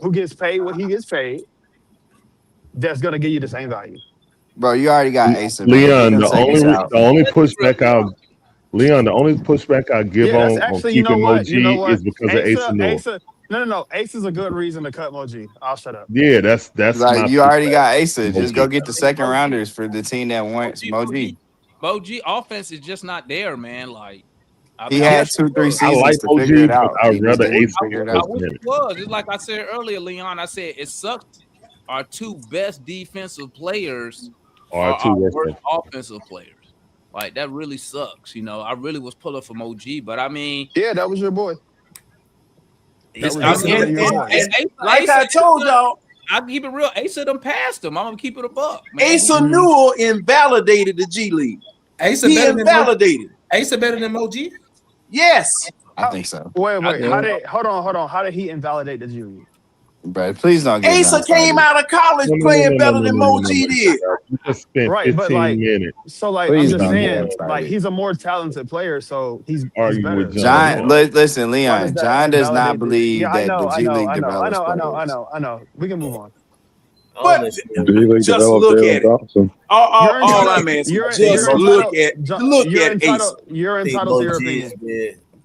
who gets paid what he gets paid? That's going to give you the same value. Bro, you already got Asa, man. Leon, Get them seconds out. the only pushback I give Yeah, that's on actually. You know keeping what? You know Moji what? is because of Asa Noor. No. Ace is a good reason to cut Mo G. I'll shut up. Yeah, that's Like my you already pushback. got Asa. Just go Moji. get the second rounders for the team that wants Moji. Mo G offense is just not there, man. Like He had 2-3 I like seasons to figure Moji, it out. but He I'd just rather didn't Asa figure it I out. wish it was. It's like I said earlier, Leon. I said it sucks. Our 2 best defensive players are our worst offensive players. Like that really sucks. You know, I really was pulling for Mo G, but I mean, yeah, that was your boy. Like I told y'all, I keep it real. Asa done passed him. I'm gonna keep it a buck. Asa Newell invalidated the G League. Asa He better invalidated. Asa better than Mo G? Yes. I think so. Wait. Hold on. How did he invalidate the G League? Bro, please don't get Asa came out of college playing better than Mo G did. You just spent Right, 15 but like, minutes. so like, Please I'm just don't get saying, excited. like, he's a more talented player, so he's Arguing better. with John. John, listen, Why Leon. does that John does not invalidate the- believe Yeah, I that know, the G League develops players. I know. We can move on. But just look at it. All I'm asking, just look at Asa. You're entitled to your opinion.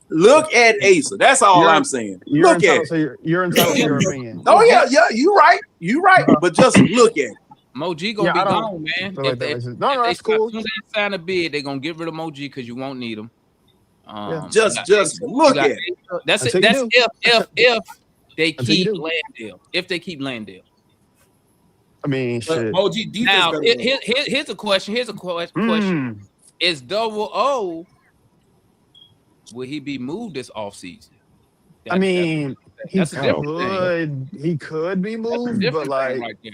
Look at Asa. That's all I'm saying. Look at it. You're entitled to your opinion. Oh yeah, you're right. You're right. But just look at it. Mo G gonna be gone, man. No, that's cool. As soon as they sign a bid, they're gonna get rid of Mo G because you won't need him. Just look at it. That's it. That's if they keep Landale. If they keep Landale. I mean, shit. Mo G defense Now, better than here's a question. Question. Is Double O, will he be moved this offseason? I mean, he could be That's a moved, different but like, thing right there.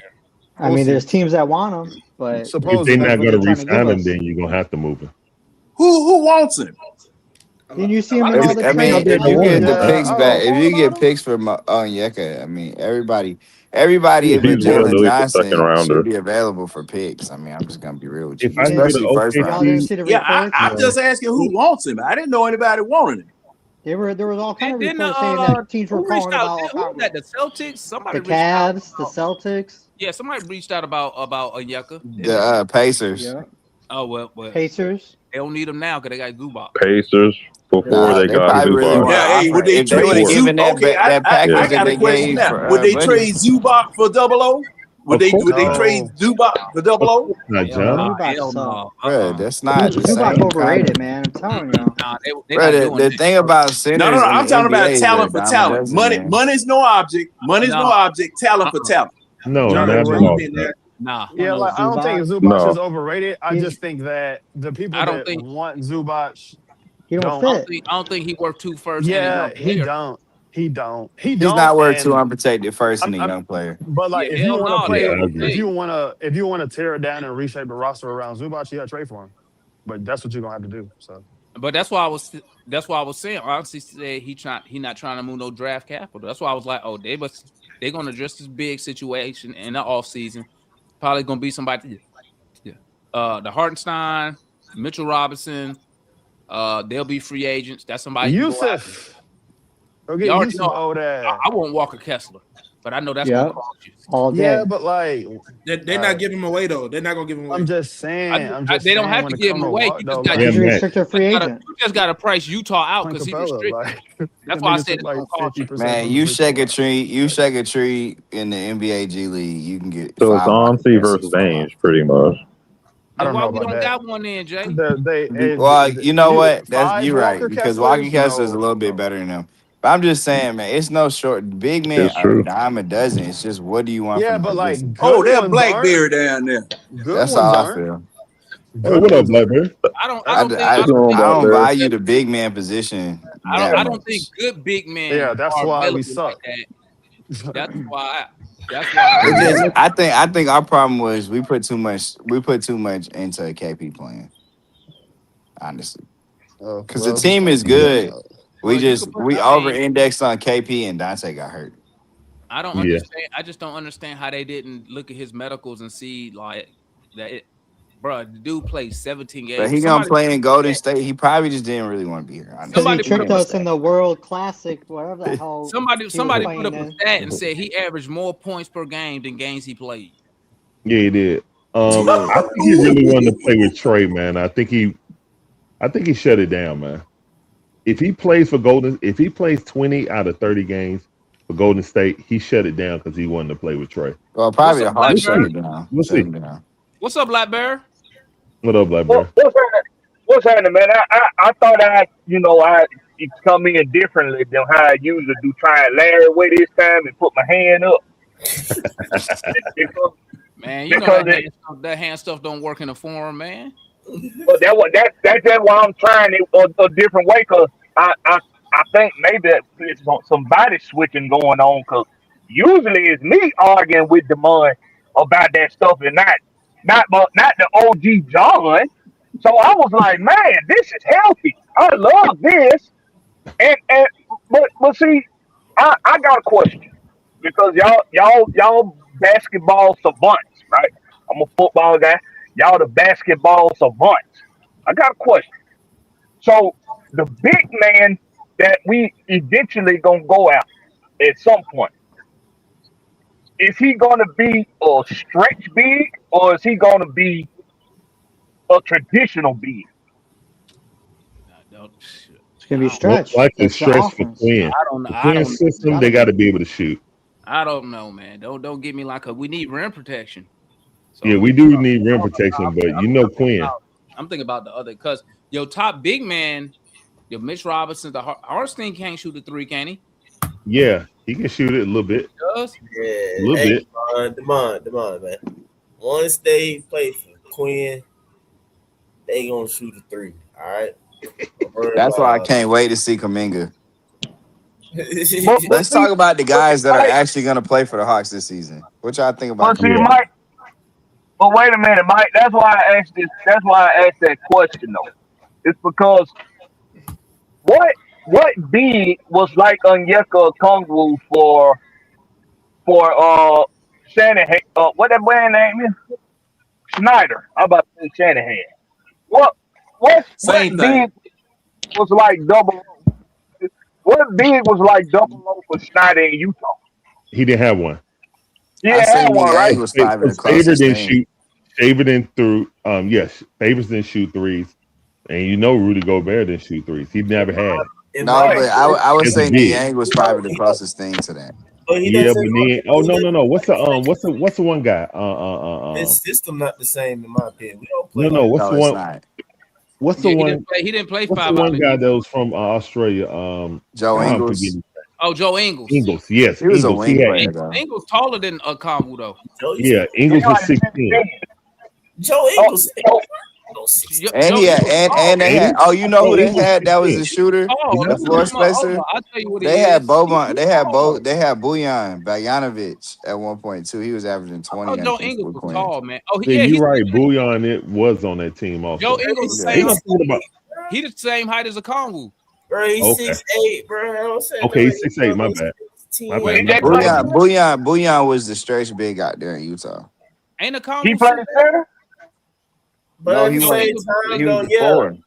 I mean, there's teams that want him, but If they're not going to re-sign him, then you're going to have to move him. Who wants him? Didn't you see him in all the I mean, trades? if you get the picks back, if you get him? picks from Onyeka, I mean, everybody He's but worth at Jalen least a second Johnson should rounder. be available for picks. I mean, I'm just gonna be real with If you, I can get an especially first Y'all didn't rounders. see the Yeah, reports? I'm just asking who wants him. I didn't know anybody wanted him. There was all kind of Didn't reports saying that teams were who reached calling out? about Who was that? The Celtics? Somebody the reached out. Cavs, the Celtics, Yeah, somebody reached out about Onyeka. The Pacers. yeah, Oh well, Pacers. they don't need him now because they got Zubac. Pacers before they They got probably really Zubac. want to Yeah, hey, offer would it. they If they would trade have given Zubac? Okay, that I package that got a they question gave now. for Would they Buddy. trade Zubac for Double O? Would they trade Zubac for Double O? Not John. Zubac sucks. Bro, that's not the Zubac same overrated, kind man. I'm telling you. Nah, they Bro, not doing the that. thing about No, centers in I'm the talking NBA about is talent they're for a dime a talent. dozen, man. Money's no object. Money's no object. Talent for talent. No, I not mean, at when you, all. Nah. yeah, like I don't think Zubac. Zubac is No. overrated. I just think that the people I don't that think want Zubac He don't don't. fit. I don't think he worth 2 first and a Yeah, young he player. don't. He don't. He He's don't. not worth two And unprotected first and a I'm young player. but like, Yeah, if you hell want to no, play, they Yeah, I don't agree. if you want to tear it down and reshape the roster around Zubac, you got to trade for him. But that's what you're gonna have to do. So But that's why I was saying. Honestly, said he not trying to move no draft capital. That's why I was like, oh, they're gonna address this big situation in the offseason. Probably gonna be somebody. The Hartenstein, Mitchell Robinson. They'll be free agents. That's somebody you can go after. Yusuf, go You get already Yusuf know old ass. I won't Walker Kessler, but I know that's Yeah, gonna cost you. all day. Yeah, but like, They're not giving him away though. They're not gonna give him away. I'm just saying. They don't have When to it give comes him to away. Walk You though, just got like He's a restricted free you agent. just got to price Utah out Clint because he Capella, restricted. like That's why I niggas said took it's like gonna cost you. 50% Man, from you his shake a picks. tree in the NBA G League, you can get So it's 5 Walker Onsi Kessler versus for a lot. Ainge, pretty much. I Then don't why know we about don't that. got one then, Jay? Well, you know what? That's Five you right Walker because Walker Kesslers? Kessler is a No, little bit better than him. But I'm just saying, man, it's no short. Big men It's are a true. dime a dozen. It's just what do you want yeah, from the but like position? good Oh, they're ones aren't. Blackberry down there. Good That's ones how I aren't. feel. Hey, Good what up, ones aren't. Blackberry? I don't I, think I, What's going on, I don't Blackberry? value the big man position that I don't think much. good big men Yeah, that's are why we available like suck. that. That's why. It's just I think our problem was we put too much into KP playing, honestly. Oh, Because the well, team is yeah. good. Well, you could We over indexed on KP and Dante got hurt. I don't Yeah. understand. I just don't understand how they didn't look at his medicals and see like that. Bro, the dude played 17 games. But he gonna play in Golden State. He probably just didn't really want to be here. Because he Honestly. tricked us in the World Classic, whatever the hell. Somebody he was put playing up a in. stat and said he averaged more points per game than games he played. Yeah, he did. I think he really wanted to play with Trey, man. I think he shut it down, man. If he plays 20 out of 30 games for Golden State, he shut it down because he wanted to play with Trey. Well, probably the Hawks Blackberry? shut it down. We'll Shut see. him down. What's up, Blackberry? What up, Blackberry? What's happening, man? I thought I come in differently than how I usually do. Try and Larry away this time and put my hand up. Man, you know that hand stuff don't work in a forum, man. But that's just why I'm trying it a different way. Cause I think maybe it's some body switching going on. Cause usually it's me arguing with Demond about that stuff and not the OG John. So I was like, man, this is healthy. I love this. But see, I got a question because y'all basketball savants, right? I'm a football guy. Y'all the basketball savants. I got a question. So the big man that we eventually gonna go out at some point, is he gonna be a stretch big or is he gonna be a traditional big? It's gonna be stretched. Most likely That's the stretch for offense. Quinn. I don't know. The Quinn system, they got to be able to shoot. I don't know, man. Don't get me like we need rim protection. So Yeah, we do need rim protection, but you know Quinn. I'm thinking about the other because your top big man, your Mitch Robinson, the Hartenstein can't shoot the three, can he? Yeah, he can shoot it a little bit. Yeah, A little bit. Demond, man. Once they play for Quinn, they gonna shoot a three. All right. That's why I can't wait to see Kuminga. Let's talk about the guys that are actually going to play for the Hawks this season. What y'all think about Kuminga? Mike. But wait a minute, Mike. That's why I asked this. That's why I asked that question, though. It's because what big was like Onyeka Okongwu for Shanahan? What that man name is? Snyder. I'm about to say Shanahan. What what Same thing. big was like double O? What big was like double O for Snyder in Utah? He didn't have one. He I didn't say have one, right? Niang was probably the Faber closest didn't thing. shoot. Faber didn't through. Yes, Favors didn't shoot threes, and you know Rudy Gobert didn't shoot threes. He never had. No, but I would As a say big. Niang was probably the closest thing to that. Yeah, but then no. What's the one guy? His system not the same in my opinion. We don't play No, like what's the it's one? not. What's the Yeah, one? he didn't play What's the 5 one out. guy that was from Australia? Joe I'm Ingles. forgetting. Oh, Joe Ingles. Ingles, yes, He was a Ingles. wing He had player though. Ingles taller than Okongwu though. Yeah, Ingles was 16. Joe Ingles. And he had and they had they had that was the shooter, the floor spacer. I'll tell you what They he had is. Boban, they had Bojan Bogdanovic at one point too. He was averaging 20 Oh, and Joe 6 Ingles with was Quinn. tall, man. Oh, Yeah, yeah, you're right. Bouillon it was on that team also. Joe Ingles the He same. was talking about. He the same height as Okongwu. Bro, he's Okay. 6'8", bro. Okay, he's 6'8". My bad. My bad. Bouillon was the stretch big out there in Utah. Ain't Okongwu? He played center. But No, at he the was same time, though, the forward.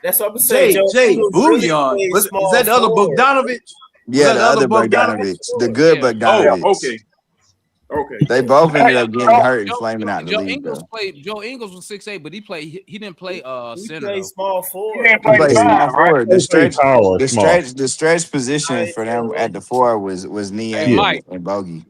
That's what I'm saying. Jay Ingles Bouillon. played Is small that the other forward. Bogdanovich? Yeah, that the the other other Bogdanovic, the good Bogdanovic. Oh, okay. They both ended up getting hurt and flaming out the Joe league Ingles though. played. Joe Ingles was 6'8", but he didn't play center. Played Though. small He forward. didn't He play played five, small right? forward. Small. The stretch position for them at the four was Niang Mike. and Bogey.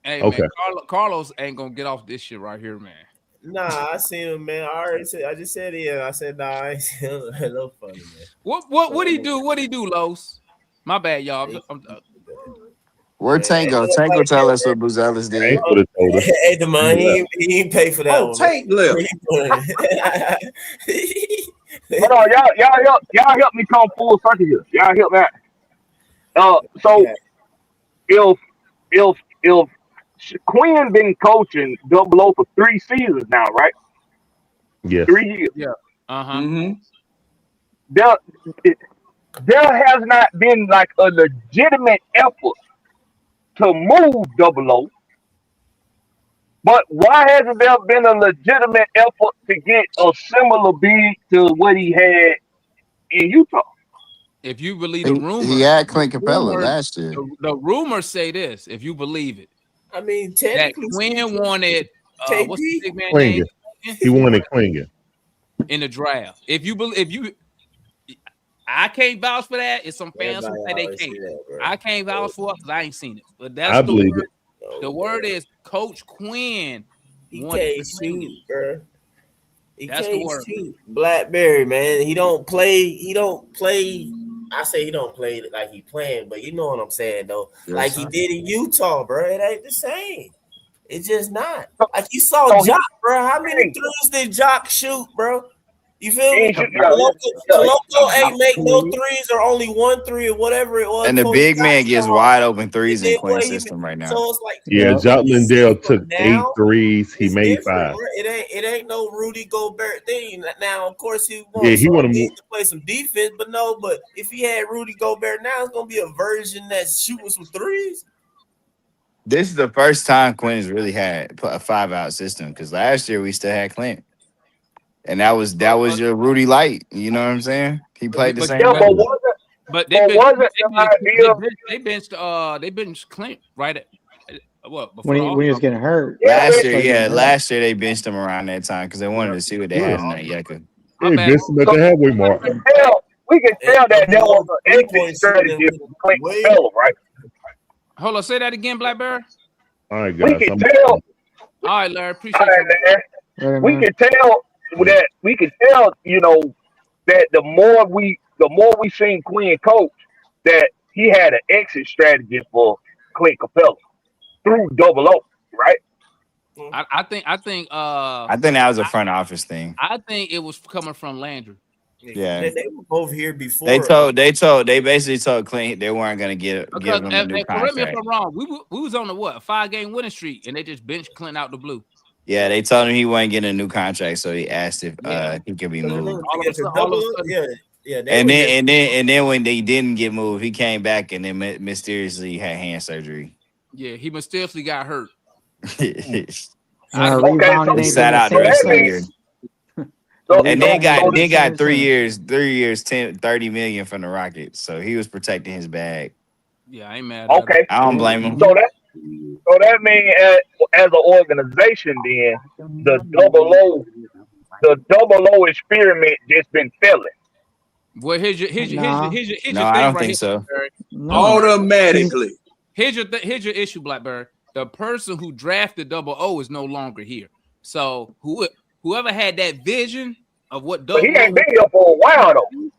Hey Okay. man, Carlos ain't gonna get off this shit right here, man. Nah, I seen him, man. I just said it. I said, nah, I ain't seen him. No funny, man. What he do? What he do, Los? My bad, y'all. Where Tango? Tango tell us what Buzelis did. Hey, the man, he ain't pay for that one. Tank left. Hold on, y'all help me come full circle here. Y'all help me out. So if Quinn been coaching Double O for 3 seasons now, right? Yes. 3 years. Yeah. Mm-hmm. There has not been like a legitimate effort to move Double O. But why hasn't there been a legitimate effort to get a similar bid to what he had in Utah? If you believe the rumor, he had Clint Capella last year. The rumors say this. If you believe it, I mean, that technically, Quinn wanted what's the big man Klinger. name? He wanted Klinger In the draft. If you, I can't vouch for that. It's some fans who say they can't. I can't vouch for it because I ain't seen it. But that's I the believe word. The word is Coach Quinn. He can't shoot, bro. He That's the can't word. shoot. Blackberry, man. He don't play. I say he don't play like he playing, but you know what I'm saying though. Yes, like sir. he did in Utah, bro. It ain't the same. It's just not. Like you saw Jock, bro. How many threes did Jock shoot, bro? You feel me? Koloko ain't make no threes or only 1 3 or whatever it was. And the big man gets wide open threes in Quinn's system right now. So it's like Jock Landale took now, 8 threes. He made 5. bro. It ain't no Rudy Gobert thing. Now, of course, he Yeah, he wanna needs to play some defense, but no. But if he had Rudy Gobert now, it's gonna be a version that's shooting some threes. This is the first time Quinn's really had a 5-out system because last year we still had Clint. And that was your Rudy Light. You know what I'm saying? He played the same way. But they benched Clint right at what before when he was getting hurt. Last year they benched him around that time because they wanted to see what they had in that Yucca. They benched him at the halfway mark. We can tell that there was an exit strategy for Clint Capella, right? Hold on, say that again, Blackberry. All right, guys. We can tell. All right, Larry, appreciate you. We can tell that you know, that the more we seen Quinn coach, that he had an exit strategy for Clint Capella through Double O, right? I think that was a front office thing. I think it was coming from Landry. Yeah, they were both here before. They basically told Clint they weren't gonna give him a new correct me if contract. I'm wrong. We was on a 5-game winning streak, and they just benched Clint out the blue. Yeah, they told him he wasn't getting a new contract, so he asked if he could be moved. All of a sudden, Yeah, and then when they didn't get moved, he came back and then mysteriously had hand surgery. Yeah, he mysteriously got hurt. Yeah, Okay, rebounding He ain't sat been the out the same rest of the since. year. The And then rebounding ain't been the same 3 since. years, 3 years, 30 million from the Rockets. So he was protecting his bag. Yeah, I ain't mad at him. okay. I don't blame him. So that means as an organization, then the double O experiment just been failing. Well, here's your No, I thing don't right think here, so. Blackberry. Automatically. Here's your issue, Blackberry. The person who drafted double O is no longer here. So whoever had that vision of what But he double O, ain't been here for a while though.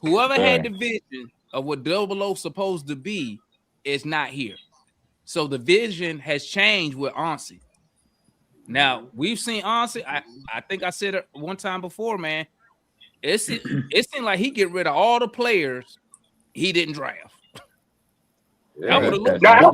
whoever had the vision of what double O supposed to be is not here. So the vision has changed with Ansi. Now we've seen Ansi. I think I said it one time before, man. It seemed like he get rid of all the players he didn't draft. That would have looked Now,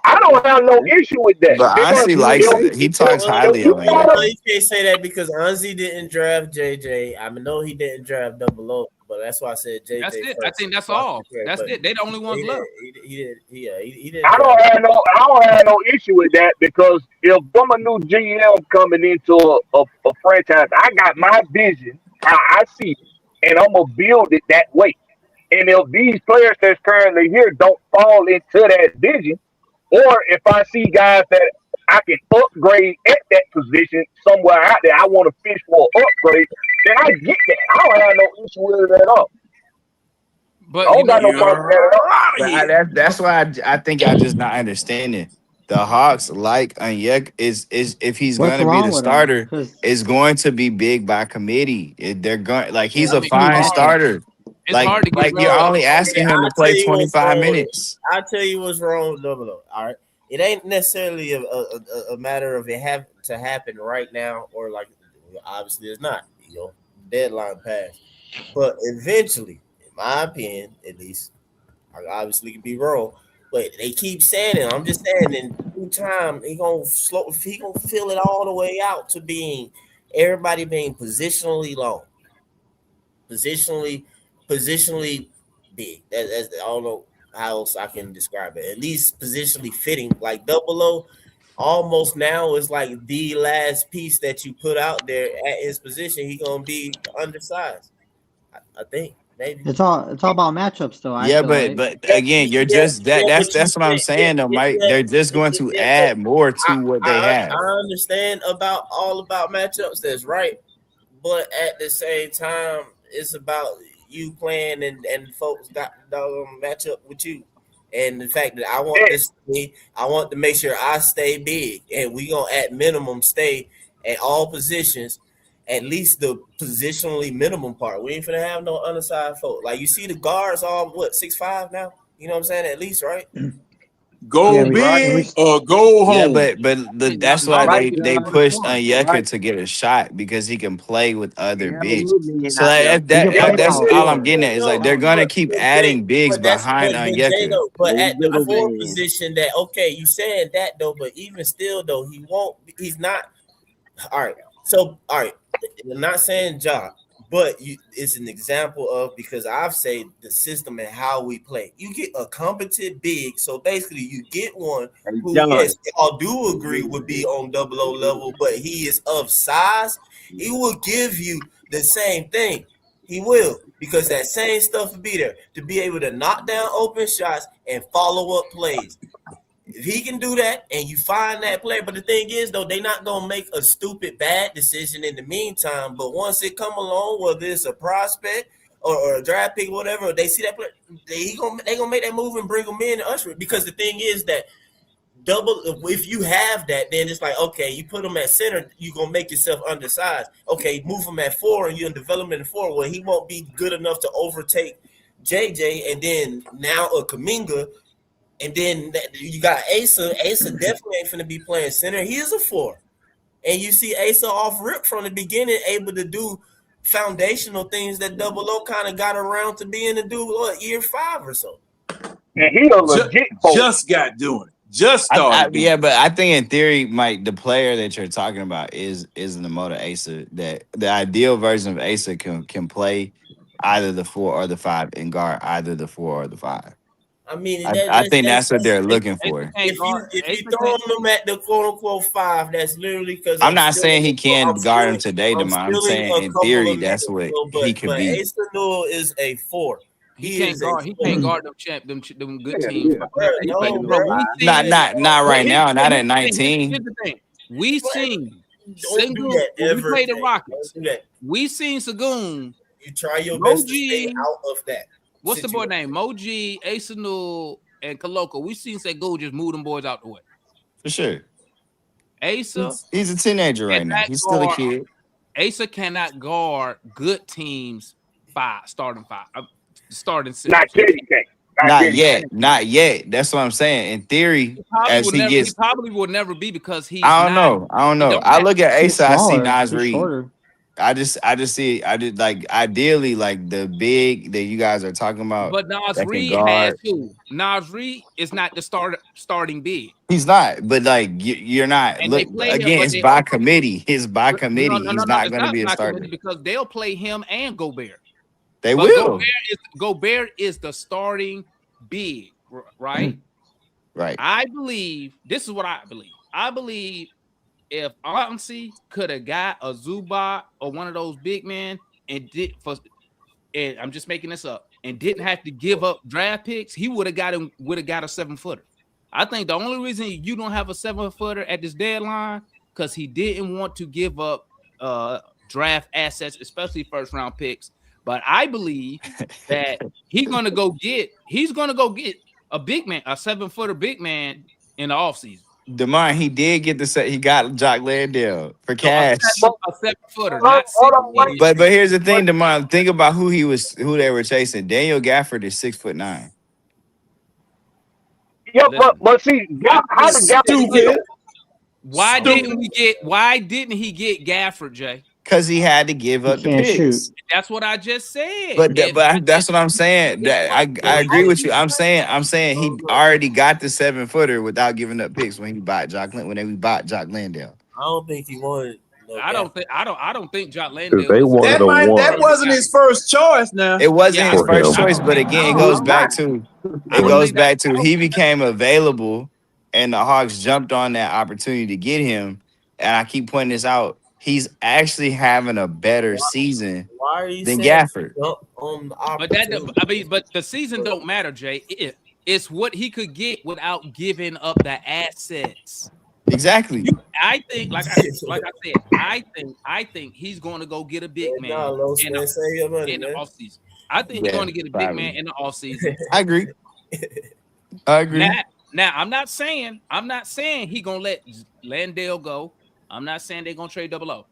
I don't have no issue with that. But Because honestly, he talks highly of him. Well, you can't say that because Anzi didn't draft JJ. I know he didn't draft double O, but that's why I said JJ. That's it. First. I think that's all. That's it. They the only ones left. He didn't. I don't have no issue with that because if I'm a new GM coming into a franchise, I got my vision, how I see it, and I'm gonna build it that way. And if these players that's currently here don't fall into that vision, or if I see guys that I can upgrade at that position somewhere out there, I want to fish for an upgrade, then I get that. I don't have no issue with it at all. But I don't got no problem with that at all. That's why I think y'all just not understanding. The Hawks like Onyeka is if he's What's going to be wrong the with him? starter, 'Cause is going to be big by committee. They're going like he's I a mean, fine starter. It's hard to get You're only asking him to play 25 minutes. I'll tell you what's wrong with double O. All right, it ain't necessarily a matter of it have to happen right now, or like obviously it's not. Deadline passed, but eventually, in my opinion, at least, I obviously could be wrong. But they keep saying it. I'm just saying, in due time, he gonna fill it all the way out to being everybody being positionally low, positionally big. That's I don't know how else I can describe it. At least positionally fitting, like double O. Almost now is like the last piece that you put out there at his position. He gonna be undersized. I think. Maybe. it's all about matchups, though. I Yeah, feel like. but again, you're just that's what I'm saying though, Mike. They're just going to add more to what they have. I understand about matchups. That's right, but at the same time, it's about you playing and folks got match up with you. And the fact that I want to make sure I stay big, and we gonna at minimum stay at all positions. At least the positionally minimum part. We ain't finna have no undersized folk. Like you see the guards all 6'5" now. You know what I'm saying? At least, right? Go big or go home. Yeah, but that's why they pushed Onyeka to get a shot because he can play with other bigs. So that's all I'm getting at is like they're gonna keep adding bigs behind Onyeka. But at the forward position, that okay, you saying that though, but even still though, he won't. He's not. All right. So all right, I'm not saying job, but it's an example of because I've said the system and how we play. You get a competent big, so basically you get one who yes, y'all do agree would be on double O level, but he is of size. He will give you the same thing. He will because that same stuff will be there to be able to knock down open shots and follow up plays. If he can do that and you find that player, but the thing is though, they're not gonna make a stupid bad decision in the meantime. But once it come along, whether it's a prospect or a draft pick, or whatever, they see that player, they gonna make that move and bring him in and usher it. Because the thing is that if you have that, then it's like okay, you put him at center, you gonna make yourself undersized. Okay, move him at 4 and you're in development at 4. Well, he won't be good enough to overtake JJ, and then now a Kuminga. And then you got Asa. Asa definitely ain't finna be playing center. He is a 4. And you see Asa off rip from the beginning, able to do foundational things that double O kind of got around to being to do year 5 or so. And he a legit just got doing it. Just started. Yeah, but I think in theory, Mike, the player that you're talking about is the Motor Asa. That the ideal version of Asa can play either the 4 or the 5 and guard either the 4 or the 5. I mean, I think that's what they're looking for. If you throwing them at the quote unquote 5, that's literally because I'm not saying he can guard him today, Demar. I'm saying in theory that's what he could be. Asa Newell is a 4. He can't guard. He can't guard them good teams. Not right now. Not at 19. Here's the thing. We seen Sengun. We played the Rockets. We seen Sengun. You try your best to stay out of that. What's the boy name? Moji, Asa Newell, and Koloko. We seen Sengun just move them boys out the way. For sure. Asa. He's a teenager right now. He's still a kid. Asa cannot guard good teams starting 6. Not yet, he can't. Not yet. That's what I'm saying. In theory, he probably will never be because he's. I don't know. I look at Asa. I see Naz Reid. Shorter. I just see. Ideally like the big that you guys are talking about. But Naz Reid has too. Naz Reid is not the starting big. He's not. But like you're not. And look again. It's by committee. It's by committee. No, he's not going to be a starter because they'll play him and Gobert. They will. Gobert is the starting big, right? Right. I believe this is what I believe. I believe if Ansi could have got a Zubac or one of those big men and I'm just making this up, and didn't have to give up draft picks, he would have got a 7-footer. I think the only reason you don't have a 7-footer at this deadline because he didn't want to give up draft assets, especially first round picks. But I believe that he's gonna go get a big man, a 7-footer big man in the offseason. DeMar, he did get he got Jock Landale for cash. A 7-footer. But here's the thing, DeMar. Think about who they were chasing. Daniel Gafford is 6'9". Yeah, but see, how did Gafford? Why didn't he get Gafford, Jay? Because he had to give up the picks. That's what I just said. But that's what I'm saying. I agree with you. I'm saying he already got the 7-footer without giving up picks when we bought Jock Landale. I don't think he wanted. I don't think Jock Landale. That wasn't his first choice. Now it wasn't his first choice, but again, it goes back to he became available, and the Hawks jumped on that opportunity to get him. And I keep pointing this out. He's actually having a better season than Gafford. But the season don't matter, Jay. It's what he could get without giving up the assets. Exactly. I think, like I said, I think he's going to go get a big man in the offseason. I think he's going to get a big man in the offseason. I agree. Now, I'm not saying he's going to let Landale go. I'm not saying they're gonna trade double O,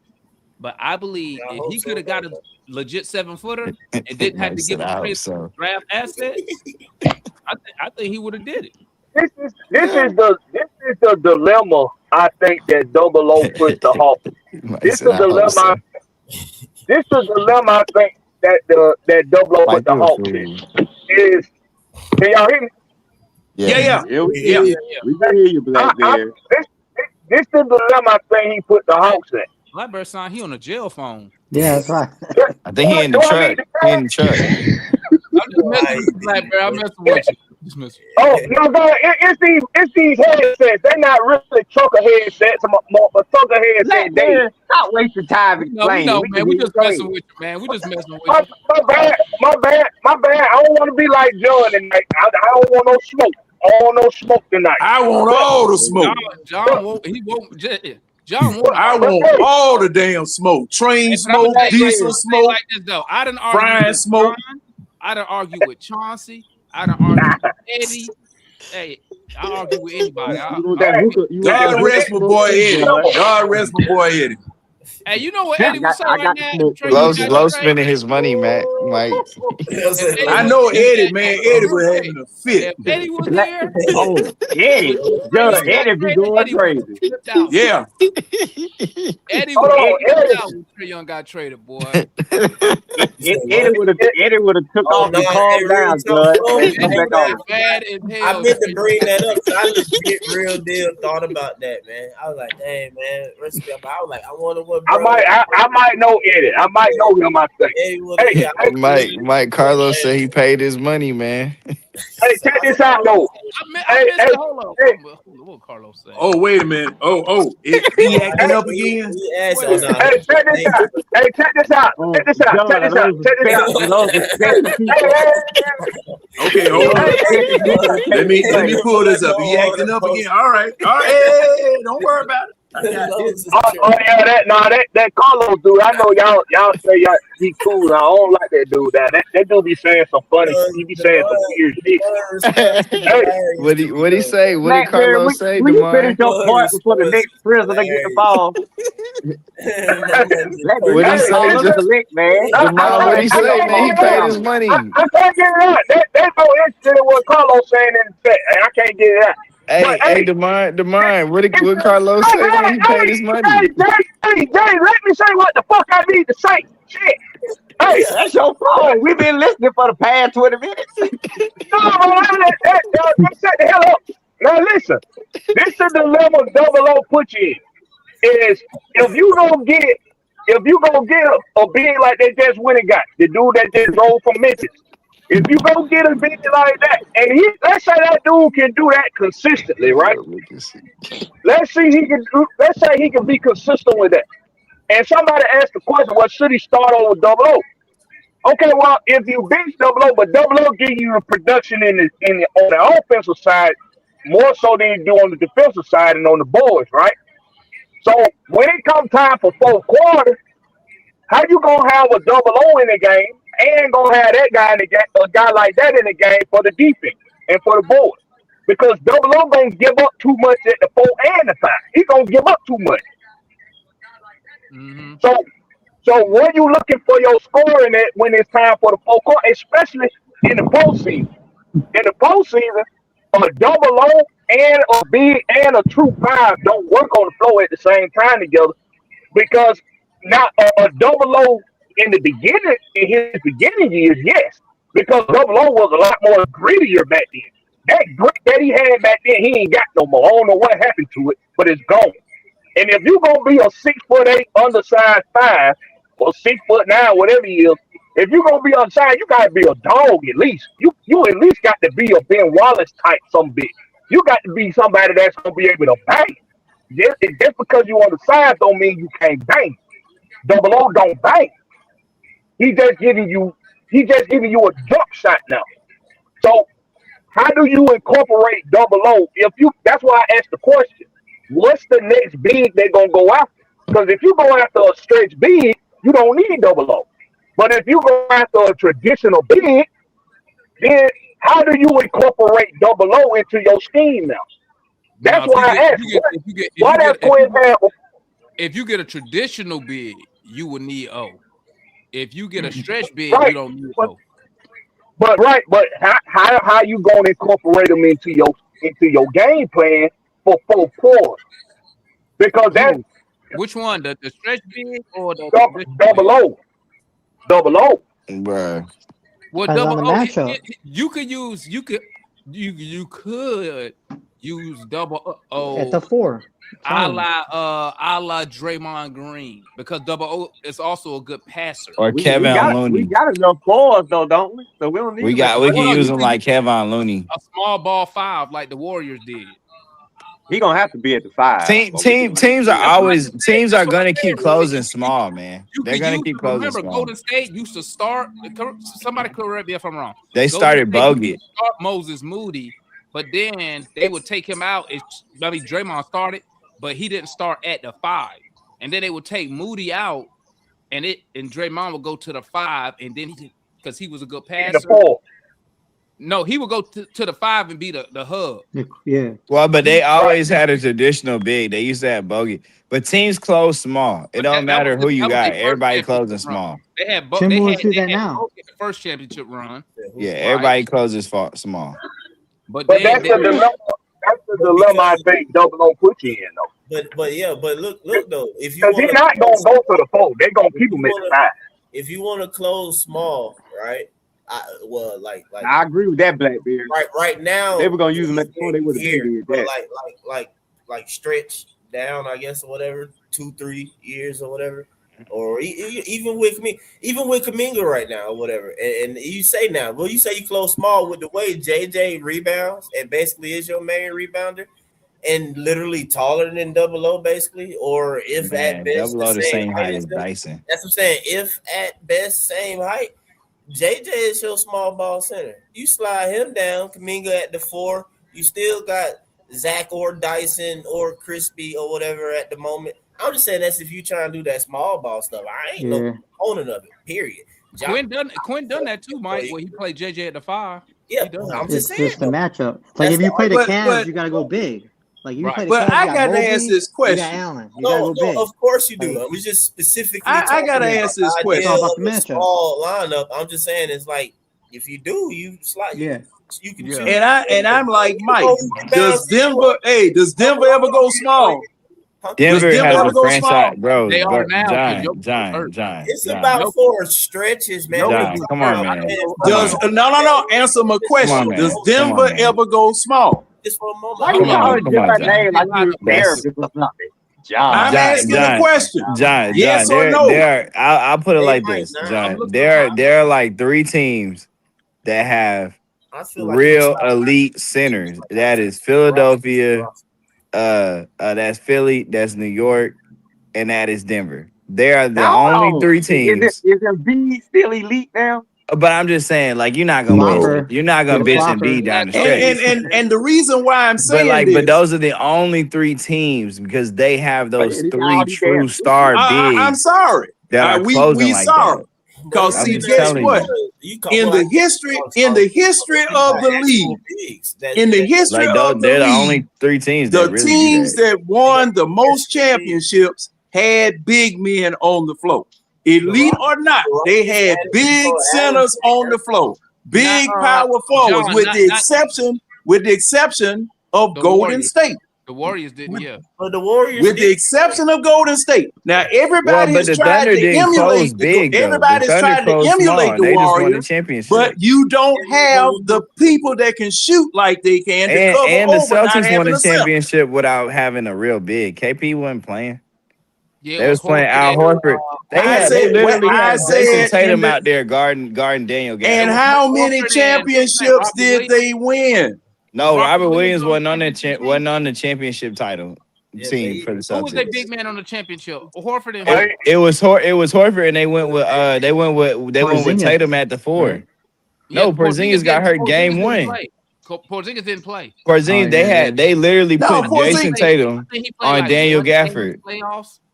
but I believe if he could have got a legit 7-footer and didn't have to give him draft assets, I think he would have did it. This is the dilemma I think that double O puts the Hawks. This is the dilemma. This is the dilemma I think that double O put the Hawks in. Is can y'all hear me? Yeah. We can hear you, Black Bear. This is the dilemma I think he put the Hawks in. Blackbird son, he on a jail phone. Yeah, that's right. I think he in the truck. I'm just messing with you. Oh no, it's these headsets. They're not really trucker headsets. A trucker headset. Stop wasting time explaining. No, man, we just messing with you, man. We just messing with you. My bad. I don't want to be like John tonight. I don't want no smoke. I don't want no smoke tonight. I want all the smoke. John won't. He won't. I want all the damn smoke. Train smoke, diesel smoke, like this, though. I didn't argue frying with smoke. John. I done argue with Chauncey. I done argue with Eddie. Hey, I argue with anybody. God rest my boy Eddie. God rest my boy Eddie. Hey, you know what Eddie was saying right now? Low spending his money, Matt. Like, I know Eddie, man. Eddie was having a fit. If Eddie was there. Oh, Eddie be going crazy. Yeah. Eddie was when Trae Young got traded, boy. Eddie would have took off the calm down, I meant to bring that up. I legit real deal thought about that, man. I was like, dang, man. I was like, I wonder what I might know Eddie. I might know him. I think. Mike Carlos said he paid his money, man. Hey, check this out though. I missed the hold on. What Carlos saying? Oh, wait a minute. He acting up again? Hey, check this out. Hey, check this out. Check this out. Check this out. Check this out. Okay, hold on. Let me pull this up. He acting up again. All right. Hey, don't worry about it. That Carlos dude. I know y'all say he cool. I don't like that dude. That dude be saying some funny. He be saying some weird shit. What he say? What did Carlos say? Will you finish your point before the next prisoner get the ball? What he say? What he say, man? He paid his money. I can't get it out. That's no interested in what Carlos saying in the chat. I can't get it out. Hey, Demar, what Carlos say when he paid his money? Hey, let me say what the fuck I need to say. Shit. Hey, that's your fault. We've been listening for the past 20 minutes. Shut the hell up. Now listen, this is the dilemma Double O put you in. Is if you gonna get a big like they just went and got, the dude that just rolled from Memphis. If you go get a big like that, and let's say that dude can do that consistently, right? Let's say he can be consistent with that. And somebody asked the question, well, should he start over Double O? Okay, well, if you bench Double O, but Double O give you a production on the offensive side more so than you do on the defensive side and on the boards, right? So when it comes time for fourth quarter, how you gonna have a Double O in the game and gonna have that guy in the game, a guy like that in the game for the defense and for the board? Because Double O gonna give up too much at the 4 and the 5. He gonna give up too much. Mm-hmm. So what you looking for your scoring at when it's time for the fourth quarter, especially in the postseason? In the postseason, a Double O and a big and a true 5 don't work on the floor at the same time together, because now a Double O in his beginning years, yes, because Double O was a lot more grittier back then. That grit that he had back then, he ain't got no more. I don't know what happened to it, but it's gone. And if you're gonna be a 6'8" undersized 5 or 6'9", whatever he is, if you're gonna be undersized, you gotta be a dog at least. You at least got to be a Ben Wallace type, some big. You got to be somebody that's gonna be able to bang. Just because you on the side don't mean you can't bang. Double O don't bang. He just giving you a jump shot now. So how do you incorporate Double O? That's why I asked the question. What's the next big they're gonna go after? Because if you go after a stretch big, you don't need Double O. But if you go after a traditional big, then how do you incorporate Double O into your scheme now? That's why I asked. Why that for example? If you get a traditional big, you will need O. If you get a stretch big, right. You don't need O. But how you gonna incorporate them into your game plan for fourth quarter? Because which one, the stretch big or the Double O? Double O. Bruh. Well, Depends Double on O, the matchup. you could use Double O At the 4. a la Draymond Green, because Double O is also a good passer. Or Kevin Looney. We got enough fours though, don't we? So we don't need. We can use him like Kevin Looney. A small ball 5 like the Warriors did. He gonna have to be at the 5. Teams are gonna keep closing small, man. They're gonna keep closing remember, small. Golden State used to start. Somebody correct me if I'm wrong. They started Bogut. Start Moses Moody, but then they would take him out. Draymond started, but he didn't start at the 5. And then they would take Moody out, and Draymond would go to the 5, and then because he was a good passer. No, he would go to the 5 and be the hub. Yeah. Well, but they always had a traditional big. They used to have Bogey. But teams close small. It don't matter who you got. Everybody closing small. They had Timberwolves do that now. The first championship run. Yeah, everybody closes small. But that's the dilemma. That's the dilemma I think Double O put you in though. But look though. If you he's not gonna go to the 4, they're gonna keep him at the 5. If you want to close small, right? I agree with that, Blackbeard. Right now they were gonna use him at the 4. They would have did that. Like Stretch down, I guess, or whatever, 2-3 years or whatever, or even with Kuminga right now or whatever. And you say now, well, you say you close small with the way JJ rebounds and basically is your main rebounder and literally taller than Double O basically, or if at best Double O the same same height height as as them. Dyson. That's what I'm saying. If at best same height, JJ is your small ball center. You slide him down, Kuminga at the 4. You still got Zach or Dyson or Crispy or whatever at the moment. I'm just saying that's if you trying to do that small ball stuff. I ain't no opponent of it. Period. Quinn done that too, Mike. Where he played JJ at the 5. Yeah, It's just a matchup. Like if you play the Cavs, you got to go big. Like you play the Cavs, I you got gotta Mobley, ask this you got question. Allen. You gotta go big. Of course you do. I'm just specifically. I gotta ask this question. About the matchup. Small lineup. I'm just saying it's like if you do, you slide. Yeah. You can. And I'm like Mike. Does Denver ever go small? Denver has ever a go franchise, small? bro. They are now. John. It's about 4 stretches, man. John, come on, man. No. Answer my question. Does Denver ever go small? Just for a moment. Why you calling John name like you therapist or something? John. I'm asking the question. John, yes or no? I'll put it like this, John. There are like 3 teams that have real elite centers. That is Philadelphia, that's Philly, that's New York, and that is Denver. They are the only 3 teams. Is Embiid still elite now? But I'm just saying, like, you're not gonna bitch Embiid down the stretch. And the reason why I'm saying but those are the only 3 teams because they have those 3 true star bigs. I'm sorry. That are we closing like sorry. that. Because see, guess what? In the history of the league, they're the only 3 teams. The really teams that won the most championships had big men on the floor. Elite or not, they had big centers on the floor, big power forwards, John, with the exception of Golden State. The Warriors didn't, But the Warriors, with the exception of Golden State. Now everybody's tried to emulate. Everybody's tried to emulate the Warriors, but you don't have the people that can shoot like they can. And the Celtics won a championship without having a real big. KP wasn't playing. Yeah, they was playing Al Horford. They literally had Jason Tatum out there guarding Daniel Gafford. And how many championships did they win? No, Robert Williams wasn't on the championship title team for the Celtics. Who was their big man on the championship? Horford and it was Horford, and they went with Tatum at the 4. No, Porzingis got hurt game 1. Porzingis didn't play. Porzingis, they literally put Jason Tatum on Daniel Gafford.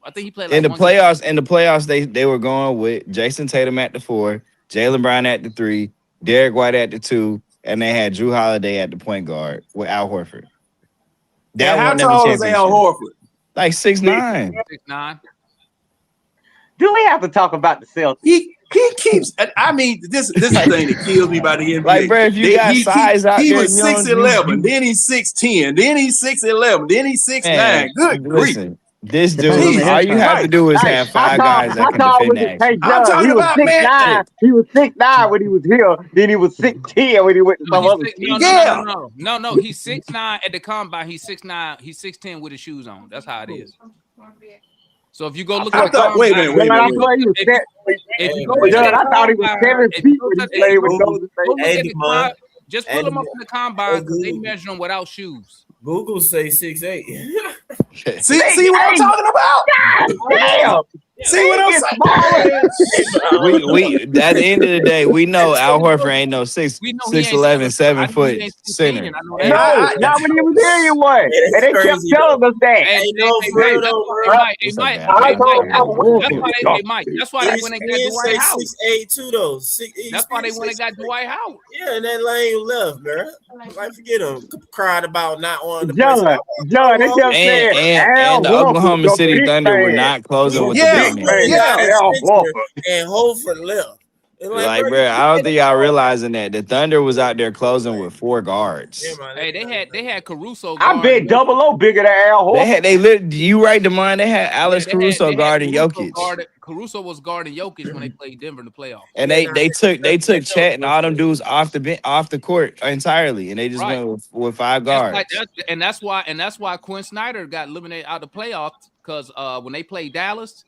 I think he played in the playoffs. In the playoffs, they were going with Jason Tatum at the 4, Jaylen Brown at the 3, Derek White at the 2, and they had Drew Holiday at the point guard with Al Horford. How tall is Al Horford? Like 6'9". 6'9". Do we have to talk about the Celtics? He keeps. I mean, this is the thing that kills me about the NBA. Like, bro, if you got size out he there, was 6'11", then he's 6'10", then he's 6'11", then he's 6'9". Good grief. This dude, all you have to do is have 5 guys that can defend that. Hey, John, he was 6'9". He was 6'9" when he was here. Then he was 6'10" when he went to some other team. No. He's 6'9" at the combine. He's 6'9". He's 6'10" with his shoes on. That's how it is. So if you go look at the combine, wait a minute. I thought he was 7 feet when he played with Golden State. Just pull him up in the combine because they measure them without shoes. Google say 6'8". See what I'm talking about? Damn. See what I'm saying? we at the end of the day, we know Al Horford ain't no 6'11", 7 foot center. No, not when he was here, you was. And they kept telling us that. Mike, that's why they went and got Dwight Howard. 6'8" too, though. That's why they went and got Dwight Howard. Yeah, and that lane left, man. Like, forget him. Cried about not wanting to John, they kept saying, and the Oklahoma City Thunder were not closing with the big man. And Horford left. Like, bro, I don't think y'all realizing that the Thunder was out there closing with 4 guards. Hey, they had Caruso. I bet Double O bigger than Al Horford. You right, Demond. They had Alex Caruso guarding Jokic. Caruso was guarding Jokic when they played Denver in the playoffs. And they took Chet and all them dudes off the court entirely, and they just went with 5 guards. That's why Quinn Snyder got eliminated out of the playoffs, because when they played Dallas,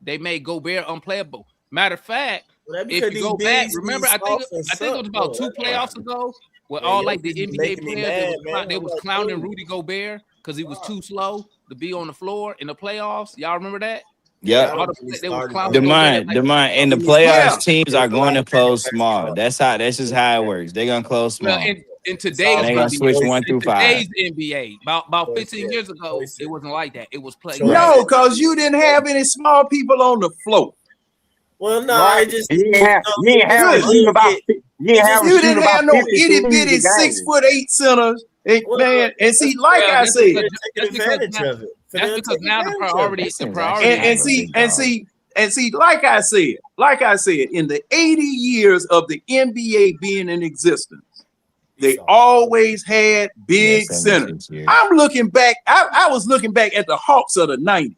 they made Gobert unplayable. Matter of fact, if you go back, remember, I think it was about 2 playoffs ago, where all like the NBA players they was clowning Rudy Gobert because he was too slow to be on the floor in the playoffs. Y'all remember that? Yeah, Demond, in the playoffs, teams are going to close small. That's just how it works. They're gonna close small. Well, in today's they're gonna switch 1 through 5. Today's NBA, about 15 years ago, it wasn't like that. It was play. No, because you didn't have any small people on the floor. Well, no, Right. You didn't have no itty bitty 6'8" centers, man. And see, like I said, that's because now the priority. And see, like I said, in the 80 years of the NBA being in existence, they always had big centers. I'm looking back. I was looking back at the Hawks of the 90s.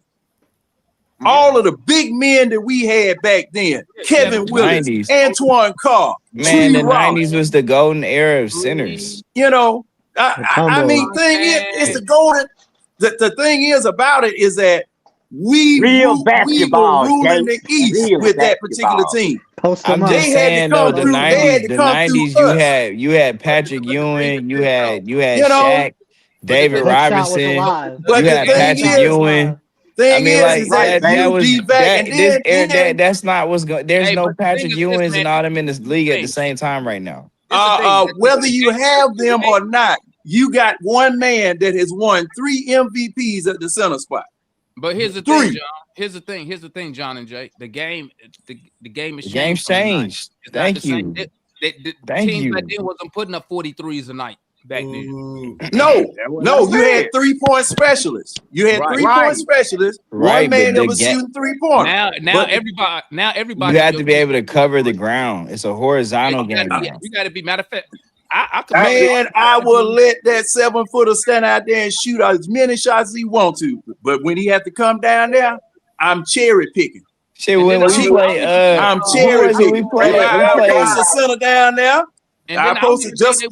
All of the big men that we had back then, Kevin Willis, Antoine Carr, man, the 90s was the golden era of centers. You know, I mean, it's the golden. The thing is about it is that we were ruling the East with that particular team. I'm just saying though, the 90s, you had Patrick Ewing, you had Shaq, David Robinson, you had Patrick Ewing. I mean, like that's not what's going. There's no Patrick Ewings and all them in this league at the same time right now. Whether you have them or not, you got one man that has won 3 MVPs at the center spot. But here's the thing, John. Here's the thing, John and Jay. The game has changed. The game's changed. Thank you. Thank you. Back then wasn't putting up 43s a night. Back then. No, you had 3-point specialists. You had 3-point specialists. One man that was shooting 3-pointers. Now everybody. You have to be able to cover the ground. It's a horizontal game. You got to be. Matter of fact, I will let that 7-footer stand out there and shoot as many shots as he wants to. But when he has to come down there, I'm cherry picking. Shit, when we play, I'm cherry picking. We play the center down there. I posted just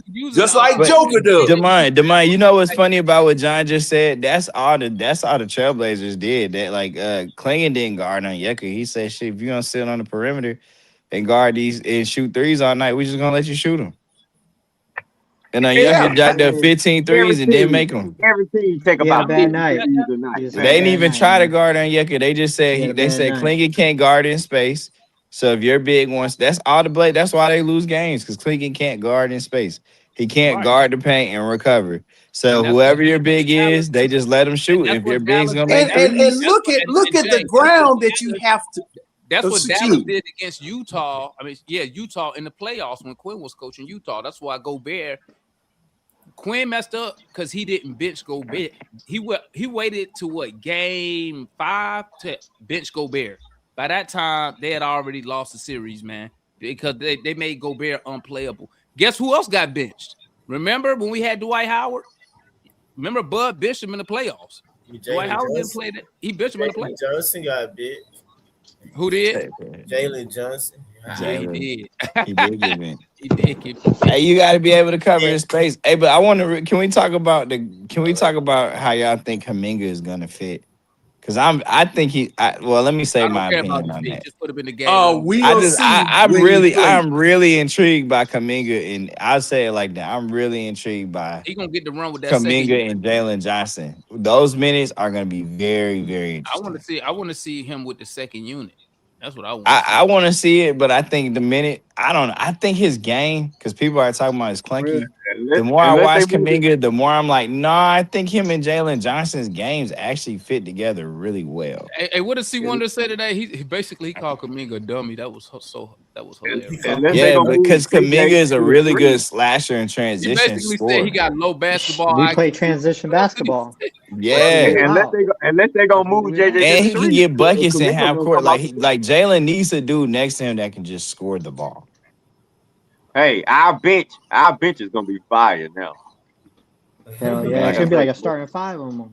like Joker does. Demond, you know what's funny about what John just said? That's all the Trailblazers did. That like Klingon didn't guard on Onyeka. He said, "Shit, if you gonna sit on the perimeter and guard these and shoot threes all night, we just gonna let you shoot them." And Onyeka jacked up 15 threes and didn't make them. Every team take about 50 They didn't even try to guard on Onyeka. They just said Klingon can't guard in space. So if your big wants, that's all the blade. That's why they lose games, because Klingon can't guard in space. He can't guard the paint and recover. So whoever your big is, they just let him shoot. If your big's gonna make and look at the ground that you have to. That's what Dallas did against Utah. I mean, Utah in the playoffs when Quinn was coaching Utah. That's why Gobert. Quinn messed up because he didn't bench Gobert. He waited to game 5 to bench Gobert. By that time, they had already lost the series, man, because they made Gobert unplayable. Guess who else got benched? Remember when we had Dwight Howard? Remember Bud benched him in the playoffs? Dwight Howard didn't play that. He benched him in the playoffs. Johnson got benched. Who did? Jalen Johnson. He did. He did get benched. Hey, you got to be able to cover his space. Hey, but I want to. Can we talk about how y'all think Kuminga is gonna fit? Because I think let me say my opinion on that. Just put him in the game. I'm really intrigued by Kuminga, and I'll say it like that. I'm really intrigued by he gonna get the run with that Kuminga and Jalen Johnson. Those minutes are gonna be very, very interesting. I want to see him with the second unit. That's what I want. I want to see it, but I think I think his game, because people are talking about his clunky. The more I watch Kuminga, the more I'm like, nah, I think him and Jalen Johnson's games actually fit together really well. Hey, what did C Wonder say today? He basically called Kuminga a dummy. That was hilarious. Yeah, because Kuminga is a really good slasher and He transition basically said he scorer. got low basketball We IQ. play transition basketball. Yeah, Unless they gonna move JJ, and he can get buckets in Kuminga half gonna court. come off Like Jalen needs a dude next to him that can just score the ball. Hey, our bench is gonna be fire now. Hell yeah, it's gonna be like a starting five almost.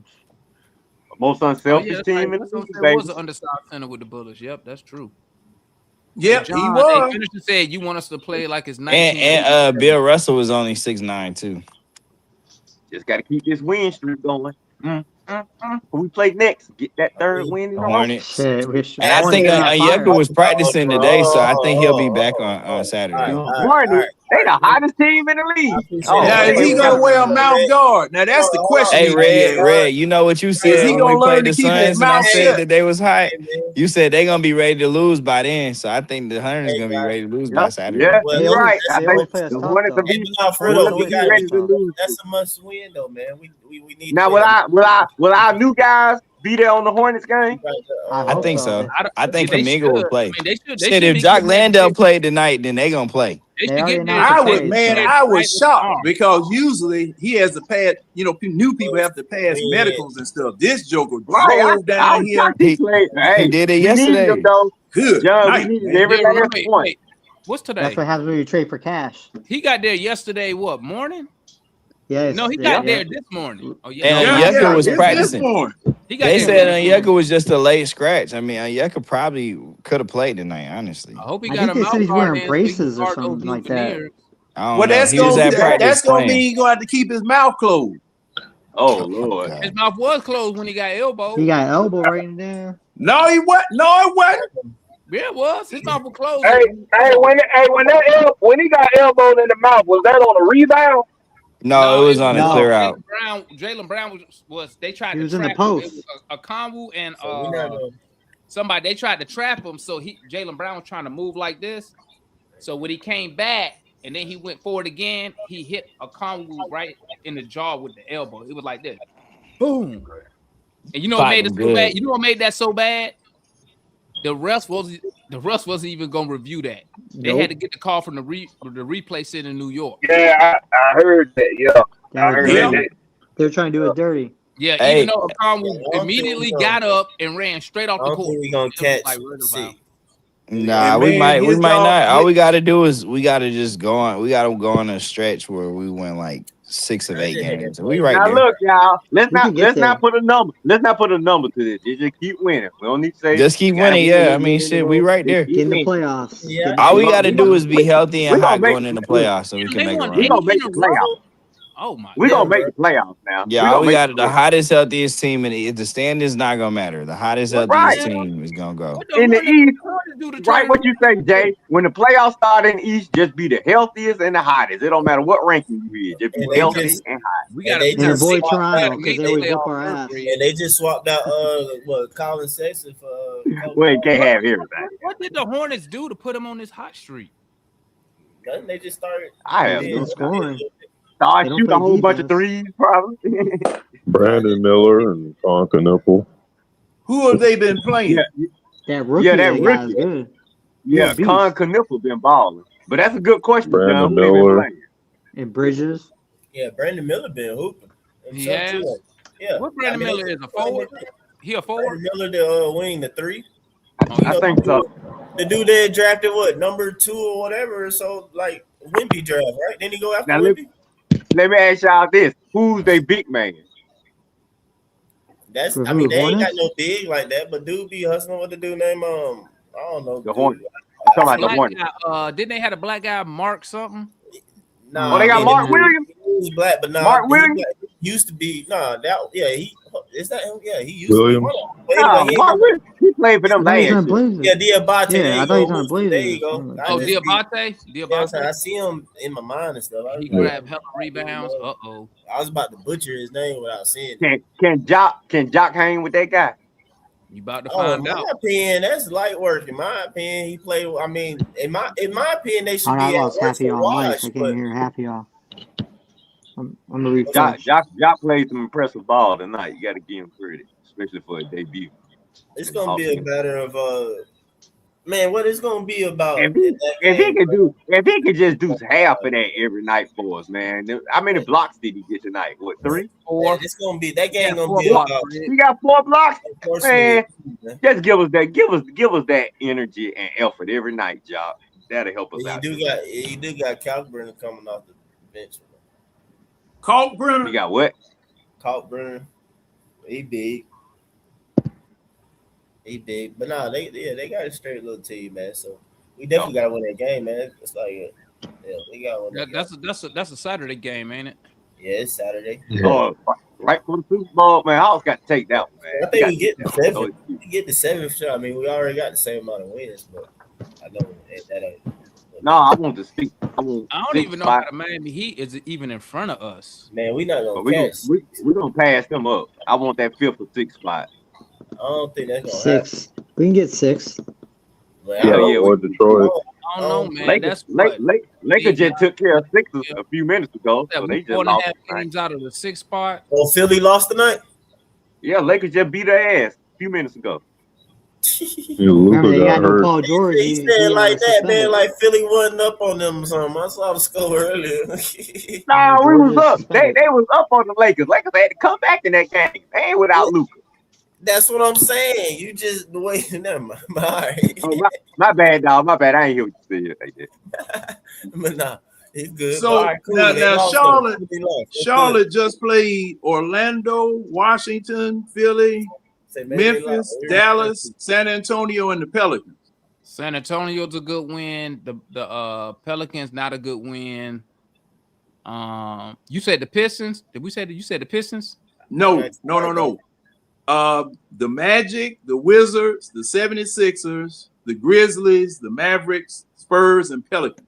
Most unselfish team in the league, There baby. was an undersized center with the Bullets. Yep, that's true. Yep, John, he was. Hey, finish and said you want us to play like it's 19. And Bill Russell was only 6'9" too. Just got to keep this win streak going. Who we play next? Get that third win in The a row. Hornets. Shit, And I think Onyeka was practicing today, so I think he'll be back on Saturday. Hornets, they the hottest team in the league. Now, is he gonna wear a mouth guard? Now that's the question. Hey, Red, you know what you said Is he when gonna we played learn the to keep his Suns and I mouth said shut? that they was hot? You said they're gonna be ready to lose by then, so I think the Hunters gonna be ready to lose by Saturday. Yeah, Well, you're right. I they think always play us the tough, Hornets will though. be, Hey, but now, the Hornets Fredo, will be ready to lose. that's a must win though, man. We need. Now, will our new guys be there on the Hornets game? I think so. I think They Kuminga should. will play. I mean, they should Shit, if be Jock getting that Landale big- played tonight, then they gonna play. They They should already get announced that. I the was plays, so. I was shocked because usually he has to pass. You know, new people have to pass medicals and stuff. This Joker drove down here. He did it yesterday. Good John, night, we needed man. every last one. What's today? That's what happens when you trade for cash. He got there yesterday. What morning? Yes. No, he got there this morning. Oh yeah. And Onyeka was this practicing. morning. He got They there said this Onyeka was just a late scratch. I mean, Onyeka probably could have played tonight, honestly. I hope he I got think a they mouth said he's guard wearing in braces so or he can guard something those like that. veneers. I don't Well, know. He was at practice that's gonna playing. mean he's gonna have to keep his mouth closed. Oh Lord, His mouth was closed when he got elbowed. He got elbow right in there. No, he what? No, it wasn't. Yeah, it was. His mouth was closed. When he got elbowed in the mouth, was that on a rebound? No, it was on a clear out. Jaylen Brown was they tried He to was in the trap post. him. It was a Conwu and somebody. They tried to trap him, so Jaylen Brown was trying to move like this. So when he came back and then he went forward again, he hit a Conwu right in the jaw with the elbow. It was like this, boom. And you know what made it so bad? You know what made that so bad? The refs wasn't even gonna review that. They had to get the call from the replay center in New York. Yeah, I heard that. Yeah, I heard that. They're trying to do it dirty. Yeah, Hey. even though Conwu immediately got up and ran straight off the court. We gonna catch. Nah, we might not. All we gotta do is we gotta just go on. We gotta go on a stretch where we win like 6 of 8 games. We right now there. look, y'all. Let's not put a number. Let's not put a number to this. You just keep winning. We don't need to say. Just keep winning. Yeah, I mean, shit, we right there. Get in the playoffs. Yeah. All we gotta do is be healthy and we gonna hot make- going in the playoffs, so we can make it We run. gonna make the playoffs. Oh my! We gonna make the playoffs now. Yeah, all we got the hottest, healthiest team, and the standings not gonna matter. The hottest, healthiest team is gonna go. In the East, right? What you say, Jay? When the playoffs start in the East, just be the healthiest and the hottest. It don't matter what ranking you is. Just be healthy and hot. We got And avoid Toronto because they always whoop our ass. And they just swapped out Colin Sexton for Well, you can't have everything. What did the Hornets do to put him on this hot streak? nothing. They just started. I have no scoring. Start They don't shooting a play whole bunch of defense. threes, probably. Brandon Miller and Con Knuckle. Who have they been playing? That rookie, that that guy's rookie. good. Yeah, beast. Con Knuckle been balling. But that's a good question, Brandon John. Who they been Miller. playing? And Bridges. Yeah, Brandon Miller been hooping. He has? Yeah. What Brandon Miller is a forward? He a forward? Brandon Miller, the wing, the 3. I think so. The dude that drafted number 2 or whatever. So like Wemby draft, right? Then he go after Now Wemby. let me ask y'all this: who's they big man? That's For I mean who, they ain't got Hornets? no big like that, but dude be hustling with the dude named I don't know. The Hornets. I'm talking about the Black Hornets. guy, didn't they had a black guy, Mark something? Nah, Oh, they got he Mark didn't- Williams. He's black, but nah, Mark he Williams? used to be he is that him? Yeah, he used to be Williams. one of them. But No, anyway, he- Mark Williams. He played for them I thought he was last on year. Blazers. yeah, Diabate. Yeah, there I you thought he was go. on Blazers. There you go. Oh, You know what Diabate? I'm saying? I see him in my mind and stuff. He grabbed hella rebounds. Uh-oh. I was about to butcher his name without seeing it. Can Jock hang with that guy? You about to Oh, find in out. my opinion, that's light work. In my opinion, he played. I mean, in my opinion, they should I be at lost worst half of a y'all mics. wash. I But can't hear half of y'all. I'm gonna refresh. Jock played some impressive ball tonight. You got to give him credit, especially for a debut. It's gonna be a matter of man, what it's gonna be about If in that game, he could just do half of that every night for us, man. How many blocks did he get tonight? What, 3? 4? It's gonna be that game gonna 4 be blocks. about. He got 4 blocks. Man, Man. just give us that energy and effort every night, Jock. That'll help us out. You do got Kalkbrenner coming off the bench. Kalkbrenner? You got what? Kalkbrenner. He big. But nah, they got a straight little team, man. So we definitely gotta win that game, man. It's like we gotta win. That's a Saturday game, ain't it? Yeah, it's Saturday. Oh, right for the Super Bowl, man. I always got to take that one, man. I think we get the 7. We get the 7th shot. I mean, we already got the same amount of wins, but I know that ain't. No, I want to speak. I don't even know how the Miami Heat is even in front of us. Man, we not gonna catch. We're gonna pass them up. I want that 5th or 6th spot. I don't think that's gonna 6. We can get 6. Or Detroit. I don't know, man. Lakers just took care of Sixers a few minutes ago, so they just 4.5 lost. games out of the 6th spot. Oh, Philly lost tonight? Yeah, Lakers just beat their ass a few minutes ago. Remember, they got no Paul George. He said like that, man, like Philly wasn't up on them or something. I saw the score earlier. Nah, we was up. They was up on the Lakers. Lakers had to come back in that game. They ain't without Luka. That's what I'm saying. You just the way. Never mind. All right. Oh, my bad, dog. My bad. I ain't hear what you said. But nah, it's good. So right, cool. now Charlotte just played Orlando, Washington, Philly, Memphis, Dallas, San Antonio, and the Pelicans. San Antonio's a good win. The Pelicans not a good win. You said the Pistons. Did we say that? You said the Pistons? No. The Magic, the Wizards, the 76ers, the Grizzlies, the Mavericks, Spurs, and Pelicans.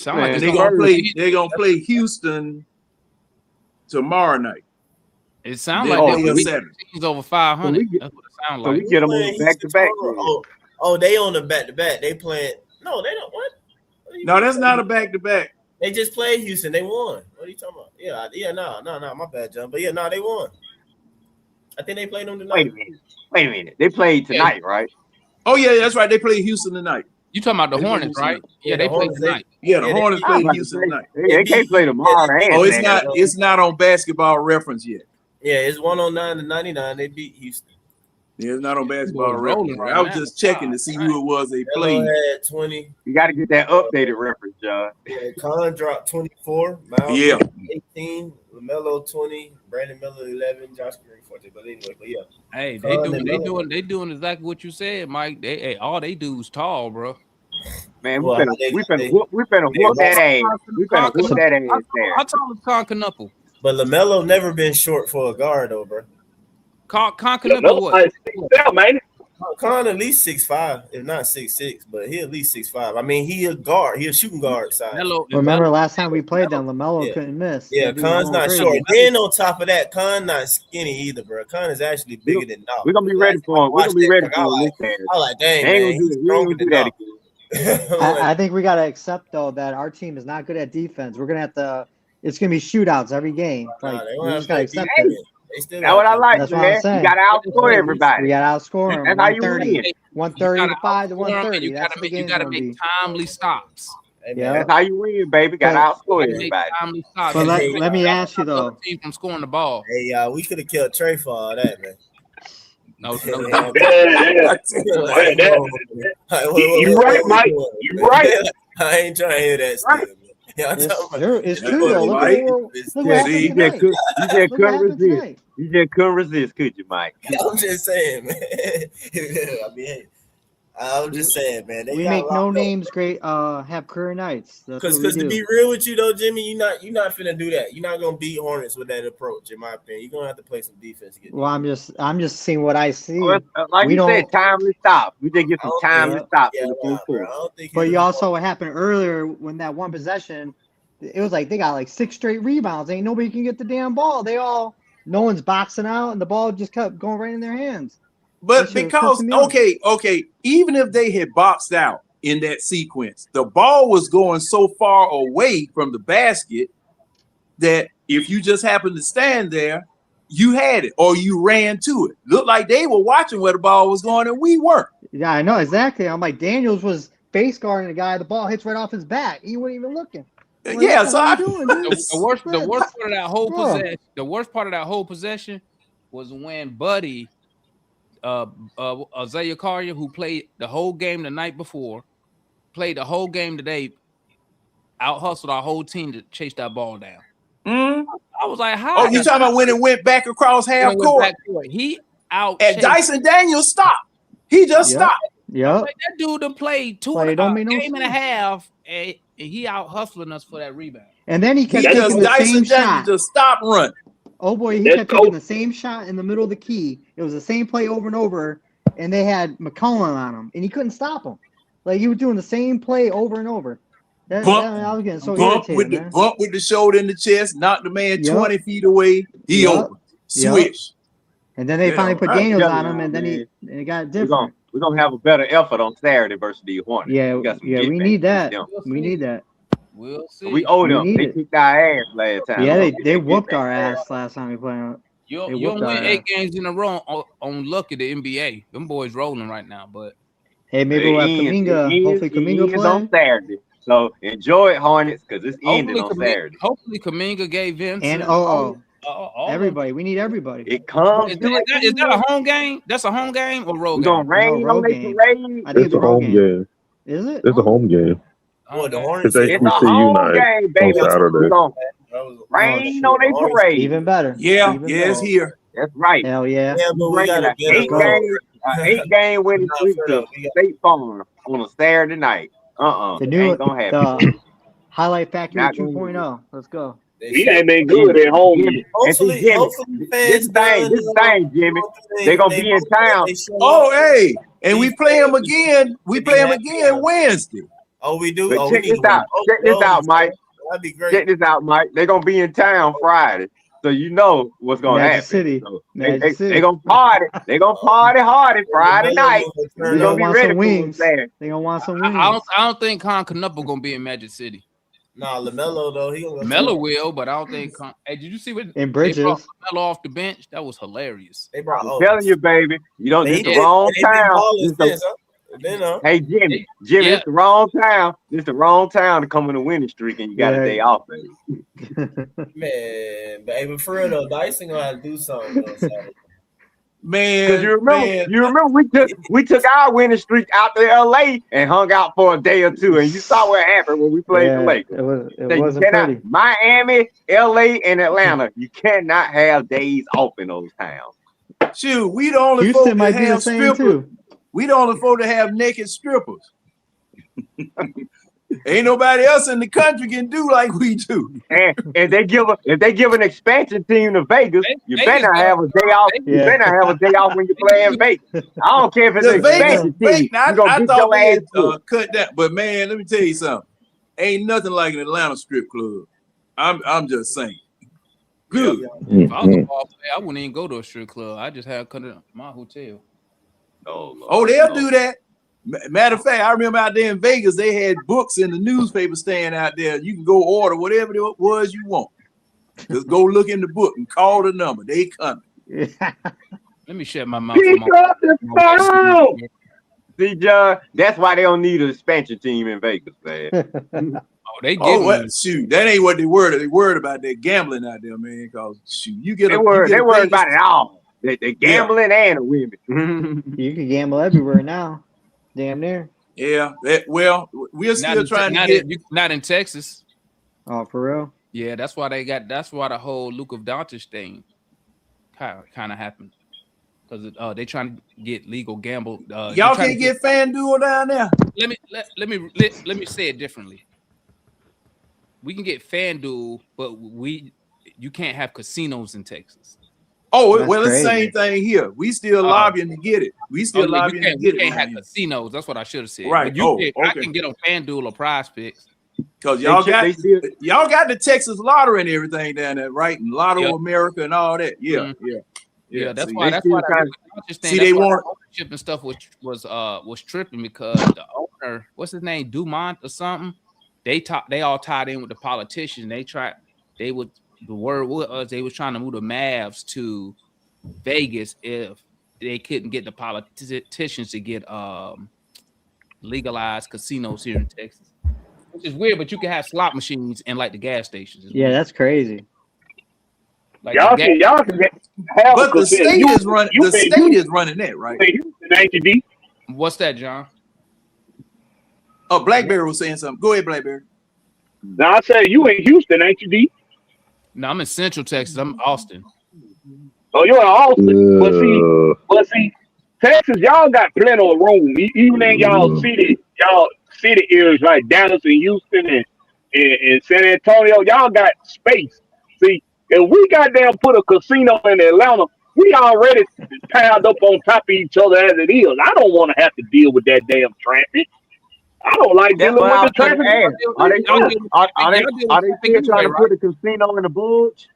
Man, they're gonna play Houston tomorrow night. It sounds like they're teams over 500. That's what it sounds like. So we get them on back to back. Oh, they on the back to back. They playing. No, they don't. What? No, that's not a back to back. They just played Houston. They won. What are you talking about? Yeah. No. My bad, John. But yeah, no, they won. I think they played them tonight. Wait a minute. They played tonight, right? Oh yeah, that's right. They played Houston tonight. You talking about the Hornets, right? Yeah, they played tonight. Yeah, the Hornets played Houston tonight. They can't play tomorrow. Oh, it's not on Basketball Reference yet. Yeah, it's 109-99. They beat Houston. Yeah, it's not on Basketball Reference. Right, I was just checking to see who it was they played. Had 20. You got to get that updated reference, John. Yeah, Con dropped 24. Miles 18. LaMelo 20. Brandon Miller 11. Josh Green 14. But anyway, yeah. Hey, they doing exactly what you said, Mike. All they do is tall, bro. Man, we finna whoop that ass. We finna whoop that ass there. How tall is Con Knuckle? But LaMelo never been short for a guard, though, bro. Con Knuckle what? Con at least 6'5", if not 6'6", but he at least 6'5". I mean, he a guard. He a shooting guard side. Remember last time we played them, LaMelo couldn't miss. Yeah, Con's not short. Then on top of that, Con not skinny either, bro. Con is actually bigger than Dog. We're gonna be ready for him. We're gonna be ready for him. I like, dang, man. He's stronger than that again. I think we gotta accept though that our team is not good at defense. We're gonna have to. It's gonna be shootouts every game. Like we just gotta accept it. That's what I like, man. You gotta outscore everybody. We gotta outscore them. That's how you win. 135 to 130. You gotta make timely stops. Yeah, that's how you win, baby. Gotta outscore everybody. But let me ask you though. From scoring the ball. Hey, we could have killed Trey for all that, man. No. You right, Mike. You right. I ain't trying to hear that still, man. It's true though. Look You just couldn't resist, could you, Mike? I'm just saying, man. I'm just saying, man. We make no names great. Have career nights. Because to be real with you though, Jimmy, you're not finna do that. You're not gonna beat Hornets with that approach, in my opinion. You're gonna have to play some defense. Well, I'm just seeing what I see. Like you said, timely stop. We did get some timely stops in the full court. But you also what happened earlier when that one possession, it was like they got like 6 straight rebounds. Ain't nobody can get the damn ball. No one's boxing out, and the ball just kept going right in their hands. But because okay, even if they had boxed out in that sequence, the ball was going so far away from the basket that if you just happened to stand there, you had it or you ran to it. Looked like they were watching where the ball was going and we weren't. Yeah, I know exactly. I'm like, Daniels was face guarding the guy. The ball hits right off his back. He wasn't even looking. Like, Yeah, what so the hell I you doing, dude? The worst part of that whole Bro. possession. The worst part of that whole possession was when Buddy, Isaiah Collier, who played the whole game the night before, played the whole game today, out hustled our whole team to chase that ball down. I was like, how? Oh, you talking about when it went back across half court? He out and Dyson Daniels stopped. He just stopped. Yeah. Like, that dude done played game and a half, and he out hustling us for that rebound. And then he kept taking the same shot. Just stop running. Oh boy, he kept taking the same shot in the middle of the key. It was the same play over and over, and they had McCollum on him, and he couldn't stop him. Like he was doing the same play over and over. I was getting so irritated, man. Bump with the shoulder in the chest, knocked the man 20 feet away. He open. Switch. And then they finally put Daniels on him, and then it got different. We're gonna have a better effort on Saturday versus the Hornets. Yeah, we need that. We need that. We'll see. We owe them. They kicked our ass last time. Yeah, they whooped our ass last time we played. You don't win 8 games in a row on luck of the NBA. Them boys rolling right now, but hey, maybe we'll have Kuminga. Hopefully Kuminga play on Saturday. So enjoy it, Hornets, because it's ending on Saturday. Hopefully Kuminga gave Vince and everybody. We need everybody. It comes. Is that a home game? That's a home game or road game? Gonna rain on their parade. I think it's a home game. Is it? It's a home game. Oh, the Hornets. It's a home game, baby. On Saturday. Rain on their parade. Even better. Yeah, it's here. That's right. Hell yeah. Yeah, but we gotta get 8-game winning streak to State Farm on a Saturday night. The new ain't gonna happen. Highlight Factory 2.0. Let's go. We ain't been good at home. Hopefully, this thing, Jimmy. They're gonna be in town. Oh, hey, and we play them again. We play them again Wednesday. Oh, we do. But check this out. Check this out, Mike. That'd be great. Check this out, Mike. They're gonna be in town Friday, so you know what's gonna happen. City. So they gonna party. They gonna party hard Friday night. We're gonna be ready for them Saturday. They gonna want some wings. I don't think Con Canupa gonna be in Magic City. Nah, LaMelo though he gonna Melo will, but I don't think. Hey, did you see what in Bridges they brought Melo off the bench? That was hilarious. They brought. I'm telling you, baby, you don't. This the wrong town. Hey, Jimmy, it's the wrong town. It's the wrong town to come in a winning streak, and you got a day off, baby. Man, but for real though, Dyson gonna have to do something. Man, because you remember we took our winning streak out to LA and hung out for a day or two, and you saw what happened when we played the Lakers. It wasn't pretty. Miami, LA, and Atlanta. You cannot have days off in those towns. Shoot, we the only Houston folks that might be the have same strippers. too. We the only folks that have naked strippers. Ain't nobody else in the country can do like we do. And if they give an expansion team to Vegas, you better have a day off. You better have a day off when you play in Vegas. I don't care if it's an expansion team. I thought they had cut that, but man, let me tell you something. Ain't nothing like an Atlanta strip club. I'm just saying. Good. If I was a ball player, I wouldn't even go to a strip club. I just have cut it my hotel. Oh, they'll do that. Matter of fact, I remember out there in Vegas, they had books in the newspaper stand out there. You can go order whatever it was you want. Just go look in the book and call the number. They coming. Let me shut my mouth. See, John, that's why they don't need an expansion team in Vegas, man. Shoot, that ain't what they worried. They worried about their gambling out there, man. Because shoot, you get they worried about it all. They gambling and the women. You can gamble everywhere now. Damn near. Yeah. We're still trying to get not in Texas. Oh, for real? Yeah, that's why the whole Luka Doncic thing kind of happened. Because they trying to get legal gamble. Y'all can't get FanDuel down there. Let me say it differently. We can get FanDuel, but you can't have casinos in Texas. Oh, that's well, it's the same thing here. We still lobbying to get it. We still lobbying to get it. We can't have casinos. That's what I should have said. Right. But I can get on FanDuel or Prize Picks. Because y'all got the Texas lottery and everything down there, right? And Lotto America and all that. Yeah, yeah. That's why they want ownership and stuff was tripping because the owner, what's his name, Dumont or something, they all tied in with the politicians. They the word was they was trying to move the Mavs to Vegas if they couldn't get the politicians to get legalized casinos here in Texas, which is weird. But you can have slot machines in like the gas stations. It's Yeah, weird. that's crazy. Like y'all can have but the state is running. The state is running that, right? HD. What's that, John? Oh, Blackberry was saying something. Go ahead, Blackberry. Now I said you in Houston, ain't you, D? No, I'm in Central Texas. I'm in Austin. Oh, you're in Austin. But see, Texas, y'all got plenty of room. Even in y'all city areas like Dallas and Houston and San Antonio, y'all got space. See, if we goddamn put a casino in Atlanta, we already piled up on top of each other as it is. I don't want to have to deal with that damn traffic. I don't like dealing with the traffic. Are they still trying to put a casino in the Bulge?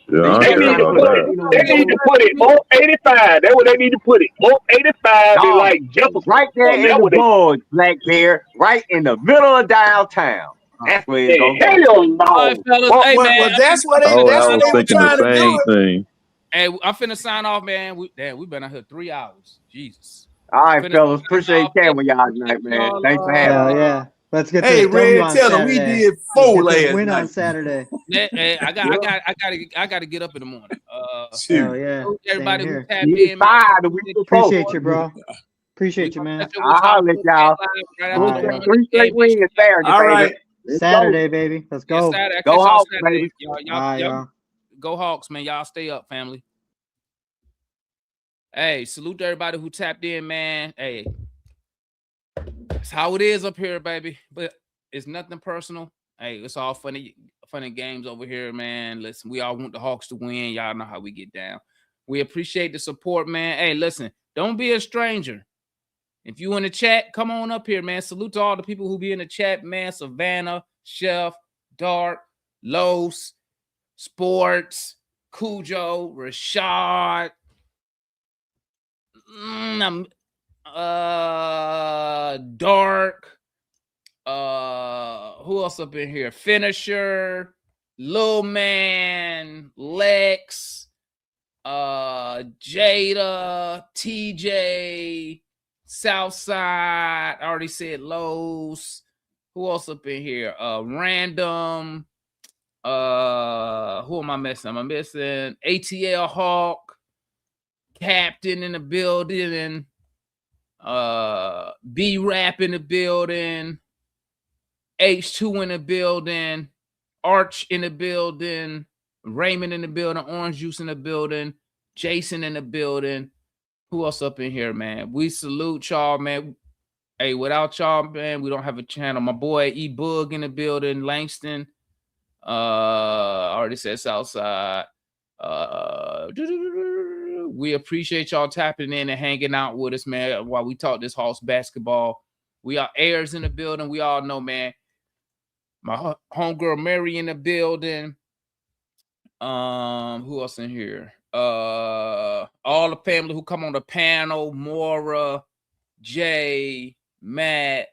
Yeah, they need to put it on 85. That's where they need to put it. On 85 is like Jefferson. Right there in the Bulge, Black Bear, right in the middle of downtown. That's where it's going to go. All right, fellas. Hey, man. That's what they were trying to do. Hey, I'm finna sign off, man. We've been out here 3 hours. Jesus. All right, fellas. Appreciate catching with y'all tonight, man. Thanks for having me. Yeah. Let's get hey, this Red, on tell Saturday. them we did 4 last win night. on Saturday. Hey, I got to get up in the morning. Hell yeah. Everybody who tapped in, appreciate you, bro. Appreciate you, man. I'll let y'all. 3 straight wins Saturday. All right. Baby. Saturday, baby. Let's go. Yeah, Saturday. Go Hawks, Saturday. baby. Y'all, go Hawks, man. Y'all stay up, family. Hey, salute to everybody who tapped in, man. Hey, that's how it is up here, baby. But it's nothing personal. Hey, it's all funny games over here, man. Listen, we all want the Hawks to win. Y'all know how we get down. We appreciate the support, man. Hey, listen, don't be a stranger. If you in the chat, come on up here, man. Salute to all the people who be in the chat, man. Savannah, Chef, Dark, Los, Sports, Cujo, Rashad, Dark. Who else up in here? Finisher, Lil Man, Lex, Jada, TJ, Southside. I already said Lowe's. Who else up in here? Random. Who am I missing? I'm missing ATL Hawk, Captain in the building, B-Rap in the building, H2 in the building, Arch in the building, Raymond in the building, Orange Juice in the building, Jason in the building. Who else up in here, man? We salute y'all, man. Hey, without y'all, man, we don't have a channel. My boy E-Bug in the building, Langston. I already said Southside. We appreciate y'all tapping in and hanging out with us, man, while we talk this Hawks basketball. We are Ayers in the building. We all know, man. My homegirl Mary in the building. Who else in here? All the family who come on the panel, Maura, Jay, Matt,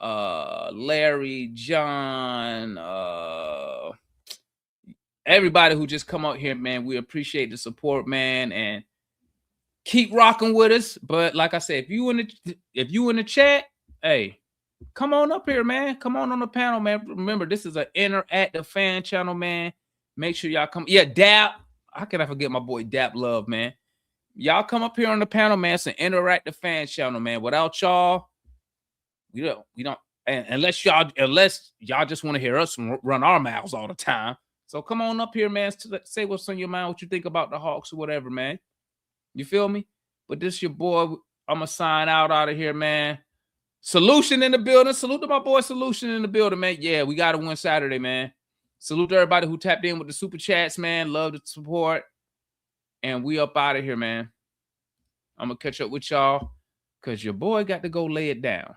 Larry, John, everybody who just come out here, man. We appreciate the support, man, and keep rocking with us. But like I said, if you in the chat, hey, come on up here, man. Come on the panel, man. Remember, this is an interactive fan channel, man. Make sure y'all come. Yeah, Dap. How can I forget my boy Dap Love, man? Y'all come up here on the panel, man. It's an interactive fan channel, man. Without y'all, we don't. And unless y'all just want to hear us run our mouths all the time. So come on up here, man. Say what's on your mind, what you think about the Hawks or whatever, man. You feel me? But this your boy. I'm going to sign out of here, man. Solution in the building. Salute to my boy Solution in the building, man. Yeah, we got to win Saturday, man. Salute to everybody who tapped in with the super chats, man. Love the support. And we up out of here, man. I'm going to catch up with y'all because your boy got to go lay it down.